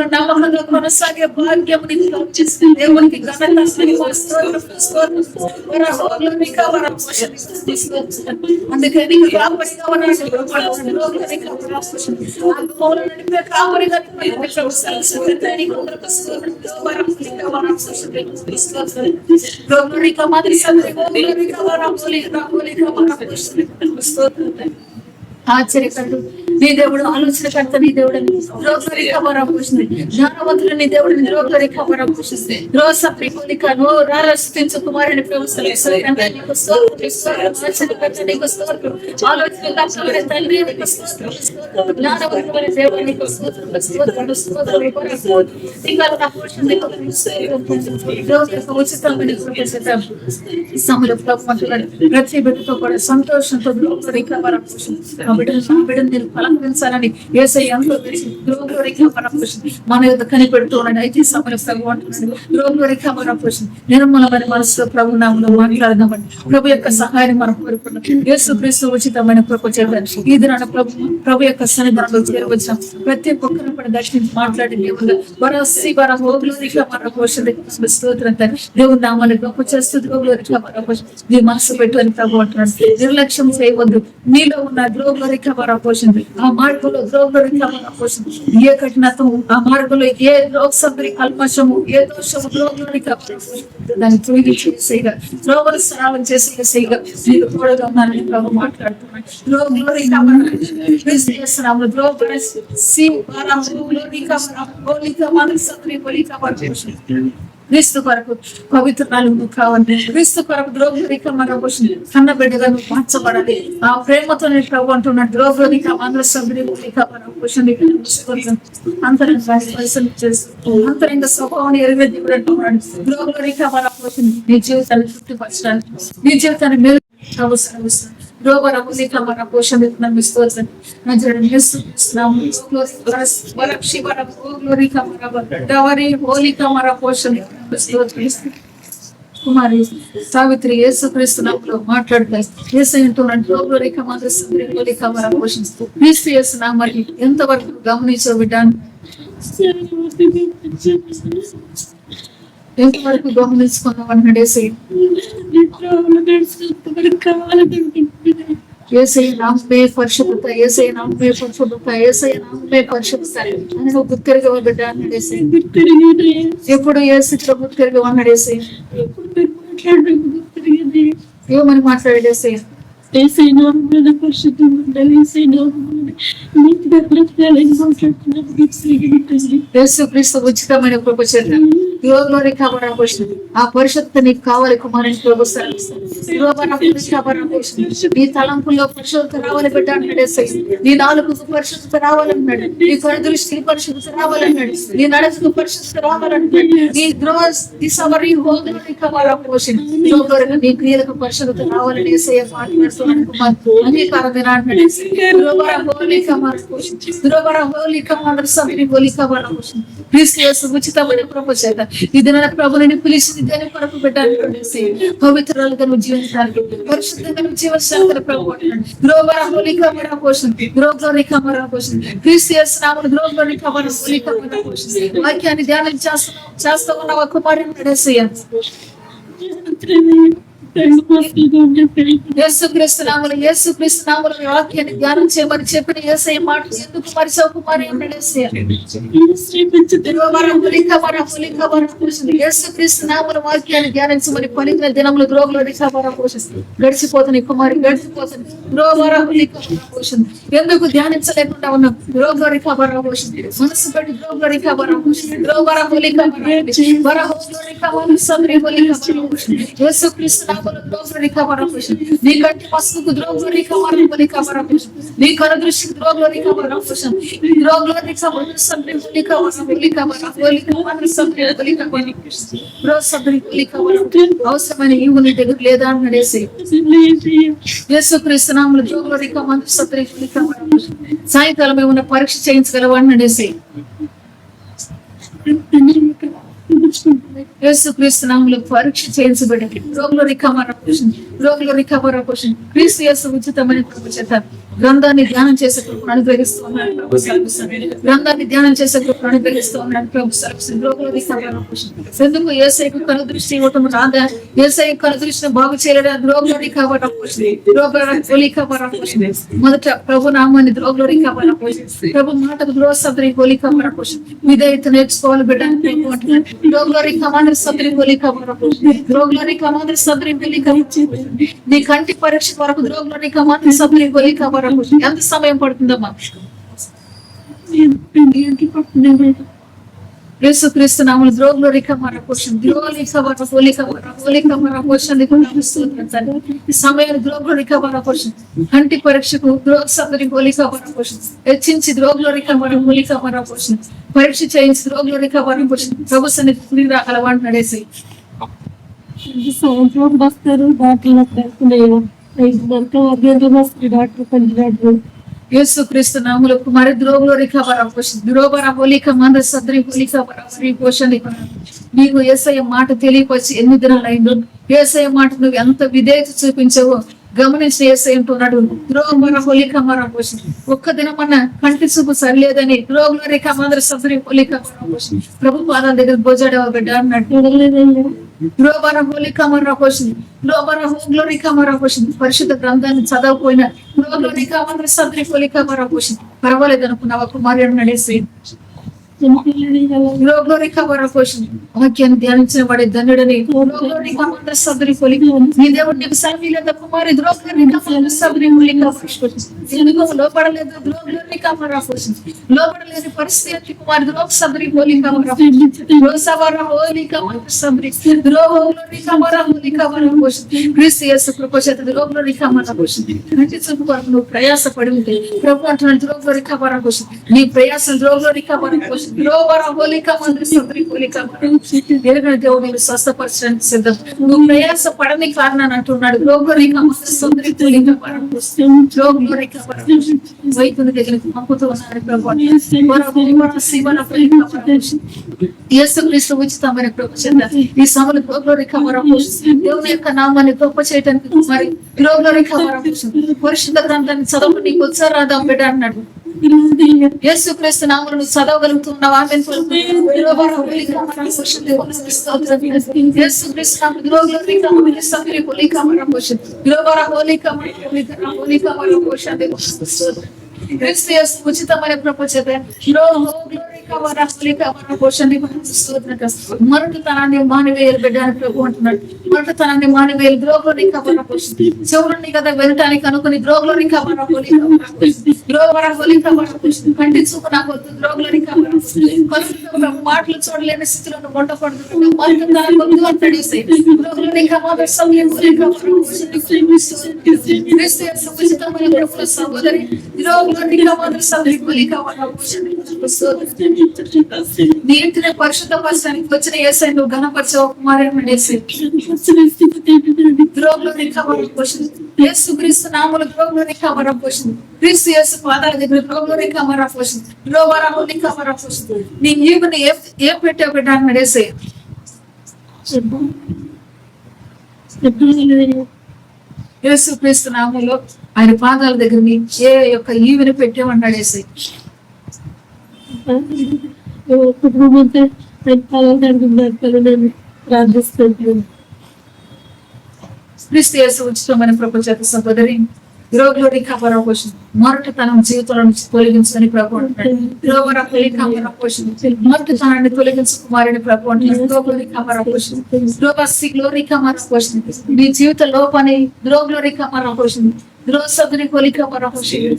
నమ్మకంగా కొనసాగే భాగ్యం దేవునికి అందుకని ఆశ్చర్యకరుడు నీ దేవుడు ఆలోచనకర్త నీ దేవుడని జ్ఞానవంతులు నీ దేవుడిని ఆలోచించు కుమారుని ప్రతి బిడ్డతో కూడా సంతోషంతో బిడ్డను నేను పలకరించాలని యేసయ్య ఎంతో మన యొక్క కనిపెడుతూ ఉన్నాడు అయితే నిర్మలమైన మనసులో ప్రభు నామంలో మాట్లాడదామని ప్రభు యొక్క సహాయాన్ని మనం కోరుకున్నాం యేసుక్రీస్తు ఉచితమైన కృప చేయడానికి ఈ దినాన ప్రభు యొక్క సన్నిధానంలో చేరవచ్చాం ప్రతి ఒక్కరిని కూడా దర్శించి మాట్లాడి దేవుడు నామాన్ని గొప్ప చేస్తూ నీ మనసు పెట్టు అని ప్రభు అంటున్నాడు నిర్లక్ష్యం చేయవద్దు నీలో ఉన్న ద్రోగులరిక పోషింది ఆ మార్గంలో ద్రోగులరిక పోషింది ఏ కఠినత్వం ఆ మార్గంలో ఏ లోక్సభరి కల్మషము ఏ దోషము ద్రోగులరిక దాన్ని తొలగి చేసేగా ద్రోగులు స్నానం చేసేగా మీరు కూడా ఉన్నారని ప్రభు మాట్లాడుతున్నాడు క్రీస్తు కొరకు పవిత్రాలు కావాలి క్రీస్తు కొరకు ద్రోగురిక మన కన్న బిడ్డగా నువ్వు మార్చబడాలి ఆ ప్రేమతో నేను ప్రభు అంటున్నాడు ద్రోగురిక మన సభ్యులిక మన అంతరంగ స్వభావాన్ని ఎరుగేది అంటున్నాడు ద్రోగురిక మన నీ జీవితాన్ని తృప్తిపరచడానికి నీ జీవితాన్ని మేలు అవసరం కుమారి సావిత్రి యేసుక్రీస్తు నామములో మాట్లాడతాయి పోషిస్తూ క్రీస్తు యేసు నామాన్ని ఎంతవరకు గమనించో బిడ్డాను
ఎంతవరకు గమనించుకున్నాం అంటున్నాడు యేసయ్య. యేసయ్య నామమే పరిశుద్ధత, యేసయ్య నామమే పరిశుద్ధత, యేసయ్య నామమే పరిశుద్ధత అని నువ్వు గుర్తిరిగా బిడ్డ అన్నాడు యేసయ్య. ఎప్పుడు యేసులో గుర్తిరిగా అన్నాడు యేసయ్య. ఏమని మాట్లాడాడు యేసయ్య? యేసుక్రీస్తు ఉచితమైన కృప చేత యోగంలోని కాబట్టి ఆ పరిశుద్ధత నీకు కావాలి కుమారుని ప్రభు నీ తలంపుల్లో పరిశుద్ధత రావాలి బిడ్డ అన్నాడు యేసయ్య. నీ నాలుగుకు పరిశుద్ధత రావాలన్నాడు, నీ కనుదృష్టికి పరిశుద్ధత రావాలన్నాడు, నీ నడకకు పరిశుద్ధత రావాలన్నాడు, నీ దిశవరి హోగలోని కవరం నీ క్రియలకు పరిశుద్ధత రావాలని యేసయ్య మాట్లాడుతున్నాడు కుమార్. అంగీకారం వినాడు ఉచితమైన ప్రభు చేత ఇది నా ప్రభుని పిలిచింది దేని కొరకు పెట్టాలి పవిత్రాలుగా నువ్వు జీవించడానికి, పరిశుద్ధంగా నువ్వు జీవించాలి ప్రభు అంటున్నాడు. ద్రోగర హోలికమర పోషణ, ద్రోగలోని కమర పోషణ, క్రీస్తు నామమున ద్రోగలోని కమర హోలికమర పోషణ. వాక్యాన్ని ధ్యానం చేస్తా ఉన్న కుమారుని నడేసయ్య. యేసుక్రీస్తు నామమున వాక్యాన్ని ధ్యానం చేయమని చెప్పిన యేసయ్య మాట ఎందుకు మరిచావు కుమారి అన్నాడు యేసయ్య. యేసుక్రీస్తు నామమున వాక్యాన్ని ధ్యానించమని పలికిన దినములు ద్రోగుల రిఖాబర పోషిస్తుంది. గడిచిపోతుంది కుమారి, గడిచిపోతుంది. ఎందుకు ధ్యానించలేకుండా ఉన్నాం? ద్రోగుల రిఖాబర పోషిస్తుంది. మనసు పెట్టి ద్రోగుల రిఖాబర పోషిస్తుంది. యేసుక్రీస్తు నీ కంటి పసుకు ద్రోగులోని కమరం నీ కను దృష్టికి ద్రోగులోని కమరం ద్రోగులోని అవసరమైన ఈవు నీ దగ్గర లేదా అని నడేసి యేసుక్రీస్తు నామమున ద్రోగులోని కమరం సాయంకాలం ఏమన్నా పరీక్ష చేయించగలవా అని నడేసి యేసుక్రీస్తు నామములో పరీక్ష చేయించబడి రోగుల రికవర్ పోషన్ క్రీస్తు యేసు ఉచితమైన కృప చేత గ్రంథాన్ని ధ్యానం చేసే కృపను అనుగ్రహిస్తూ ఉన్నాడు ప్రభు సర్వీస్. గ్రంథాన్ని ధ్యానం చేసే కృపను అనుగ్రహిస్తూ ఉన్నాడు ప్రభు సర్వీస్. రోగుల రికవర్ పోషన్ ఎందుకు యేసయ్యకు కను దృష్టి ఇవ్వటం రాదా? యేసయ్య కను దృష్టిని బాగు చేయలేదు. రోగుల రికవర్ పోషన్ మొదట ప్రభు నామాన్ని ద్రోగుల రికవర్ పోషన్, ప్రభు మాటకు ద్రోహ సబ్రి హోలికవర్ పోషన్ విధేయత నేర్చుకోవాలి బిడ్డ. నీ కంటి పరీక్ష వరకు ద్రోగులోని కమాండ్ సబ్రి హోలికవర్ ఎంత సమయం పడుతుందమ్మా? యేసుక్రీస్తు నామమున ద్రోగుల రికవర్ పోషన్, సమయాన్ని ద్రోగుల రికవర్ పోషన్, కంటి పరీక్షకు ద్రోగ సబ్రి హోలికవర్ పోషన్ హెచ్చించి ద్రోగుల రికవర్ పోషన్ పరీక్ష చేయించి ద్రోగుల రికవర్ పోషన్ ప్రభు సన్నిధికి రాగలవాడు నడేసి.
సాయంత్రం వస్తారు డాక్టర్
యేసుక్రీస్తు నామములో కుమారి ద్రోగుల రికవర్ పోషన్ ద్రోబర హోలిక మంద సద్రి హోలిక పోషన్ నీకు యేసయ్య మాట తెలియపరిచి ఎన్ని దినాలు అయిందో, యేసయ్య మాట నువ్వు ఎంత విధేయత చూపించావో గమనించిన యేసయ్య అంటున్నాడు. ద్రోబర హోలిక మర పోషన్ ఒక్క దినమన్నా కంటి చూపు సరిలేదని ద్రోగుల రిక మంద సద్రి హోలిక పోషన్ ప్రభు పాదాల దగ్గర భోజాడేవా బిడ్డ అన్నాడు. పరిశుద్ధ గ్రంథాన్ని చదవకపోయినా పర్వాలేదు అనుకున్నావా కుమారుడు నడేసి వాక్యాన్ని ధ్యానించిన వాడే ధన్యుడని సదరి నీ దేవుడు నీకు సర్వీ లేదా కుమారి లోపడలేదు లోపడలేని పరిస్థితి కుమారి ద్రోగ సదరి నువ్వు ప్రయాస పడి ఉంటే ప్రభు అంటున్నాడు ద్రోగ రికవర్ నీ ప్రయాసం ద్రోగ రికవర్ దేవుడు స్వస్థపరచడానికి సిద్ధం. నువ్వు ప్రయాస పడని కారణాన్ని అంటున్నాడు. వైద్యుని దగ్గరికి పంపుతూ ఉన్నాడు. యేసుక్రీస్తు ఉచితమైన కృప చేత ఈ సమలు దేవుని యొక్క నామాన్ని గొప్ప చేయడానికి మరి పరిశుద్ధ గ్రంథాన్ని చదవడం నీకు ఉత్సాహం బిడ్డ అన్నాడు.
యేసుక్రీస్తు నామములో చదవగలుగుతున్నావు. ఆమేన్. యేసుక్రీస్తు నామములో గ్లోరీ కమర సఫరి కొలి కమర పోషన్ గ్లోబర హోలీ కమర హోలీ కమర పోషన్ క్రీస్తు యేసు ఉచితమైన ప్రపంచత గ్లోరీ కమర హోలీ కమర పోషన్ మరణతనాన్ని మానవేయులు బిడ్డని ప్రభు అంటున్నాడు. మరణతనాన్ని మానవేయులు గ్లోరీ కమర పోషన్ చెవులని కదా వినటానికి అనుకుని గ్లోరీ కమర హోలీ గ్లోబర హోలీ కమర పోషన్ ఖండించుకు నాకు గ్లోరీ కమర మాటలు చూడలేని స్థితిలో ఉండకూడదు. మరణతనాన్ని అంటాడు గ్లోరీ కమర సౌల్య క్రీస్తు యేసు ఉచితమైన ప్రభుల సహోదరి నీ ఇంటిని పరిశుద్ధ పరచడానికి వచ్చిన యేసయ్య నువ్వు ఘనపరచవు కుమారుని యేసుక్రీస్తు నామములో ద్రోగులోని కమర పోషింది. క్రీస్తు యేసు పాదాల దగ్గర ద్రోగులోని కమర పోషింది. ద్రోవరాహుని కమర పోషింది. నీ ఈవుని ఏం పెట్టావు బిడ్డ అన్నాడు యేసయ్య. యేసుక్రీస్తు నామములో ఆయన పాదాల దగ్గర ఏ యొక్క ఈవిని పెట్టామన్నాడు యేసయ్య. క్రీస్తు యేసు ఉచితమైన ప్రపంచ సహోదరి గ్లోరీ కమర పోషింది. మొరటతనం జీవితంలో నుంచి తొలగించని ప్రభు అంటాడు. మొరటతనాన్ని తొలగించు కుమారుని ప్రభు అంటాడు. గ్లోరీ కమర పోషింది. గ్లోరీ కమర పోషింది. నీ జీవిత లోపాన్ని గ్లోరీ కమర పోషింది.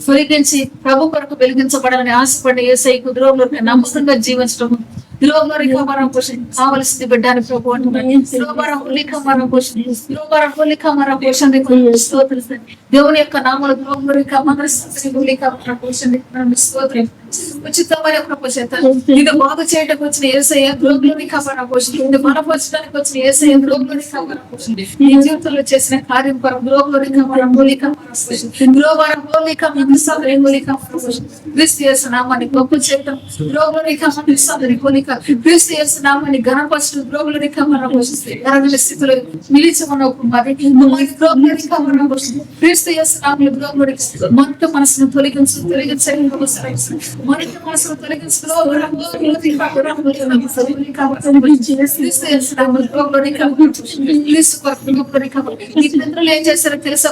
తొలగించి ప్రభు కొరకు వెలిగించబడాలని ఆశపడి యేసయ్యకు ద్రోగులకు నమ్మకంగా జీవించడం కావలసింది బిడ్డాని ప్రభు దేవుని యొక్క నామలు ఉచితమైన ప్రపంచత ఇది బాగు చేయడానికి వచ్చిన యేసయ్య గ్లోరీ కమర పోషణ ఇది బలపరచడానికి వచ్చిన యేసయ్య గ్లోరీ కమర పోషణ ఈ జీవితంలో చేసిన కార్యం కొరకు గ్లోరీ కమర హోలీ కమర పోషణ గ్లోబర హోలీ కమర సదరి హోలీ కమర పోషణ క్రీస్తు యేసు నామాన్ని గొప్ప చేయడం గ్లోరీ కమర సదరి హోలీ కమర క్రీస్తు యేసు నామాన్ని ఘనపరచడం గ్లోరీ కమర పోషణ ఎరగని స్థితిలో నిలిచి ఉన్న కుమారి గ్లోరీ కమర పోషణ క్రీస్తు యేసు నామములో గ్లోరీ మొదట మనసును తొలగించండి మొదటి మనసును ఏం చేశారో తెలుసా?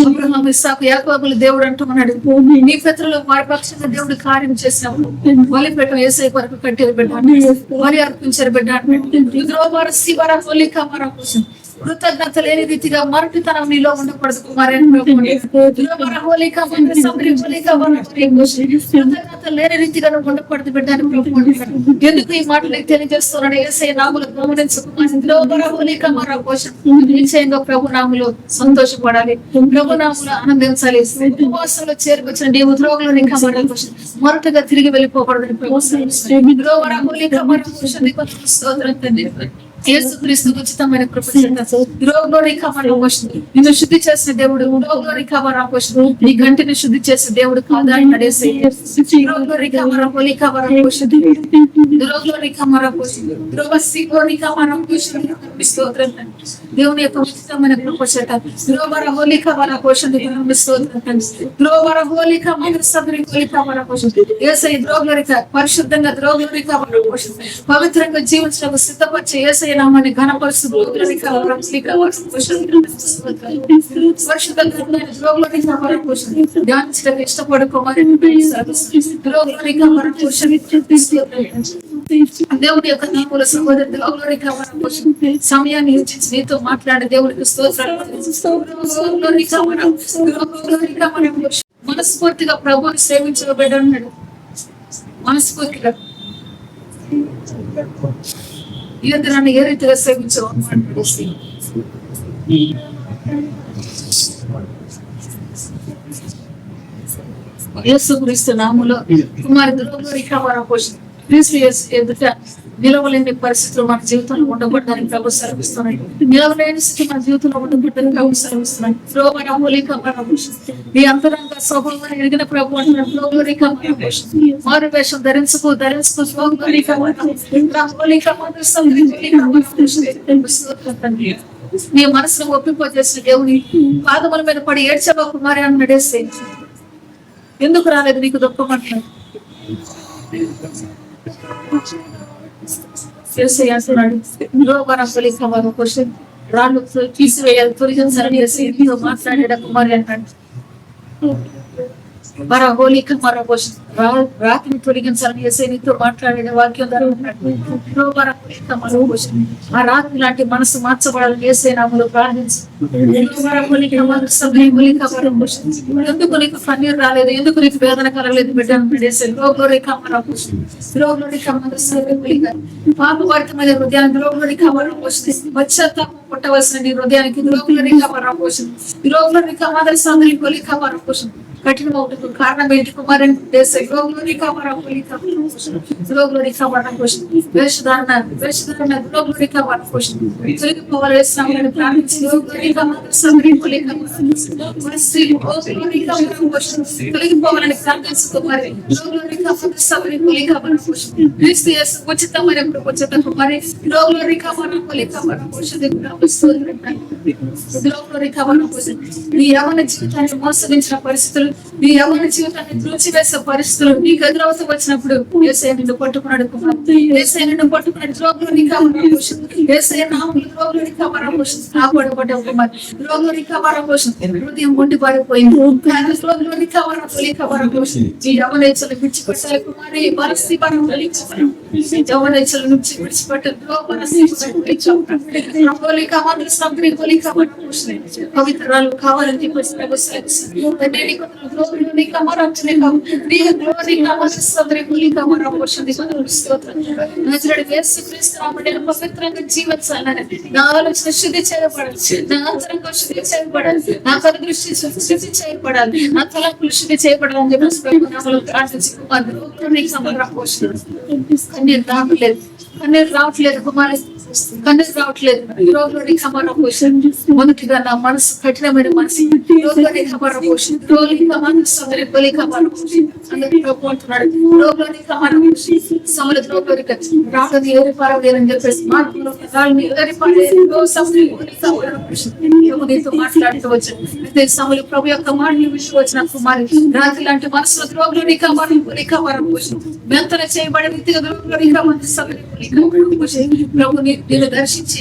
అబ్రహాము ఇస్సాకు యాకోబులు దేవుడు అంటున్నాడు. నీ పితరులు వారి పక్షంగా దేవుడు కార్యం చేసినప్పుడు బలిపీఠం యేసయ్య కొరకు కట్టేది బిడ్డ, బలి అర్పించారు బిడ్డ. కృతజ్ఞత లేని రీతిగా మరటితనం నీలో ఉండకూడదు కుమారుని కృతజ్ఞత లేని రీతిగా నువ్వు ఉండకూడదు బిడ్డని ఎందుకు ఈ మాటలు తెలియజేస్తున్నాడు? యేసయ్య నామములో గమనించకుండా ప్రభు నామములో సంతోషపడాలి, ప్రభు నామములో ఆనందించాలి. ఉపవాసంలో చేరుకొచ్చిన నీవు ద్రోగులని మొరటగా తిరిగి వెళ్ళిపోకూడదని ప్రభు యేసుక్రీస్తు ఉచితమైన నిన్ను శుద్ధి చేసిన దేవుడు నీ గంటిని శుద్ధి చేసే దేవుడు కాదా అని దేవుని యొక్క ఉచితమైన పరిశుద్ధంగా పవిత్రంగా జీవించడానికి సిద్ధపరిచే యేసయ్య నామాన్ని ఘనపరుస్తూ ధ్యానించడానికి ఇష్టపడుకోమని దేవుడి యొక్క నామముల సహోదరు సమయాన్ని నీతో మాట్లాడే దేవుడికి మనస్ఫూర్తిగా ప్రభువుని సేవించబడ్డాడు. మనస్ఫూర్తిగా ఈ నన్ను ఏ రీతిగా సేవించవు యేసుక్రీస్తు నామములో కుమారి ద్రోగులోని కమర పోషణ క్రీస్తు యేసు ఎదుట నిలవలేని పరిస్థితులు మన జీవితంలో ఉండబడ్డానికి ప్రభు సెలవిస్తున్నాయి. నిలవలేని స్థితి మన జీవితంలో ఉండబడ్డానికి ప్రభు సెలవిస్తున్నాయి. ఈ అంతరంగ స్వభావాన్ని ఎరిగిన ప్రభు మారు వేషం ధరించుకో నీ మనసును ఒప్పింపజేసిన దేవుని పాదముల మీద పడి ఏడ్చబా కుమారి అని నడేస్తే ఎందుకు రాలేదు నీకు దుఃఖం అంటున్నాడు. రాళ్ళు తీసివేయాలి తొలగించాలని నీతో మాట్లాడాడు కుమారి అంటాడు. రాత్రిని తొలగించాలని ఎస్ఐ నీతో మాట్లాడే వాక్యం ఆ రాత్రి లాంటి మనసు మార్చబడాలని ఎస్ఐ నామములో ప్రార్థించు. ఎందుకు నీకు కన్నీరు రాలేదు, ఎందుకు నీకు వేదన కలగలేదు బిడ్డ? పాపభరితమైన హృదయానికి ద్రోగులని కమరం పోసింది. పశ్చాత్తాపం పుట్టవలసిన నీ హృదయానికి ద్రోగులని కమరం పోసింది. ద్రోగులని కమాదరి సందరి కొలి కమరం పోసింది. కఠినమవుటకు కారణం ఏంటి కుమారుని ద్రోగులని కమరం కొలి కమరం పోసింది. ద్రోగులని కమరం పోసింది. వేషధారణ ద్రోగులని కమరం పోసింది. తొలగిపోవలసిన ప్రార్థించి ద్రోగులని కమాదరి సందరి కొలి కమరం తొలగిపోవాలని ప్రార్థించు కుమారి. ద్రోగులని కమాదరి సందరి కొలి కమరం పోసింది. క్రీస్తు యేసు ఉచితమైన ఉచిత కుమారి. ద్రోగులని కమరం కొలి కమరం పోసింది. నీ యవ్వన జీవితాన్ని మోసగించిన పరిస్థితులు, నీ యవ్వన జీవితాన్ని త్రోచివేసే పరిస్థితులు నీకు ఎదురవుతూ వచ్చినప్పుడు యేసయ్య నిన్ను పట్టుకున్నాడు కుమారుడు. యేసయ్య నిన్ను పట్టుకున్నాడు. ద్రోగులని కమరం పోసింది. యేసయ్య నామములో ద్రోగులని కమరం పోసింది. కాపాడబడ్డావు కుమారి. ద్రోగులని కమరం పోసింది. హృదయం మొండి పారిపోయింది. ద్రోగులని కమరం పోసింది. ఈ యవ్వనేచ్ఛలు విడిచిపెట్టాలి కుమారి. పరిస్థితి యవ్వనేచ్ఛల నుంచి విడిచిపెట్టాలి. పవిత్రాలు కావాలని పవిత్రంగా జీవించాలని నా ఆలోచన శుద్ధి చేయబడాలి. నా అంతరంగం శుద్ధి చేయబడాలి. నా కనుదృష్టి శుద్ధి చేయబడాలి. నా తలంపులు శుద్ధి చేయబడాలని చెప్పి ప్రార్థించి కన్నీరు రావట్లేదు, కన్నీరు రావట్లేదు కుమారి, కన్నీరు రావట్లేదు. రోగులని కమరం పోషన్. మొదటిగా నా మనసు కఠినమైన మనసు. రోగులని కమరం పోషన్. రోగులని కమరం సోదరి బలి కమరం పోషన్. అందరికీ ప్రభు అంటున్నాడు. రోగులని కమరం పోషన్. సమల ద్రోగులకి రాళ్ళని ఏరిపారలేదని చెప్పేసి మార్పులు రాళ్ళని ఏరిపారేసి నీతో మాట్లాడుతూ వచ్చాను. అయితే సమలు ప్రభు యొక్క మాటలు విషయం వచ్చిన కుమారి రాత్రి లాంటి మనసులో ద్రోగులని కమరం బలి కమరం పోషన్. మెంతన చేయబడే వ్యక్తిగా ద్రోగులని కమరం సోదరి బలి కమరం పోషన్. ప్రభుని నేను దర్శించి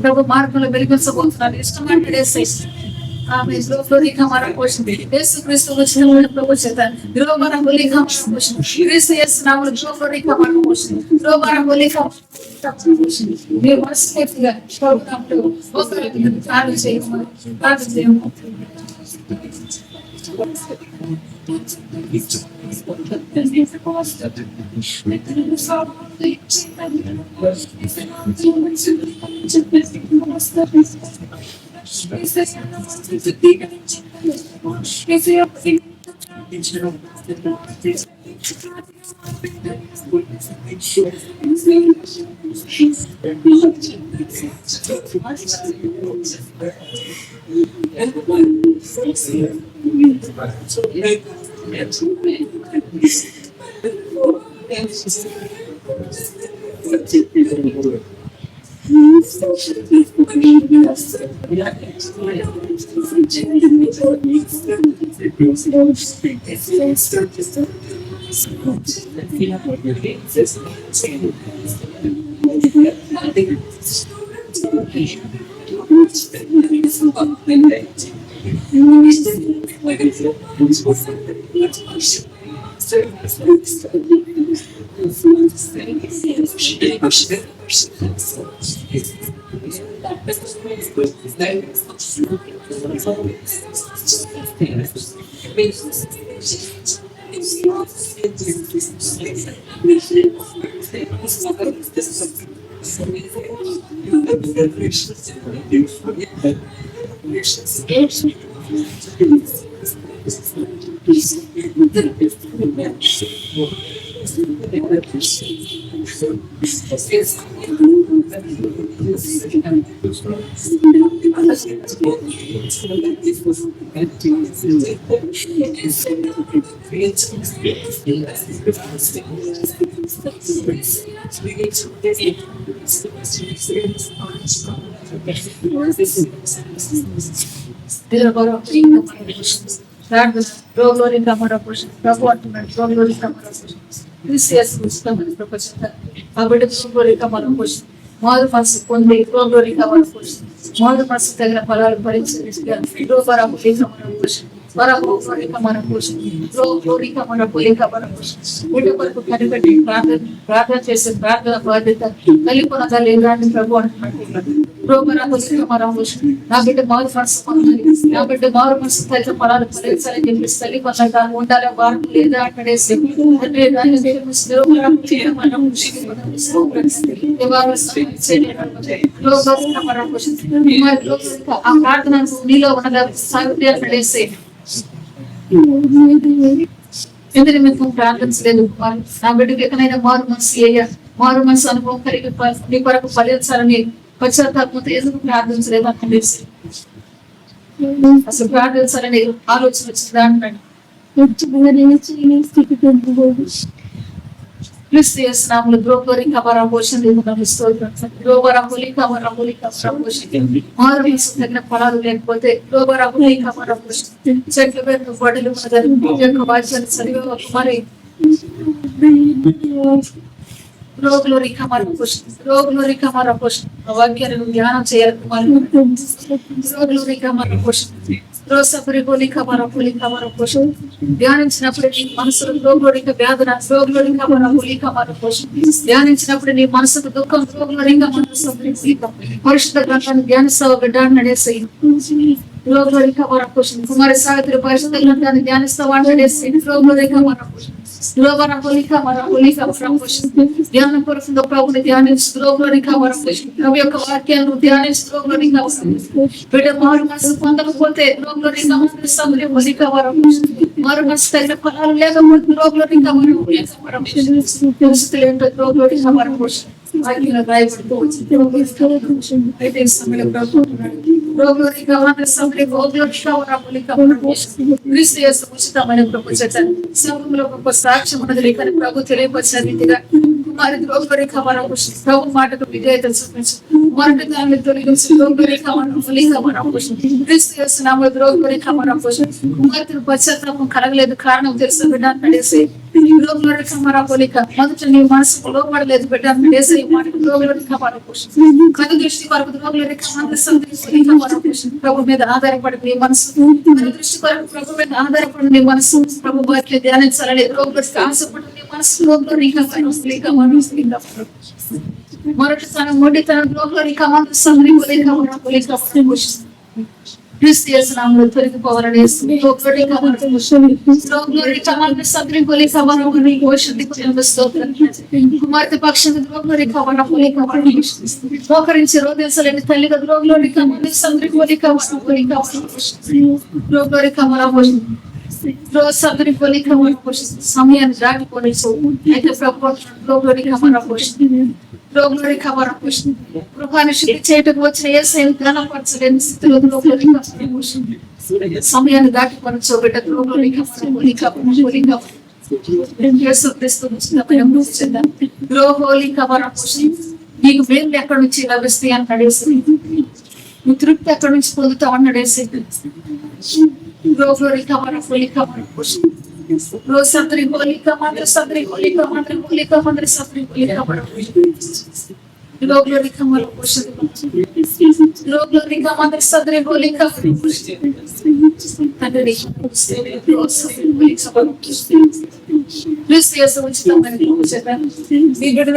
ప్రభు మార్గంలో వెలిగించబోతున్నాను. ఇష్టమంటే ఆమె కమరం పోషింది. యేసు క్రీస్తు వచ్చిన ప్రభు చేత ద్రోమరం బలి కమరం పోషింది. క్రీస్తు యేసు నామములో ద్రోమరి కమరం పోషింది. ద్రోమరం బలి కమరం పోషింది. మీరు మనస్ఫూర్తిగా ప్రభు నామములో ప్రార్థన చేయమని ప్రార్థన చేయమని ప్రార్థన రోగులోని కమర పోషణ ప్రభు అంటున్నాడు రోగులోని కమర పోషణ క్రీస్తు ఉచితమైన ప్రపంచంగా ఆ బిడ్డ రోగులోని కమర పోషణ మారు మనసు పొంది రోగులోని కమర పోషణ మారు మనసు తగిన ఫలాలు భరించగా రోగరాహులి కమర పోషణ కనిపెట్టి ప్రార్థన చేసే ప్రార్థన బాధ్యత కలిపి లేదాన్ని ప్రభు అంటున్నట్టు నా బిడ్డ మారు మనసు పొందాలి నా బిడ్డ మారు మనసు తల్లి ఫలాలు ఫలించాలని చెప్పేసి తల్లి కొనగా ఉండాలి వారు లేదా అక్కడేసి ఆ ప్రార్థన నీలో ఉన్నదా సాగుతే అక్కడేసి ఎందుకు మీకు ప్రార్థించలేదు నా బిడ్డకి ఎక్కడైనా మారు మనసు మారు మనసు అనుభవం కలిగి నీ కొరకు ఫలించాలని పశ్చాత్తాపంతో ఎందుకు ప్రార్థించలేదు అక్కడ అసలు ప్రార్థించాలని ఆలోచన వచ్చిందా అంటాడు క్రీస్తు యేసునామములో ద్రోవరి కవరా పోషణ మారు మనసు తగిన ఫలాలు లేకపోతే చెట్ల పేరు గొడవలు వాద్యాలు చదివే మరి రోగులు రికమర పోషణ వాక్యాలను ధ్యానం చేయాలి రోగులు రికమర పోషణ ధ్యానించినప్పుడు నీ మనసుకు రోగులోనిక వేదన ధ్యానించినప్పుడు నీ మనసుకు దుఃఖం పరిశుద్ధ గ్రంథాన్ని ధ్యానిస్తావు బిడ్డ నడేసి కుమారి సావిత్రి పరిశుద్ధ గ్రంథాన్ని ధ్యానిస్తావు నడేసి ధ్యానం కొరకు ప్రభుని ధ్యానించు ప్రభు యొక్క వాక్యాలను ధ్యానించు బిడ్డ మారు మనసు పొందకపోతే మారు మనసు తగిన ఫలాలు లేకపోతే పరిస్థితులు ఏంటో ఉచితమైన ప్రభు సంఘంలో గొప్ప సాక్ష్యం ఉన్నది కానీ ప్రభు తెలియపరిచిన రీతిగా కుమారి ద్రోగుడి కమరం ప్రభు మాటకు విధేయత చూపించు మరొక దాన్ని తొలగించి ద్రోగుడి కమరం క్రీస్తు యేసునామములో ద్రోగుడి కమరం కుమార్తెను పశ్చాత్తాపం కలగలేదు కారణం తెలుసు బిడ్డ పడేసి ద్రోగుడి కమరం మొదట నీ మనసు లోపడలేదు బిడ్డ పడేసి మాటకు ద్రోగుడి కమరం కను దృష్టి వరకు ద్రోగుడి కమరం ప్రభు మీద ఆధారపడి నీ మనసు దృష్టి వరకు ప్రభు మీద ఆధారపడి నీ మనసు ప్రభు వాక్యం ధ్యానించాలని ద్రోగుడికి ఆశపడి నీ మనసు మరొక తన మొండి తన ద్రోగుడి కమరం క్రీస్తు యేసునామములో తొలగిపోవాలని కుమార్తె పక్షం మోకరించి రోధించలేని తల్లిగా ద్రోగులోని సమయాన్ని దాటిపోయి అయితే గృహాన్ని శుద్ధి చేయటకు వచ్చిన యేసయ్యను జ్ఞానపరచలేని స్థితిలో సమయాన్ని దాటిపోనొచ్చు బిడ్డ నీకు మేలు ఎక్కడి నుంచి లభిస్తాయి అని అడేసి నీ తృప్తి ఎక్కడి నుంచి పొందుతావు అని అడేసి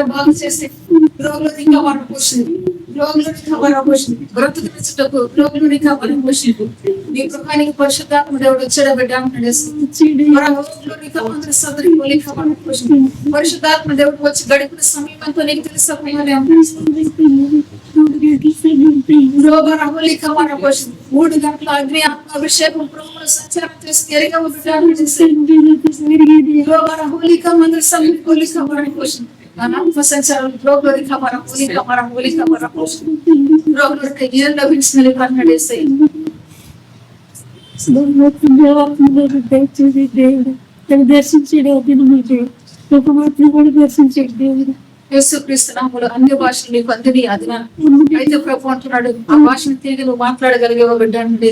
బాగు చేసి బ్రతుకు నీ గృహానికి పరిశుద్ధాత్మ దేవుడు వచ్చాడు బిడ్డ పరిశుద్ధాత్మ దేవుడు వచ్చి గడిపిన సమీపంతో నీకు తెలుసా 3 గంటల అగ్ని అభిషేకం ప్రభువును సంచారం చేసి సంచారం లభించిన కన్నడేసే దర్శించాడు దర్శించాడు దేవుడు యేసుక్రీస్తు నామములో అన్ని భాషలు నీకు అందిని అదినా. అయితే ప్రభు అంటున్నాడు, ఆ భాషను తిరిగి నువ్వు మాట్లాడగలిగేవో బిడ్డ అంటే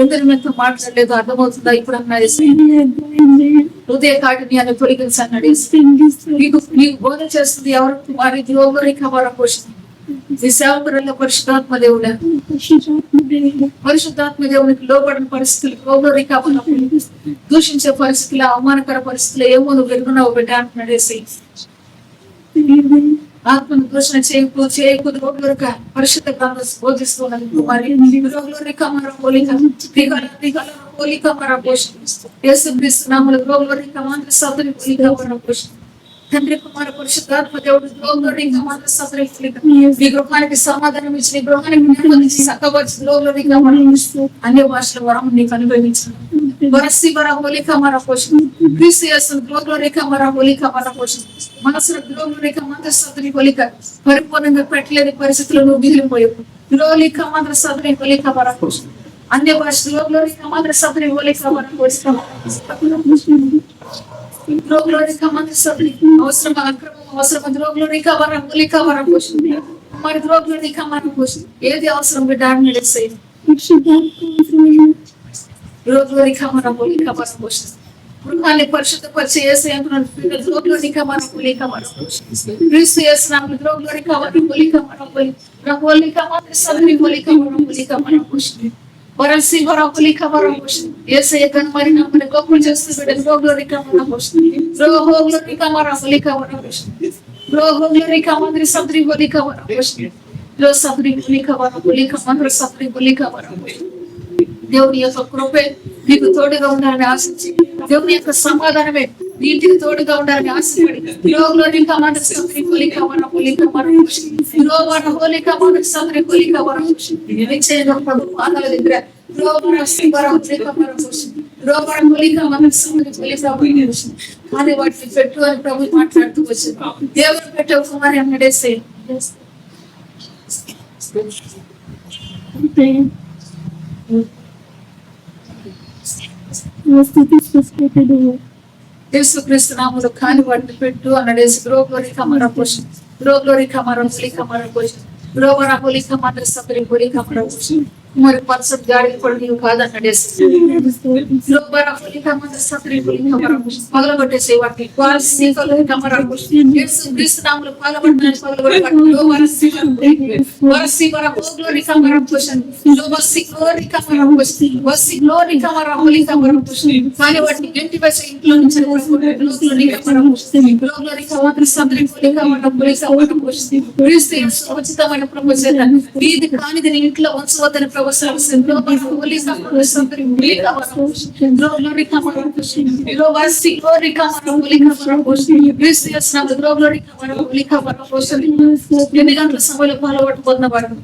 ఎందరి మీతో మాట్లాడలేదు అర్థమవుతుందా ఇప్పుడు అన్నాడు. హృదయ కాఠిన్యాన్ని తొలగించి అన్నాడు. నీకు బోధ చేస్తుంది ఎవరు? వారి ద్రోగుని కవర పోషణ ఈ సేవకులలో పరిశుద్ధాత్మ దేవుడా, పరిశుద్ధాత్మ దేవునికి లోబడిన పరిస్థితులు, రోగుని కవర దూషించే పరిస్థితులు, అవమానకర పరిస్థితులు ఏమో నువ్వు వెలుగున్నావు బిడ్డ అంటున్నాడు. ఆత్మను దూషణ చేయకు రోగులక పరిశుద్ధ గ్రంథం బోధిస్తున్నది. మరి రోగులని కమర పోలిక పోలిక మర పోషణ యేసుక్రీస్తు నామములో రోగులని కమాంధ్ర సోదరి పోలిక మర పోషణ తండ్రి కుమార పరిశుద్ధాత్మ దేవుడు రోగులని కమాంధ్ర సోదరి పోలిక నీ గృహానికి సమాధానం ఇచ్చి నీ గృహానికి నెమ్మది సకవచ్చు. రోగులని కమర అన్ని భాషల వరం నీకు అనుభవించను. వరసి వర పోలిక మర పోషణ క్రీస్తు యేసు రోగులని కమర పోలిక మర పోషణ మనసులో ద్రోగుని కమాంధ్ర సోదరి పోలిక పరిపూర్ణంగా పెట్టలేని పరిస్థితుల్లో నువ్వు మిగిలిపోయావు. ద్రోలి కమాంధ్ర సోదరి పోలిక మర పోషణ అన్ని భాషలో కమాంధ్ర సోదరి పోలిక మర పోషణ ద్రోగులోని కమాంధ్ర సోదరి అవసరం అక్రమం అవసరం ద్రోగులోని కవర పోలిక మర పోషణ మరి ద్రోగులోని కమర పోషణ ఏది అవసరం బిడ్డ నడిసేయి ద్రోగులోని కమర పోలిక మర పోషణ గృహాన్ని పరిశుద్ధపరిచి యేసు అంటున్నాడు ద్రోగులోని కమర పోలిక మర పోషణ క్రీస్తు యేసు నామములో ద్రోగులోని కమర పోలిక మర పోలిక కమాంధ్ర సోదరి పోలిక మర పోలిక మర పోషణ వరసి వర పోలిక మర పోషణ యేసయ్య కనుమరి నామమున గొప్పలు చేస్తూ బిడ్డ ద్రోగులోని కమర పోషణ ద్రోగులోని కమర పోలిక మర పోషణ ద్రోగులోని కమాంధ్ర సోదరి పోలిక మర పోషణ లో సోదరి పోలిక మర పోలిక కమాంధ్ర సోదరి పోలిక మర పోషణ దేవుని యొక్క కృపే నీకు తోడుగా ఉండాలని ఆశించి దేవుని యొక్క సమాధానమే నీటికి తోడుగా ఉండాలని ఆశపడి రోగులోని కమాంధ్ర సోదరి పోలిక మర పోలిక మర పోషణ రోగన పోలిక మర సోదరి పోలిక మర పోషణ నిశ్చయంగా ప్రభు పాదాల దగ్గర రోగన సింగర పోలిక మర పోషణ రోగన పోలిక మర సోదరి పోలిక మర పోషణ అనే వాటిని పెట్టు అని ప్రభు మాట్లాడుతూ వచ్చారు. దేవుడు పెట్టే కుమారి అన్నడేసే యేసుక్రీస్తు నామములో కాని వాటిని పెట్టు అన్నాడు. రోగులోని కమర పోషణ రోగులోని కమర పోలిక మర పోషణ రోగన పోలిక మర సోదరి పోలిక మర పోషణ మరి పరిశుద్ధ గాడికి కూడా నీవు కాదన్నాడు. రోగన పోలిక మర సోదరి పోలిక మర పోషణ పగలగొట్టేసే వాటిని వారసి కమర పోషణ యేసుక్రీస్తు నామములో పగలగొట్టడానికి పగలగొట్టాడు. వరసి వర రోగులోని కమర పోషణ వసి గ్లోరీ కమర పోషణ వసి గ్లోరీ కమర పోలిక మర పోషణ కానీ వాటిని గంటి వేసే ఇంట్లో నుంచి రోగులోని కమర పోషణ రోగులోని కమర సోదరి పోలిక మర పోలిక పోషణ క్రీస్తు యేసు ఉచితమైన ప్రభు చేత వీధి కానిది నీ ఇంట్లో ఉంచవద్దని ప్రభు సెలవిస్తుంది. పోలిక మర సోదరి పోలిక మర పోషణ రోగులోని కమర పోషణ వసి గ్లోరీ కమర పోలిక మర పోషణ క్రీస్తు యేసు నామములో రోగులోని కమర పోలిక మర పోషణ ఎన్ని గంటల సమయంలో పాల్గొట్టు పొందబడదు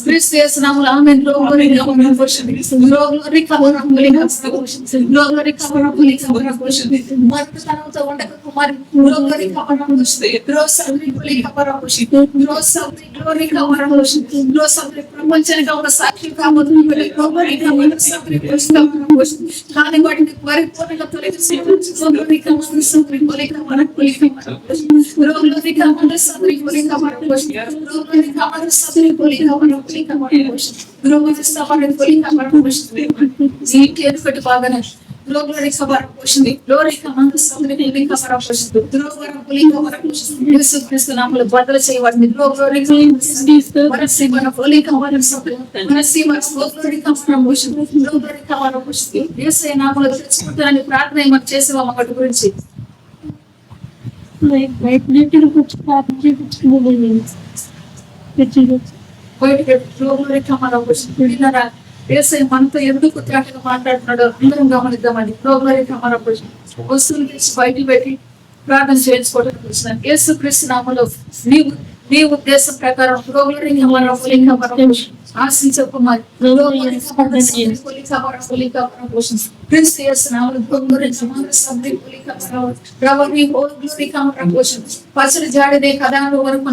క్రీస్తు యేసు నామములో ఆమేన్. రోగులోని కమర పోషణ రోగులోని కమర పోలిక మర పోషణ రోగులోని కమర పోలిక మర పోషణ మర్తతనంతో ఉండక కుమారి రోగులోని కమర పోషణ రోసరి పోలిక మర పోషణ రోసరి గ్లోరీ కమర పోషణ రోసరి ప్రపంచానికి ఒక సాక్షి కాబోతుంది రోగులోని కమర సోదరి పోలిక మర పోషణ కానీ వాటిని పరిపూర్ణంగా తొలగించి రోగులోని కమర సోదరి పోలిక మర పోలిక మర పోషణ రోగులోని కమర సోదరి పోలిక మర పోషణ రోగులోని కమర సోదరి పోలిక మర పోలిక మర పోషణ రోగులోని సోదరి పోలిక మర పోషణ జీవికి ఎదుటి బాగానే రోగులోని కమర పోషణ గ్లోరీ కమర సోదరి పోలిక మర పోషణ రోగుల పోలిక మర పోషణ యేసుక్రీస్తు నామములో బదులు చేయవాడిని రోగులోని వరసి మన పోలిక మర సోదరి వరసి మన రోగులోని కమర పోషణ రోగులోని కమర పోషణ యేసయ్య నామములో తెచ్చుకుంటానని ప్రార్థన ఏమని చేసేవా ఒకటి గురించి రోగులోని కమర పోషణ యేసయ్య మనతో ఎందుకు త్యాగంగా మాట్లాడుతున్నాడో అందరం గమనిద్దామని రోగులోని కమర పోషణ వస్తువులు తెచ్చి బయటికి పెట్టి ప్రార్థన చేయించుకోవడానికి వచ్చినాను. యేసుక్రీస్తు నామములో నీ ఉద్దేశం ప్రకారం రోగులోని కమర పోలిక మర పోషణ ఆశించే కుమారి రోగులోని కమర సోదరి పోలిక మర పోషణ క్రీస్తు యేసు నామములో రోగులోని కమర సోదరి పోలిక మర రవని రోగులోని కమర పోషణ పసరు జాడదే కదాను వరకు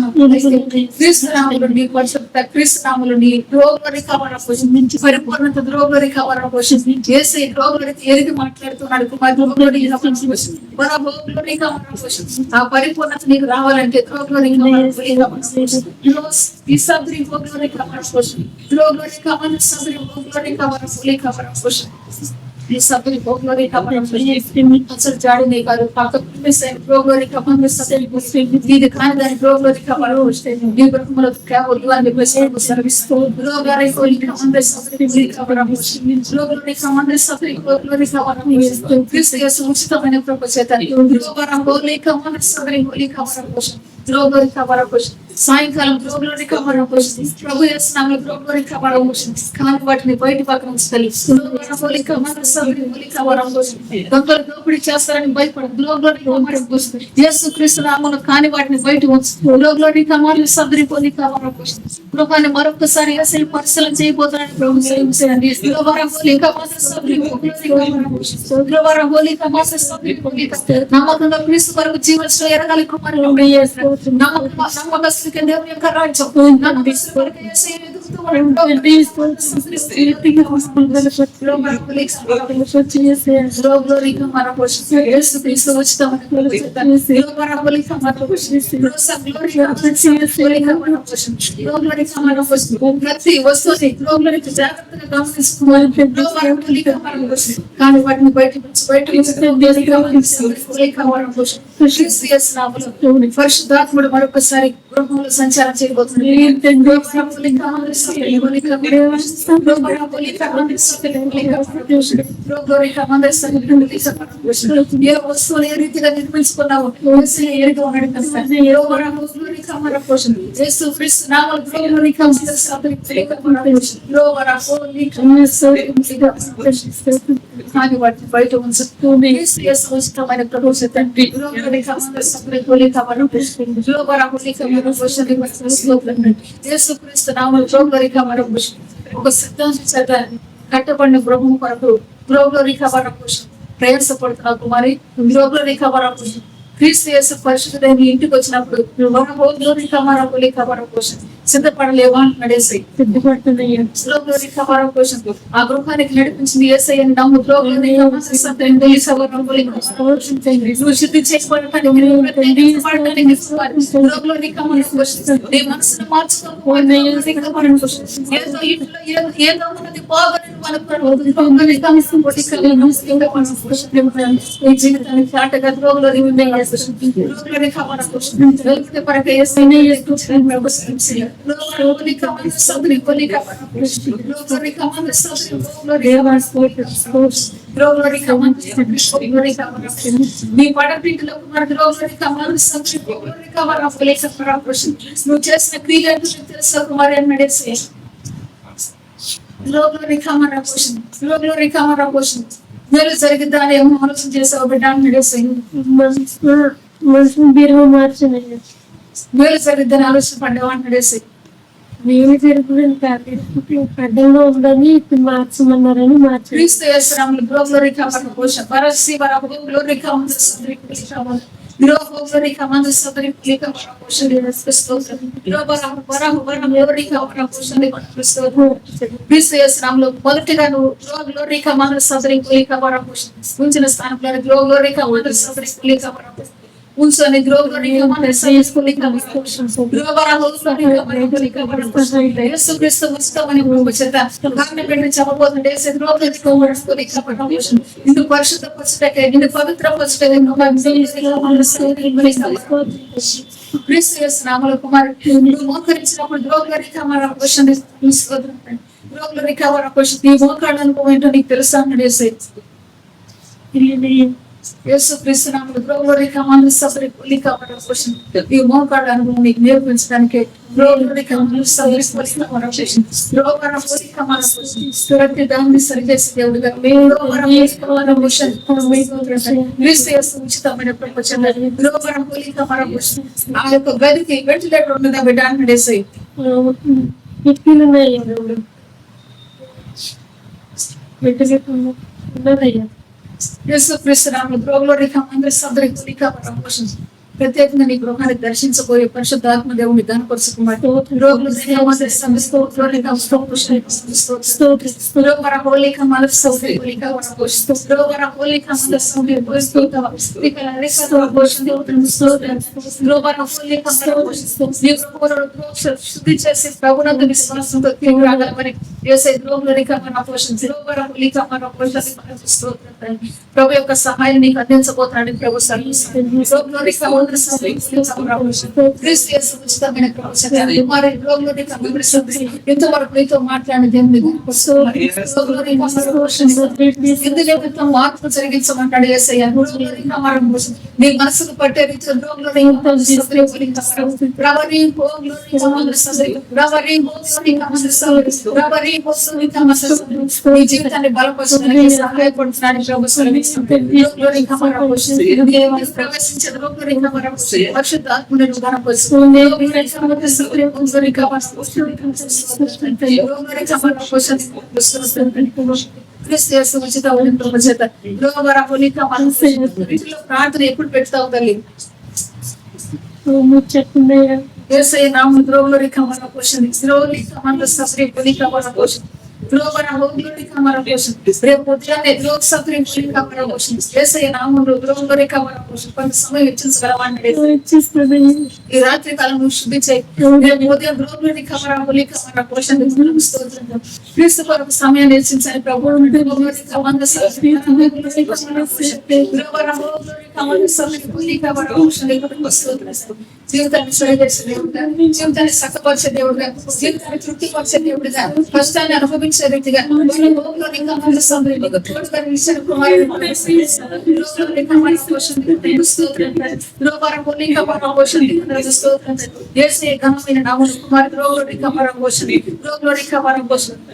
క్రీస్తు నామములో నీ పరిశుద్ధ పరిశుద్ధ క్రీస్తు నామములో నీ గ్లోరీ కవర్ పోషించి పరిపూర్ణత గ్లోరీ కవర్ పోషించి యేసు గ్లోరీ ఎరిగి మాట్లాడుతున్నాడు కుమార్ గ్లోరీ కవర్ పోషించి మన గ్లోరీ కవర్ పోషించి ఆ పరిపూర్ణత నీకు రావాలంటే గ్లోరీ కవర్ ఈ సబ్రి గ్లోరీ కవర్ పోషించి గ్లోరీ కవర్ సబ్రి గ్లోరీ కవర్ ఫుల్లీ కవర్ పోషించి ఈ సబ్రి గ్లోరీ కవర్ పోషించి అసలు జాడి నీ కాదు పక్క గ్లోరీ కవర్ సబ్రి పోషించి ఇది కాని దాని గ్లోరీ కవర్ పోషించి ఈ బ్రహ్మలో కేవలం అని చెప్పేసి service glory cover Sabri cover పోషించి గ్లోరీ కవర్ సబ్రి గ్లోరీ కవర్ పోషించి క్రీస్తు యేసు ఉచితమైన కృప చేత గ్లోరీ కవర్ సబ్రి కవర్ పోషించి గ్లోరీ కవర్ పోషించి సాయంకాలం గ్లోరీ కవర్ పోషించి ప్రభు యేసు నామములో గ్లోరీ కవర్ పోషించి కాని వాటిని బయట పక్కన ఉంచాలి గ్లోరీ కవర్ సబ్రి కవర్ పోషించి దొంగలు దోపిడీ చేస్తారని భయపడు గ్లోరీ కవర్ పోషించి యేసు క్రీస్తు నామములో కాని వాటిని బయట ఉంచు గ్లోరీ కవర్ సబ్రి కవర్ పోషించి ప్రభుని మరొకసారి యేసు పరిశీలన చేయబోతున్నాడు ప్రభు సేవించండి గ్లోరీ కవర్ సబ్రి కవర్ పోషించి గ్లోరీ కవర్ సబ్రి నమ్మకంగా క్రీస్తు కొరకు జీవించడం ఎరగాలి కుమారులు నమ్మకస్తులకి దేవుని యొక్క రాజ్యం నమ్మకస్తులకి యేసు గ్లోరీ కవర్ పోషించి యేసు క్రీస్తు ప్రతి వస్తువుని గ్లోరీ జాగ్రత్తగా గమనించుకోవాలి కానీ వాటిని పరిశుద్ధాత్ముడు మరొకసారి గృహంలో సంచారం ఏ వస్తువులు ఏ రీతిగా నిర్మించుకున్నావు కానీ వాటిని బయట ఉంచుతమైన ప్రభుత్వ తండ్రి యేసుక్రీస్తు నామములో గ్లోరీ కవర్ ఒక సిద్ధాంత కట్టబడిన గృహం కొరకు గ్లోరీ కవర్ ప్రయాసపడుతున్న కుమారి గ్లోరీ కవర్ క్రీస్తు యేసు పరిశుద్ధుడైన ఇంటికి వచ్చినప్పుడు గ్లోరీ కవర్ సిద్ధపడలేవా నడేసి గ్లోరీ కవర్ ఆ గృహానికి నడిపించింది యేసయ్య అని నమ్ము గ్లోరీ నువ్వు శుద్ధి చేయబడటానికి గ్లోరీ కవర్ నీ మనసును మార్చుకోవాలి ఏదో ఉన్నది బాగున్నది ఈ జీవితానికి ఆటగా గ్లోరీ గ్లోరీ కవర్ వెళ్తే పరక యేసయ్య నీ పడపీటిలో నువ్వు చేసిన క్రియలు తెలుసా కుమారి అని నడేసి గ్లోరీ కవర్ మేలు జరిగిద్దా అని ఏమో ఆలోచన చేసావు బిడ్డ అని నడేసి
మనసు బీరవ మార్చలేదు
మేలు జరిగిద్దని ఆలోచన పడ్డావా అని నడేసి
నేను జరుగుతుంది కాదు అడ్డంగా ఉందని ఇప్పుడు మార్చమన్నారని మార్చారు
క్రీస్తు యేసు నామములో గ్లోరీ కవర్ పోషణ పరసి వరకు గ్లోరీ కవర్ గ్లోరీ కవర్ సదరి కవర్ పోషణ గ్లోరీ కవర్ పోషణ క్రీస్తు యేసు నామములో మొదటిగా నువ్వు గ్లోరీ కవర్ సదరి కవర్ పోషణ ఉంచిన స్థానంలో గ్లోరీ కవర్ సదరి కవర్ ఉంచని గ్లోరీ కవర్ సదరి యేసుక్రీస్తు ఉచితమని ప్రభుచేత కారణం చెప్పబోతుంటే ఇందు పరిశుద్ధ పరచుటకే ఇందు పవిత్ర పరచుటకే క్రీస్తు యేసు నామములో కుమారుడు నువ్వు మోకరించినప్పుడు గ్లోరీ కవర్ గ్లోరీ కవర్ నీ మోకాళ్ళ అనుభవం ఏంటో నీకు తెలుసా నడేసే యేసుక్రీస్తు నామములో గ్లోరీ కవర్ సబ్రి కవర్ ఈ మోకాళ్ళ అనుభవం నీకు నేర్పించడానికి దాన్ని సరిచేసి దేవుడుగా ఉచితమైన ఆ యొక్క గదికి వెంటిలేటర్ ఉన్నదా బిడ్డ అని డేసాయి యేసుక్రీస్తు నామములో గ్లోరీ కవర్ సబ్రి కవర్ ప్రత్యేకంగా నీ గృహాన్ని దర్శించబోయే పరిశుద్ధాత్మ దేవుని గణపరుచుకున్నాడు. రోగులు శుద్ధి చేసి ప్రభునందు విశ్వాసంతో తిరిగి రాగలమని ప్రభు యొక్క సహాయం నీకు అందించబోతాడని ప్రభు ఇంతవరకు నీతో మాట్లాడిన దేవుని మార్పు జరిగించమంటాడు యేసయ్య. నీ మనసుకు పట్టే రీతిలో నీ జీవితాన్ని బలపరచడానికి సహాయపడుతున్నాడు ప్రభు. పరిశుద్ధాత్మను ప్రార్థన ఎప్పుడు పెడతావు తల్లి? యేసయ్య నామములో ద్రోగులోని కమర పోషణ ద్రోగులోని కమర సఫరి పులి కమర పోషణ ద్రోగన హోగులోని కమర పోషణ రేపు ఉదయాన్నే ద్రోగ సఫరి పులి కమర పోషణ యేసయ్య నామములో ద్రోగులోని కమర పోషణ కొంత సమయం ఇచ్చించగలవాన్ని ఈ రాత్రి కాలం శుద్ధి చేయి. రేపు ఉదయం ద్రోగులోని కమర పులి కమర పోషణ క్రీస్తు కొరకు సమయాన్ని ఇచ్చించని ప్రభు. ద్రోగులోని కమర సఫరి ద్రోగన హోగులోని కమర సఫరి పులి కమర పోషణ జీవితాన్ని సరిచేసే దేవుడుగా, జీవితాన్ని చక్కపరిచే దేవుడుగా, జీవితాన్ని తృప్తిపరిచే దేవుడుగా, కష్టాన్ని అనుభవించే రీతిగా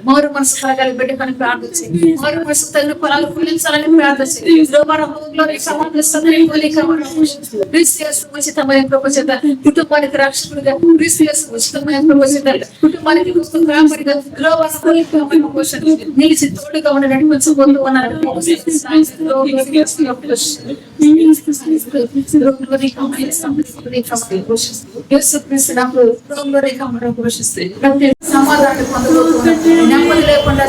మారు మనసు కలగాలి బిడ్డకని ప్రార్థించి మారు మనసు తగిన ఫలాలు ఫలించాలని ప్రార్థించి ఉచితమైన ప్రపంచత కుటుంబానికి రక్షకుడిగా ఉచితమైన ప్రపంచత కుటుంబానికి నిలిచి తోడుగా ఉన్న నడిపించబోతూ ఉన్నారు. సమాధానాన్ని పొందబోతున్నారు. నెమ్మది లేకుండా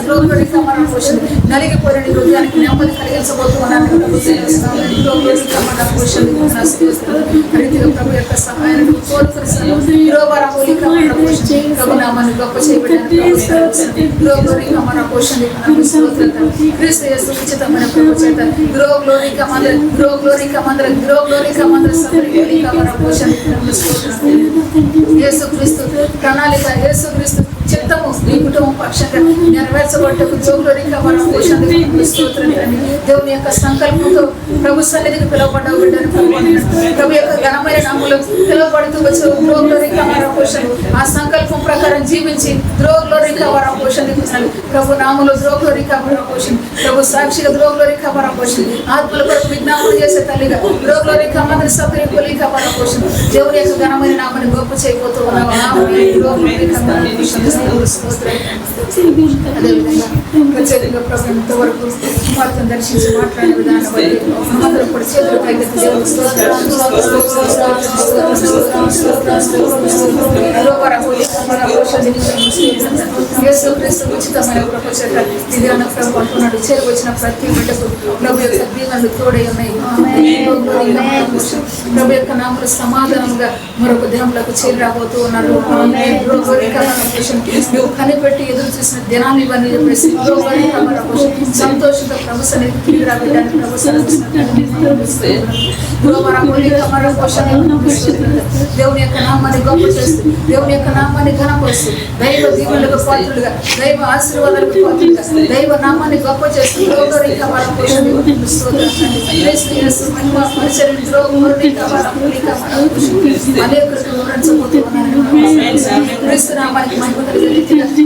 నలిగిపోయిన హృదయానికి నెమ్మది కలిగించబోతున్నారు. ప్రభు యొక్క సహాయాన్ని ప్రభునామాన్ని గొప్ప చేయబడి ఉచితమైన ప్రభు చేత యేసుక్రీస్తు ప్రణాళిక యేసుక్రీస్తు చిత్తము ఈ కుటుంబం పక్షంగా నెరవేర్చబడ్డకు దేవుని యొక్క సంకల్పంతో ప్రభు సన్నిధికి పిలువబడ్డ బిడ్డను ప్రభు యొక్క ఘనమైన నామములో పిలువబడుతూ వచ్చే పోషణ ఆ సంకల్పం ప్రకారం జీవించి ద్రోగ్లోరికవర పోషణ ప్రభు నామములో ద్రోగ్లోరికవర పోషణ ప్రభు సాక్షిగా ద్రోగ్లోరికవర పోషణ ఆత్మల కొరకు విజ్ఞాపన చేసే తల్లిగా ద్రోగ్లోరికవర సపరి కొలికవర పోషణ దేవుని యొక్క ఘనమైన నామాన్ని గొప్ప చేయబోతూ ఉన్నాము. అదేవిధంగా ప్రత్యేకంగా ప్రభు ఇంతవరకు వారితో దర్శించి మాట్లాడే విధానం బట్టి అందరూ కూడా చేతులు పైకెత్తి దేవుని ఉచితమైన ప్రభు చేత ఇది అన్న ప్రభు అంటున్నాడు. చేరువచ్చిన ప్రతి బిడ్డకు ప్రభు యొక్క దీవెనలు తోడై ఉన్నాయి. ప్రభు యొక్క నామములు సమాధానంగా మరొక దేవులకు చేరి రాబోతూ ఉన్నారు. నువ్వు కనిపెట్టి ఎదురు చూసిన దినాన్ని ఇవన్నీ చెప్పేసి సంతోషంతో ప్రభు సన్నిధికి తిరిగి రాబోయడానికి ప్రభు దేవుని యొక్క నామాన్ని గొప్ప చేస్తూ దేవుని యొక్క నామాన్ని ఘనపరుస్తూ దైవ దీవులకు పాత్రులుగా దైవ ఆశీర్వాదాలకు పాత్రులుగా దైవ నామాన్ని గొప్ప చేస్తూ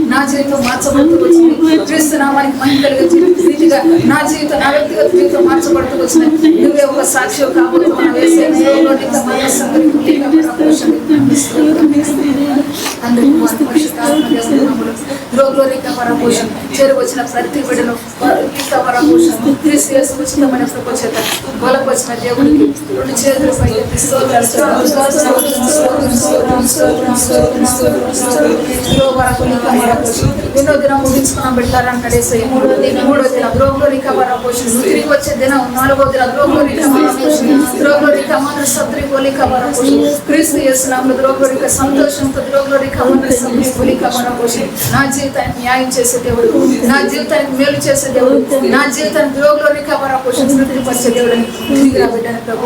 నా జీవితం మార్చబడుతూ వచ్చింది. క్రీస్తు నామానికి మహిమ కలిగే రీతిగా నా జీవితం నా వ్యక్తిగత జీవితం మార్చబడుతూ వచ్చింది. నువ్వే ఒక సాక్షి కాబోతున్నావు. చేరువచ్చిన ప్రతి బిడ్డను క్రీస్తు యేసు ఉచితమైన కృప చేత బలపరిచిన దేవునికి రెండు చేతులు పైకి ఎన్నో దినం ముగించుకున్నాం పెట్టారంటే మూడో దినం ద్రోగులో రికవర్ పోషణ తిరిగి వచ్చే దినం నాలుగో దినం ద్రోగులో రికవర్ సత్రి రికవర్ పోషణ క్రీస్తు యేసునామములో ద్రోగులో సంతోషంతో ద్రోగులో రికవర్ సత్రి రికవర్ పోషణ నా జీవితాన్ని న్యాయం చేసే దేవుడు, నా జీవితానికి మేలు చేసే దేవుడు, నా జీవితాన్ని ద్రోగులో రికవర్ పోషణ తృప్తిపరిచే దేవుడని తిరిగి రాబడ్డాను ప్రభు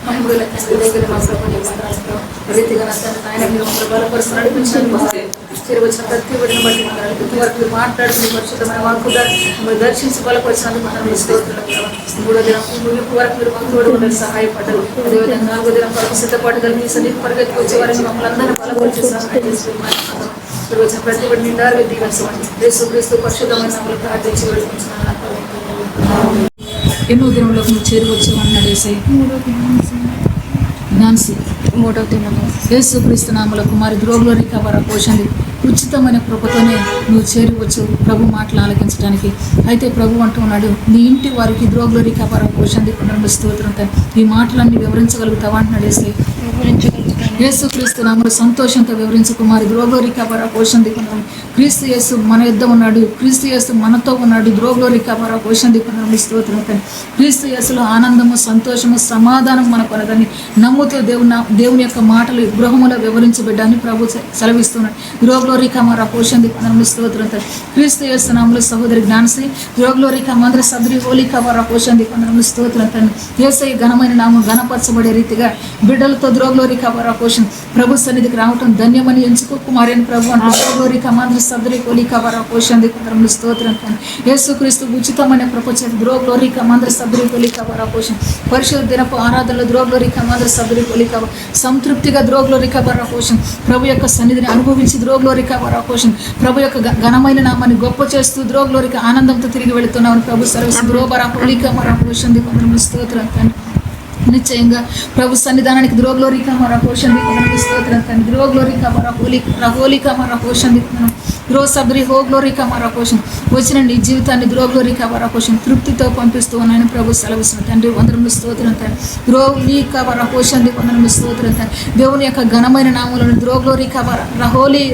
మహిళల తండ్రి దగ్గర మా ప్రభు రీతిగా నా తండ్రి ఆయన మీరు మమ్మల్ని బలపరుస్తూ నడిపించడానికి చేరవచ్చిన ప్రతి ఒడిని బట్టి ప్రతి వరకు మాట్లాడుతున్న పరిశుద్ధమైన వాక్కుగా మిమ్మల్ని దర్శించి బలపరిచినందుకు మనం స్తోత్రులు. మూడో దినం ముగింపు వరకు మీరు మాకు తోడు ఉండాలి, సహాయపడ్డారు. అదేవిధంగా నాలుగో దినం వరకు సిద్ధపడగలిగి మీ సన్నిధి పరిగెత్తుకు వచ్చే వారిని మమ్మల్ని అందరినీ బలపరిచి సహాయం చేసి వచ్చిన ప్రతి ఒడి నిండారు దీవించండి. యేసుక్రీస్తు పరిశుద్ధమైన నామములో ప్రార్థించి వేడుకుంటున్నాను.
ఎన్నో దినంలోకి నువ్వు చేరువచ్చావని నడేసే ఝాన్సీ
మూడవ దినము
యేసుక్రీస్తు నామములో కుమారి ద్రోగులో రికవర్ పోషణ ఉచితమైన కృపతోనే నువ్వు చేరువచ్చు ప్రభు మాటలు ఆలకించడానికి. అయితే ప్రభు అంటూ ఉన్నాడు, నీ ఇంటి వారికి ద్రోగులో రికవర్ పోషణ స్తోత్రం. ఈ మాటలన్నీ వివరించగలుగుతావా అంటున్నాడు వేస్తే యేసుక్రీస్తు నామములో సంతోషంతో వివరించు కుమారి ద్రోగులో రికవర్ పోషణ క్రీస్తు యేసు మన యుద్ధ ఉన్నాడు, క్రీస్తు యేసు మనతో ఉన్నాడు. ద్రోగులో రికవర్ పోషణ స్తోత్రం. క్రీస్తు యేసులో ఆనందము, సంతోషము, సమాధానం మనకు కొనదని నమ్ముతూ దేవుని యొక్క మాటలు గృహములో వివరించబడ్డాన్ని ప్రభు సెలవిస్తున్నాడు. గ్లోరీ కమర పోషంది స్తోత్రం. క్రీస్తు యేసు నామములో సహోదరి జ్ఞానశ్రీ గ్లోరీ కమంద్ర సద్రి హోలీ కమర పోషంది స్తోత్రం. యేసయ్య ఘనమైన నామం ఘనపరచబడే రీతిగా బిడ్డలతో ద్రోగ్లోరీ కమర పోషణ ప్రభు సన్నిధికి రావటం ధన్యమని ఎంచుకో కుమారి అని ప్రభు అంటే గ్లోరీ కమంద్ర సద్రి హోలీ కమర పోషంది స్తోత్రం. యేసుక్రీస్తు ఉచితమైన ప్రపంచ ద్రోగ్లోరీ కమంద్ర సద్రి హోలీ కమర పోషణ పరిశుద్ధ దినపు ఆరాధనలో ద్రోగ్లోరీ కమంద్ర సద్రి హోలీ కమర సంతృప్తిగా ద్రోగ్లోరీ కమర పోషణ ప్రభు యొక్క సన్నిధిని అనుభవించి ద్రోగ్లోరిక వరపోషణ ప్రభు యొక్క ఘనమైన నామాన్ని గొప్ప చేస్తూ ద్రోగ్లోరిక ఆనందంతో తిరిగి వెళుతున్నామని ప్రభు సర్వీస్ ద్రోబర హోలిక వరపోషణ స్తోత్రం. నిశ్చయంగా ప్రభు సన్నిధానానికి ద్రోగ్లోరిక వరపోషణ స్తోత్రం. ద్రోగ్లోరిక వర హోలిక వరపోషణ ద్రో సబ్రి హోగ్లోరిక వరపోషణ వచ్చిన నీ జీవితాన్ని ద్రోగ్లోరిక వరపోషణ తృప్తితో పంపిస్తూ ఉన్నాయని ప్రభు సెలవిస్తున్న తండ్రి వందరములు స్తోత్రం. ద్రోగ్లీక వరపోషణ వందరములు స్తోత్రం. దేవుని యొక్క ఘనమైన నామములను ద్రోగ్లోరిక వర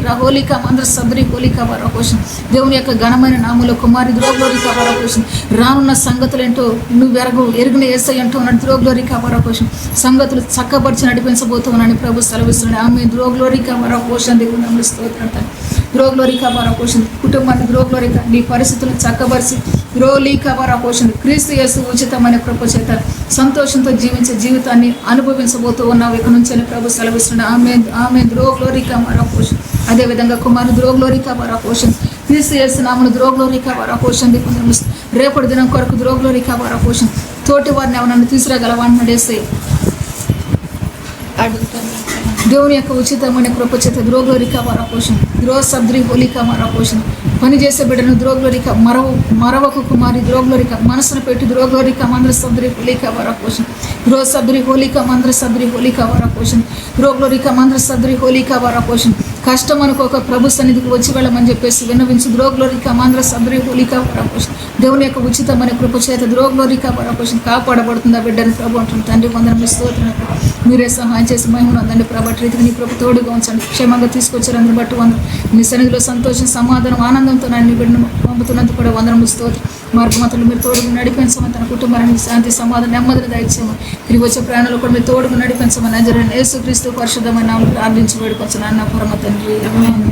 రహోలిక మంద్ర సబ్రి హోలిక వరపోషణ దేవుని యొక్క ఘనమైన నామములో కుమారి ద్రోగ్లోరిక వరపోషణ రానున్న సంగతులు ఏంటో నువ్వు ఎరుగున యేసయ్య అంటూ ఉన్నాడు. ద్రోగ్లోరిక వరపోషణ సంగతులు చక్కపరిచి నడిపించబోతున్నానని ప్రభు సెలవిస్తున్నాడు. ఆమె ద్రోగ్లోరిక వరపోషణ వందరములు స్తోత్రం. ద్రోగ్లోరిక వరపోషణ కుటుంబాన్ని ద్రోగ్లోరిక నీ పరిస్థితులను చక్కబరిచి ద్రోలీక వరపోషణ క్రీస్తు యేసు ఉచితమైన కృప చేత సంతోషంతో జీవించే జీవితాన్ని అనుభవించబోతూ ఉన్నావు ఇక నుంచి అని ప్రభు సెలవిస్తున్నాడు. ఆమె ద్రోగ్లోరిక వరపోషణ అదేవిధంగా కుమారు ద్రోగ్లోరిక వరపోషణ క్రీస్తు యేసు నామమున ద్రోగ్లోరిక వరపోషణ రేపటి దినం కొరకు ద్రోగ్లోరిక వరపోషణ తోటి వారిని ఎవరన్నా తీసుకురాగలవా అంటున్నాడేస్తే దేవుని యొక్క ఉచితమైన కృప చేత ద్రోగ్లోరిక వరపోషణ ద్రో సబ్రి హోలిక వరపోషణ పనిచేసే బిడ్డను ద్రోగ్లోరిక మరవకు కుమారి ద్రోగ్లోరిక మనసును పెట్టి ద్రోగ్లోరిక మంద్ర సబ్రి హోలిక వరపోషణ ద్రో సబ్రి హోలిక మంద్ర సబ్రి హోలిక వరపోషణ ద్రోగ్లోరిక మంద్ర సబ్రి హోలిక వరపోషణ కష్టం అనుకోక ప్రభు సన్నిధికి వచ్చి వెళ్ళమని చెప్పేసి విన్నవించు ద్రోగ్లోరిక మంద్ర సబ్రి హోలిక వరపోషణ దేవుని యొక్క ఉచితమైన కృప చేత ద్రోగ్లోరిక వరపోషణ కాపాడబడుతుంది ఆ బిడ్డని ప్రభు అంటుంది. తండ్రి వందనములు స్తోత్రం. మీరే సహాయం చేసి మహిమను అందండి ప్రభు రీతికి నీ ప్రభు తోడుగా ఉంచండి. క్షేమంగా తీసుకొచ్చారు అందరూ బట్టి వందరం. నీ సన్నిధిలో సంతోషం, సమాధానం, ఆనందంతో నీ బిడ్డను పంపుతున్నందుకు కూడా వందనములు స్తోత్రం. మార్గమతలు మీరు తోడుగా నడిపించమని తన కుటుంబానికి శాంతి, సమాధానం, నెమ్మదిని దయచేయమని తిరిగి వచ్చే ప్రయాణంలో కూడా మీరు తోడుగా నడిపించమని నజరేయుడైన యేసుక్రీస్తు పరిశుద్ధమైన నామములో ప్రార్థించి వేడుకొంచున్నాను అన్న పరమ తండ్రి. ఆమేన్.